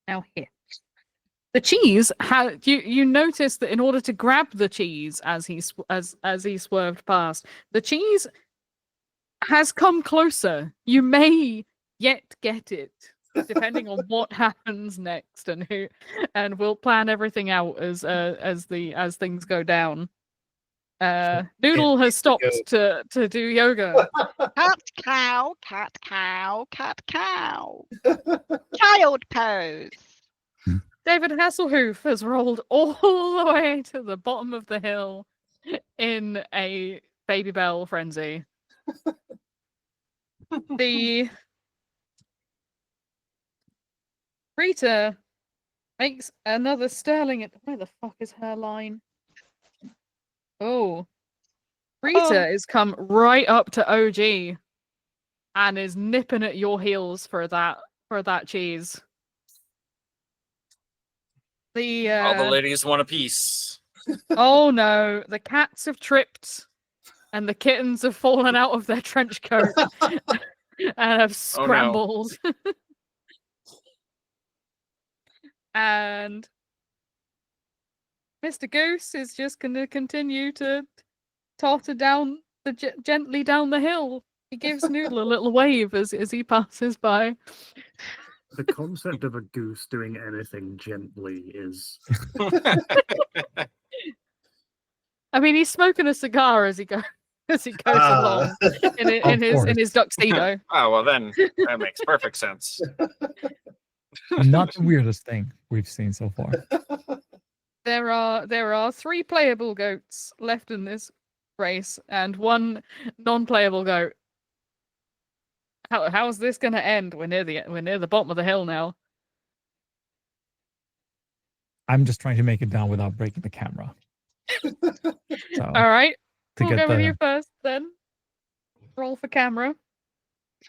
Now here. The cheese had you notice that in order to grab the cheese as he swerved past, the cheese has come closer. You may yet get it, depending on what happens next, and we'll plan everything out as things go down. Noodle has stopped to do yoga. Cat cow, cat cow, cat cow. Child pose. David Hasselhoof has rolled all the way to the bottom of the hill in a baby bell frenzy. The Rita makes another sterling. Where the fuck is her line? Oh, Rita is come right up to OG and is nipping at your heels for that cheese. All the ladies want a piece. Oh no, the cats have tripped and the kittens have fallen out of their trench coat and have scrambled. Oh, no. And Mr. Goose is just going to continue to totter down gently down the hill. He gives Noodle a little wave as he passes by. The concept of a goose doing anything gently is I mean, he's smoking a cigar as he goes along in his tuxedo. Oh, well, then that makes perfect sense. Not the weirdest thing we've seen so far. There are 3 playable goats left in this race and 1 non-playable goat. How is this going to end? We're near the bottom of the hill now. I'm just trying to make it down without breaking the camera. So, All right, to we'll get go with the you first then. Roll for camera.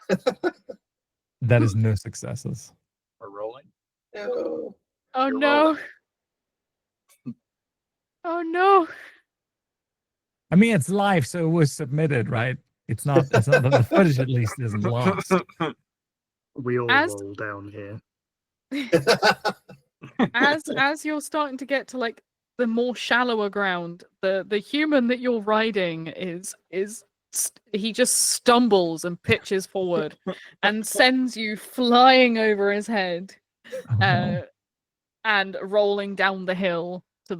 that is no successes. We're rolling. No. Oh You're no! rolling. Oh no! I mean, it's live, so it was submitted, right? It's not the footage at least isn't lost. We all As- roll down here. As you're starting to get to like the more shallower ground, the human that you're riding he just stumbles and pitches forward and sends you flying over his head, Oh, no. and rolling down the hill to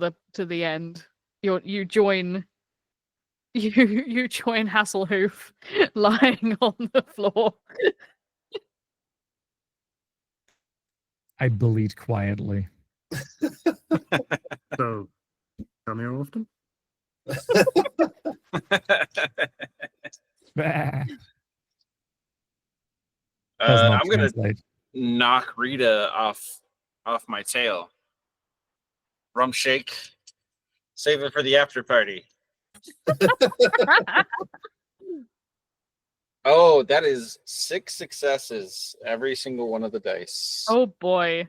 the end. You join Hasselhoof lying on the floor. I bleed quietly. So, come here often? Bah. Does not I'm gonna translate. knock Rita off my tail. Rum shake. Save it for the after party. Oh, that is 6 successes. Every single one of the dice. Oh boy.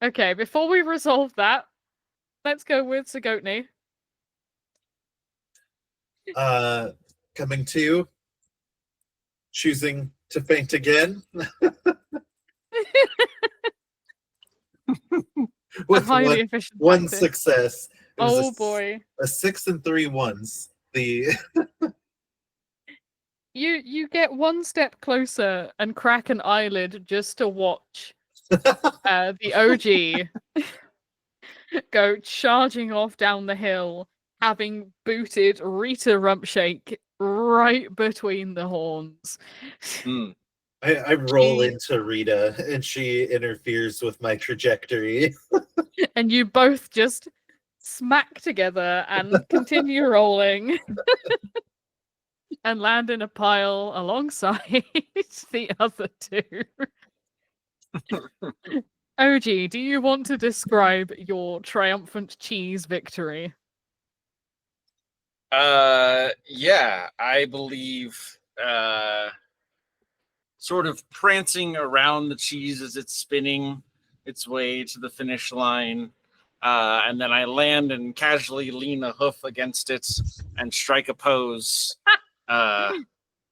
Okay, before we resolve that, let's go with Sigotny. Coming to, choosing to faint again. A With highly efficient one tactic. success. It was Oh boy. a 6 and 3 ones. The You get one step closer and crack an eyelid just to watch the OG go charging off down the hill, having booted Rita Rumpshake right between the horns. Hmm. I roll She- into Rita and she interferes with my trajectory. And you both just smack together and continue rolling and land in a pile alongside the other 2. OG, do you want to describe your triumphant cheese victory? Yeah, I believe sort of prancing around the cheese as it's spinning its way to the finish line. And then I land and casually lean a hoof against it and strike a pose,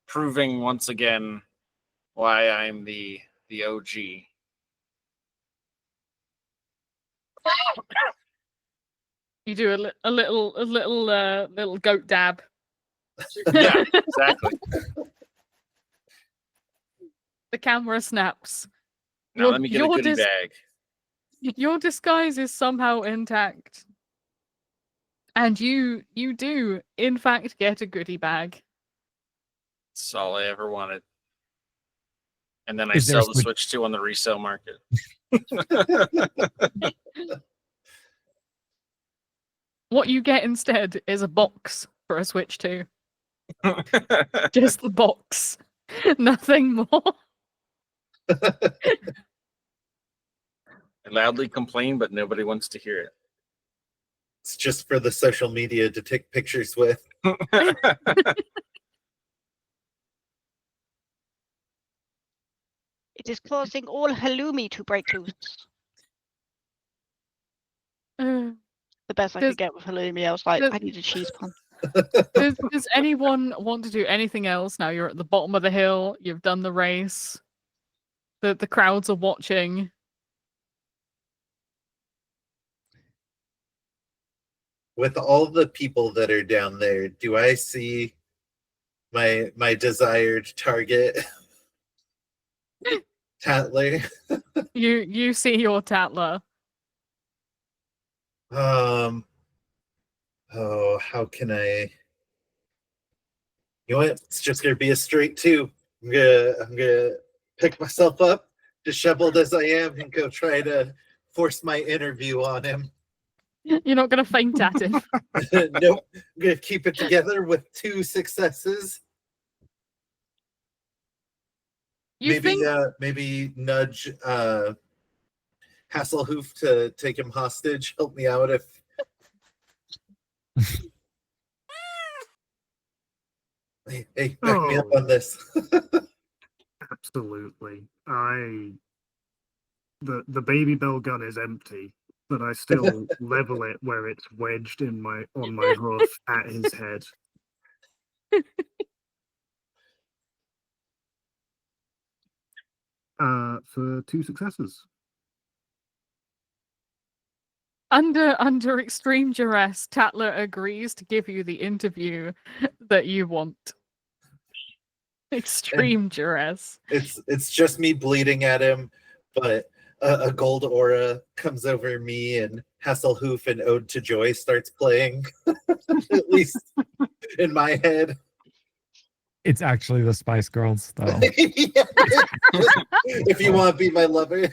proving once again why I'm the OG. You do a little goat dab. Yeah, exactly. The camera snaps. Now let me get a Your goodie bag. Your disguise is somehow intact. And you do, in fact, get a goodie bag. That's all I ever wanted. And then I Is there a sell the Switch 2 on the resale market. What you get instead is a box for a Switch 2. Just the box. Nothing more. I loudly complain, but nobody wants to hear It's just for the social media to take pictures with. it. It is causing all halloumi to break loose. The best I Does- could get with halloumi. I was like, does- I need a cheese pun. Does anyone want to do anything else now? You're at the bottom of the hill. You've done the race. The crowds are watching. With all the people that are down there, do I see my desired target? Tatler. You see your Tatler. Oh, how can I? You know what? It's just gonna be a straight two. I'm gonna pick myself up, disheveled as I am, and go try to force my interview on him. You're not going to faint at him. Nope. I'm gonna keep it together with 2 successes. You maybe think maybe nudge Hasselhoof to take him hostage. Help me out if hey, back me up on this. Absolutely. The baby bell gun is empty, but I still level it where it's wedged on my hoof at his head. For 2 successes. under extreme duress, Tatler agrees to give you the interview that you want. Extreme duress. It's just me bleeding at him, but a gold aura comes over me, and Hasselhoof and Ode to Joy starts playing. At least in my head. It's actually the Spice Girls, though. If you want to be my lover.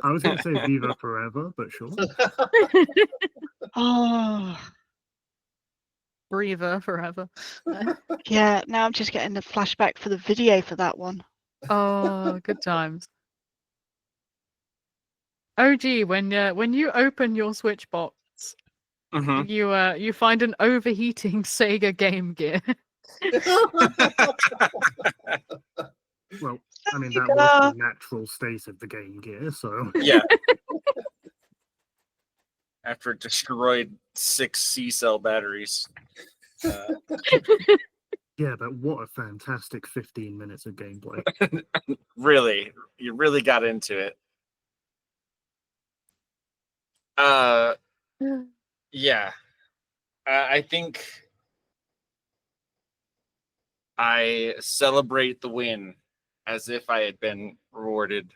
I was going to say Viva Forever, but sure. Oh, Breather forever. yeah. Now I'm just getting the flashback for the video for that one. Oh, good times. OG, when you open your Switch box, you find an overheating Sega Game Gear. Well, I mean, that was the natural state of the Game Gear, so... Yeah. After it destroyed 6 C-cell batteries. Yeah, but what a fantastic 15 minutes of gameplay. Really, you really got into it. Yeah. I think I celebrate the win as if I had been rewarded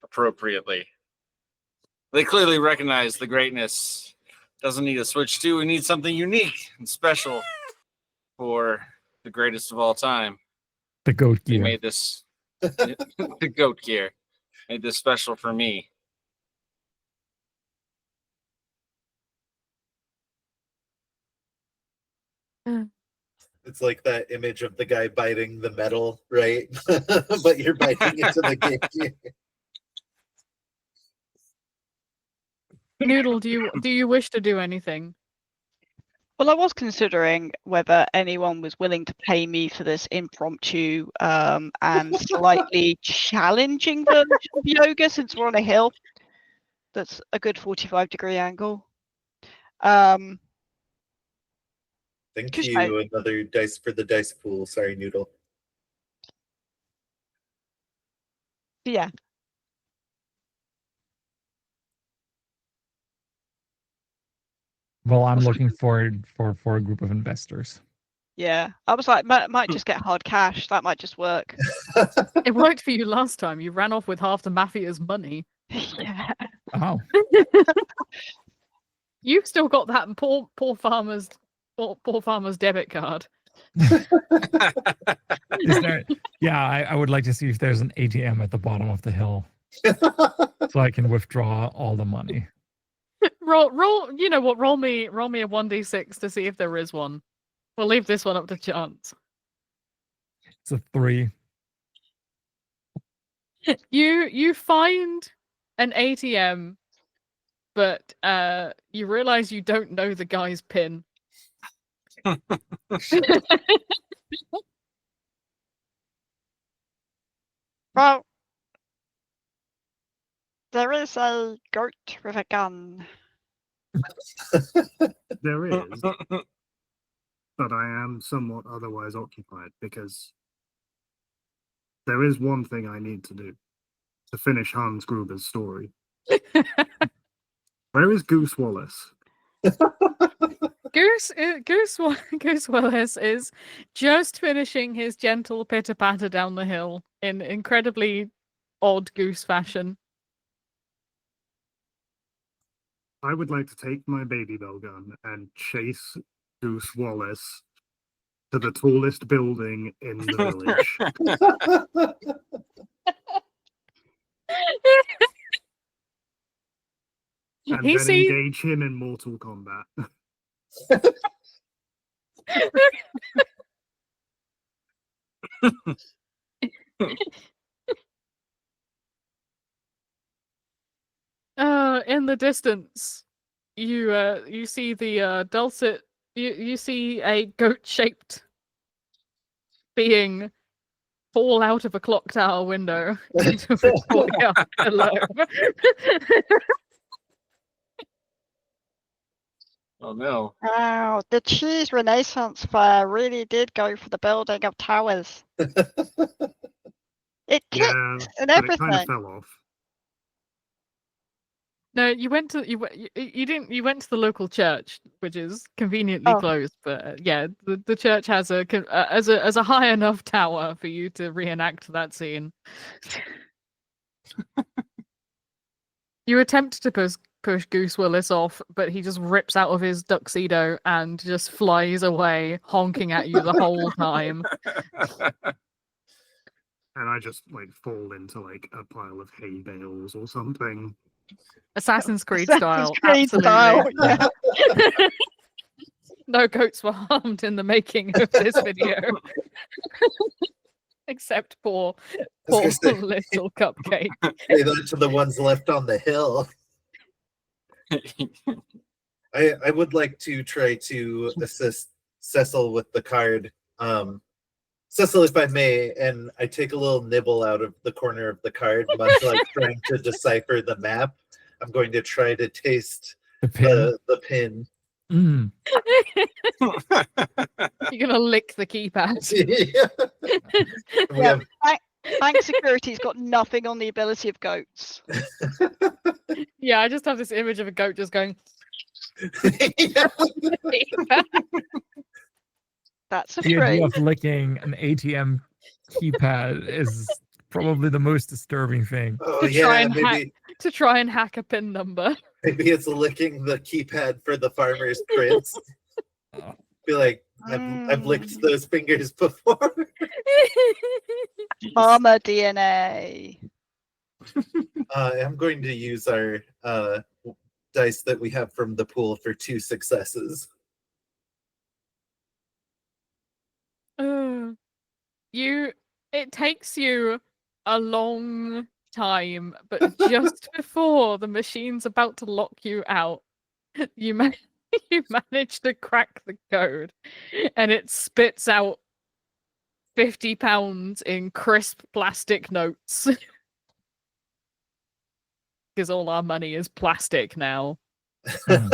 appropriately. They clearly recognize the greatness. Doesn't need a Switch 2. We need something unique and special for the greatest of all time. The goat He gear. made this the goat gear. Made this special for me. It's like that image of the guy biting the metal, right? But you're biting into the Game Gear. Noodle, do you wish to do anything? Well, I was considering whether anyone was willing to pay me for this impromptu and slightly challenging version of yoga, since we're on a hill. That's a good 45-degree angle. Thank Just you. Another dice for the dice pool. Sorry, Noodle. Yeah. Well, I'm looking forward for a group of investors. Yeah. I was like, might just get hard cash. That might just work. It worked for you last time. You ran off with half the mafia's money. Yeah. Oh, You've still got that poor farmer's debit card. is there? Yeah, I would like to see if there's an ATM at the bottom of the hill, so I can withdraw all the money. Roll. You know what? Roll me a 1d6 to see if there is one. We'll leave this one up to chance. It's a 3. You find an ATM, but you realize you don't know the guy's PIN. Well, there is a goat with a gun. There is, but I am somewhat otherwise occupied because there is one thing I need to do to finish Hans Gruber's story. Where is Goose Wallace? Goose Wallace is just finishing his gentle pitter patter down the hill in incredibly odd goose fashion. I would like to take my baby bell gun and chase Goose Wallace to the tallest building in the village. And He then sees engage him in Mortal Kombat. in the distance, you see the dulcet. You see a goat-shaped being fall out of a clock tower window into the courtyard below. Oh no. Wow, the cheese Renaissance fair really did go for the building of towers. It kicked Yeah, and but it kind of everything. fell off. No, you went to you didn't you went to the local church, which is conveniently Oh. closed. But yeah, the church has as a high enough tower for you to reenact that scene. You attempt to push Goose Willis off, but he just rips out of his tuxedo and just flies away, honking at you the whole time. And I just like fall into like a pile of hay bales or something. Assassin's Creed Assassin's style, Creed style, absolutely. yeah. No goats were harmed in the making of this video. Except poor gonna say- little cupcake. Say that to the ones left on the hill. I would like to try to assist Cecil with the card. Cecil, if I may, and I take a little nibble out of the corner of the card, much like trying to decipher the map. I'm going to try to taste The pin. the pin. Mm. You're gonna lick the keypad. We Yeah. have- Bank security's got nothing on the ability of goats. Yeah, I just have this image of a goat just going. Yeah. That's a The idea free. of licking an ATM keypad is probably the most disturbing thing. Oh To try yeah, and to try and hack a pin number. maybe it's licking the keypad for the farmer's prince. Oh. Feel like I've licked those fingers before. Farmer DNA. I'm going to use our dice that we have from the pool for 2 successes. It takes you a long time, but just before the machine's about to lock you out, you manage to crack the code, and it spits out £50 in crisp plastic notes. Because all our money is plastic now. Now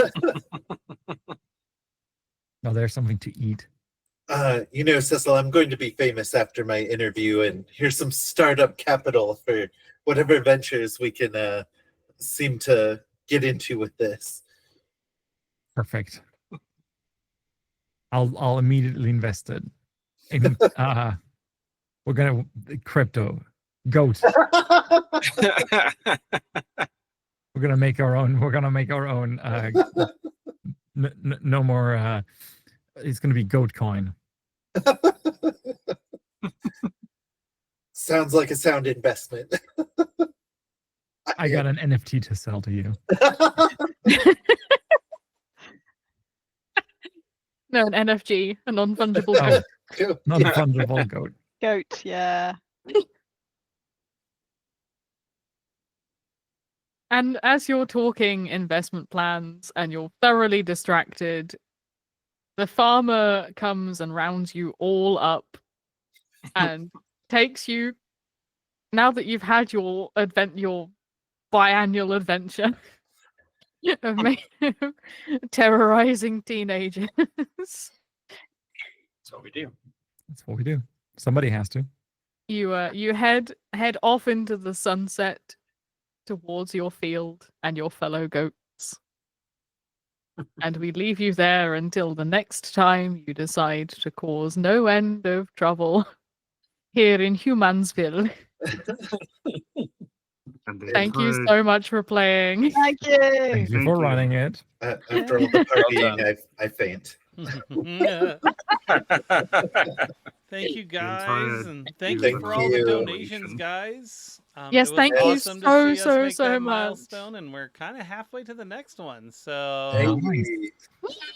there's something to eat. Cecil, I'm going to be famous after my interview, and here's some startup capital for whatever ventures we can seem to get into with this. Perfect. I'll immediately invest it in we're gonna crypto goat. We're gonna make our own. No more. It's gonna be goat coin. Sounds like a sound investment. I got an NFT to sell to you. No, an NFG, a non-fungible goat. Non-fungible goat. Goat, yeah. And as you're talking investment plans and you're thoroughly distracted, the farmer comes and rounds you all up and takes you, now that you've had your biannual adventure of terrorizing teenagers. That's what we do. That's what we do. Somebody has to. You head off into the sunset towards your field and your fellow goats. And we leave you there until the next time you decide to cause no end of trouble here in Humansville. And the Thank you entire- so much for playing. Thank you. Thank you Thank for you. running it. After all the partying, I faint. Thank you guys, entire and thank Thank you for all the you. donations, guys. Yes, it was thank you awesome to so, see us so, make so that much. milestone, and we're kind of halfway to the next one. So Hey,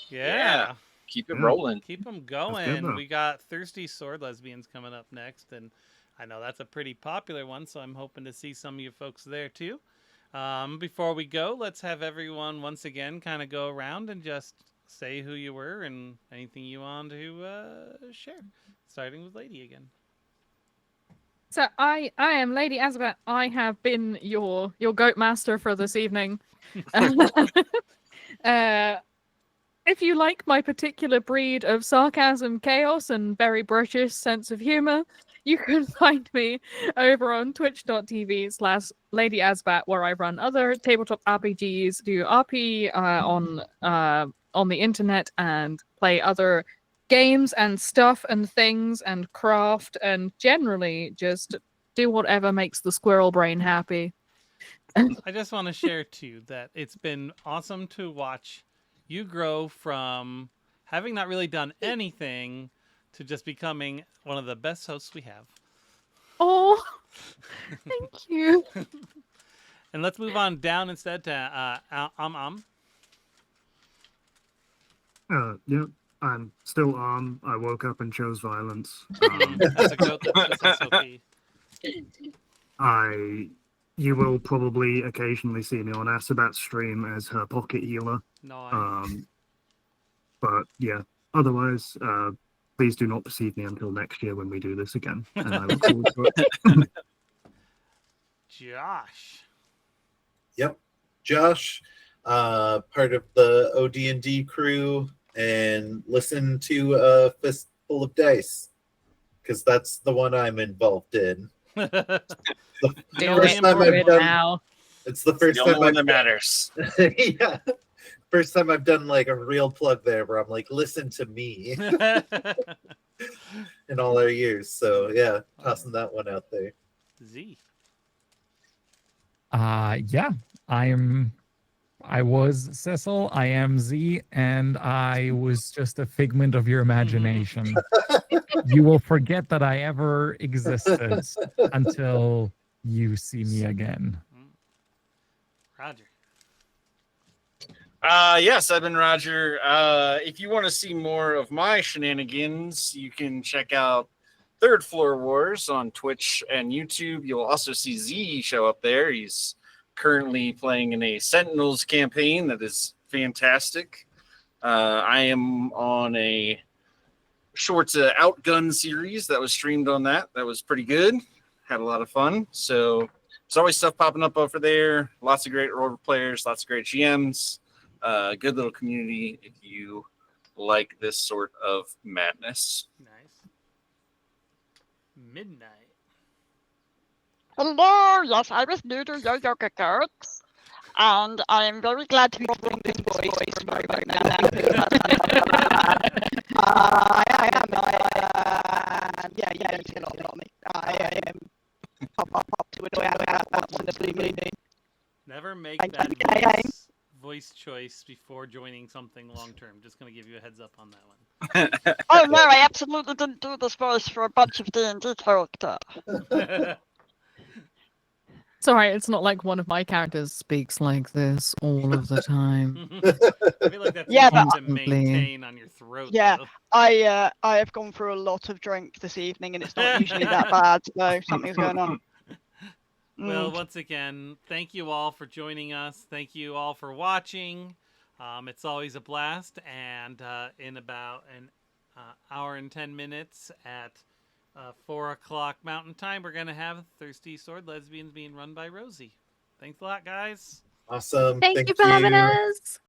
yeah, Keep it Yeah. rolling. keep them good, going. though. We got Thirsty Sword Lesbians coming up next, and I know that's a pretty popular one, so I'm hoping to see some of you folks there too. Before we go, let's have everyone once again kind of go around and just say who you were and anything you want to share. Starting with Lady again. So I am Lady Asabat. I have been your goat master for this evening. If you like my particular breed of sarcasm, chaos, and very British sense of humor, you can find me over on twitch.tv/Lady Asbat, where I run other tabletop RPGs, do RP on the internet, and play other games and stuff and things and craft, and generally just do whatever makes the squirrel brain happy. I just want to share too that it's been awesome to watch you grow from having not really done anything to just becoming one of the best hosts we have. Oh, thank you. And let's move on down instead to Yep. I'm still armed. I woke up and chose violence. That's a goat that's SOP. You will probably occasionally see me on Asabat's stream as her pocket healer. No, But yeah, otherwise, please do not perceive me until next year when we do this again. And I look forward to it. Josh. Yep, Josh, part of the OD&D crew, and listen to a Fistful of Dice, because that's the one I'm involved in. Do first it, time do I've it done- now. It's the first The only time one I've that matters. yeah, first time I've done like a real plug there, where I'm like, listen to me in all our years. So yeah, tossing that one out there. Z. Yeah, I was Cecil, I am Z, and I was just a figment of your imagination. You will forget that I ever existed until you see me again. Roger. Yes, I've been Roger. If you want to see more of my shenanigans, you can check out Third Floor Wars on Twitch and YouTube. You'll also see Z show up there. He's currently playing in a Sentinels campaign that is fantastic. I am on a short Outgun series that was streamed on that. That was pretty good. Had a lot of fun. So there's always stuff popping up over there. Lots of great role players, lots of great GMs. Good little community if you like this sort of madness. Nice. Midnight. Hello, yes, I was new to Yo Yoga Goats, and I am very glad to be doing this voice right now. I am, yeah, you can all tell me. I am pop to annoy out once in a blue moon. Never make I- that I- voice choice before joining something long term. Just going to give you a heads up on that one. Oh no, I absolutely didn't do this voice for a bunch of D&D character. It's alright, it's not like one of my characters speaks like this all of the time. I feel like that's Yeah, easy to Constantly. maintain on your throat. Yeah. though. I have gone through a lot of drink this evening, and it's not usually that bad, so something's going on. Well, once again, thank you all for joining us. Thank you all for watching. It's always a blast. And in about an hour and 10 minutes at 4 o'clock Mountain Time, we're going to have Thirsty Sword Lesbians being run by Rosie. Thanks a lot, guys. Awesome. Thank you for having us.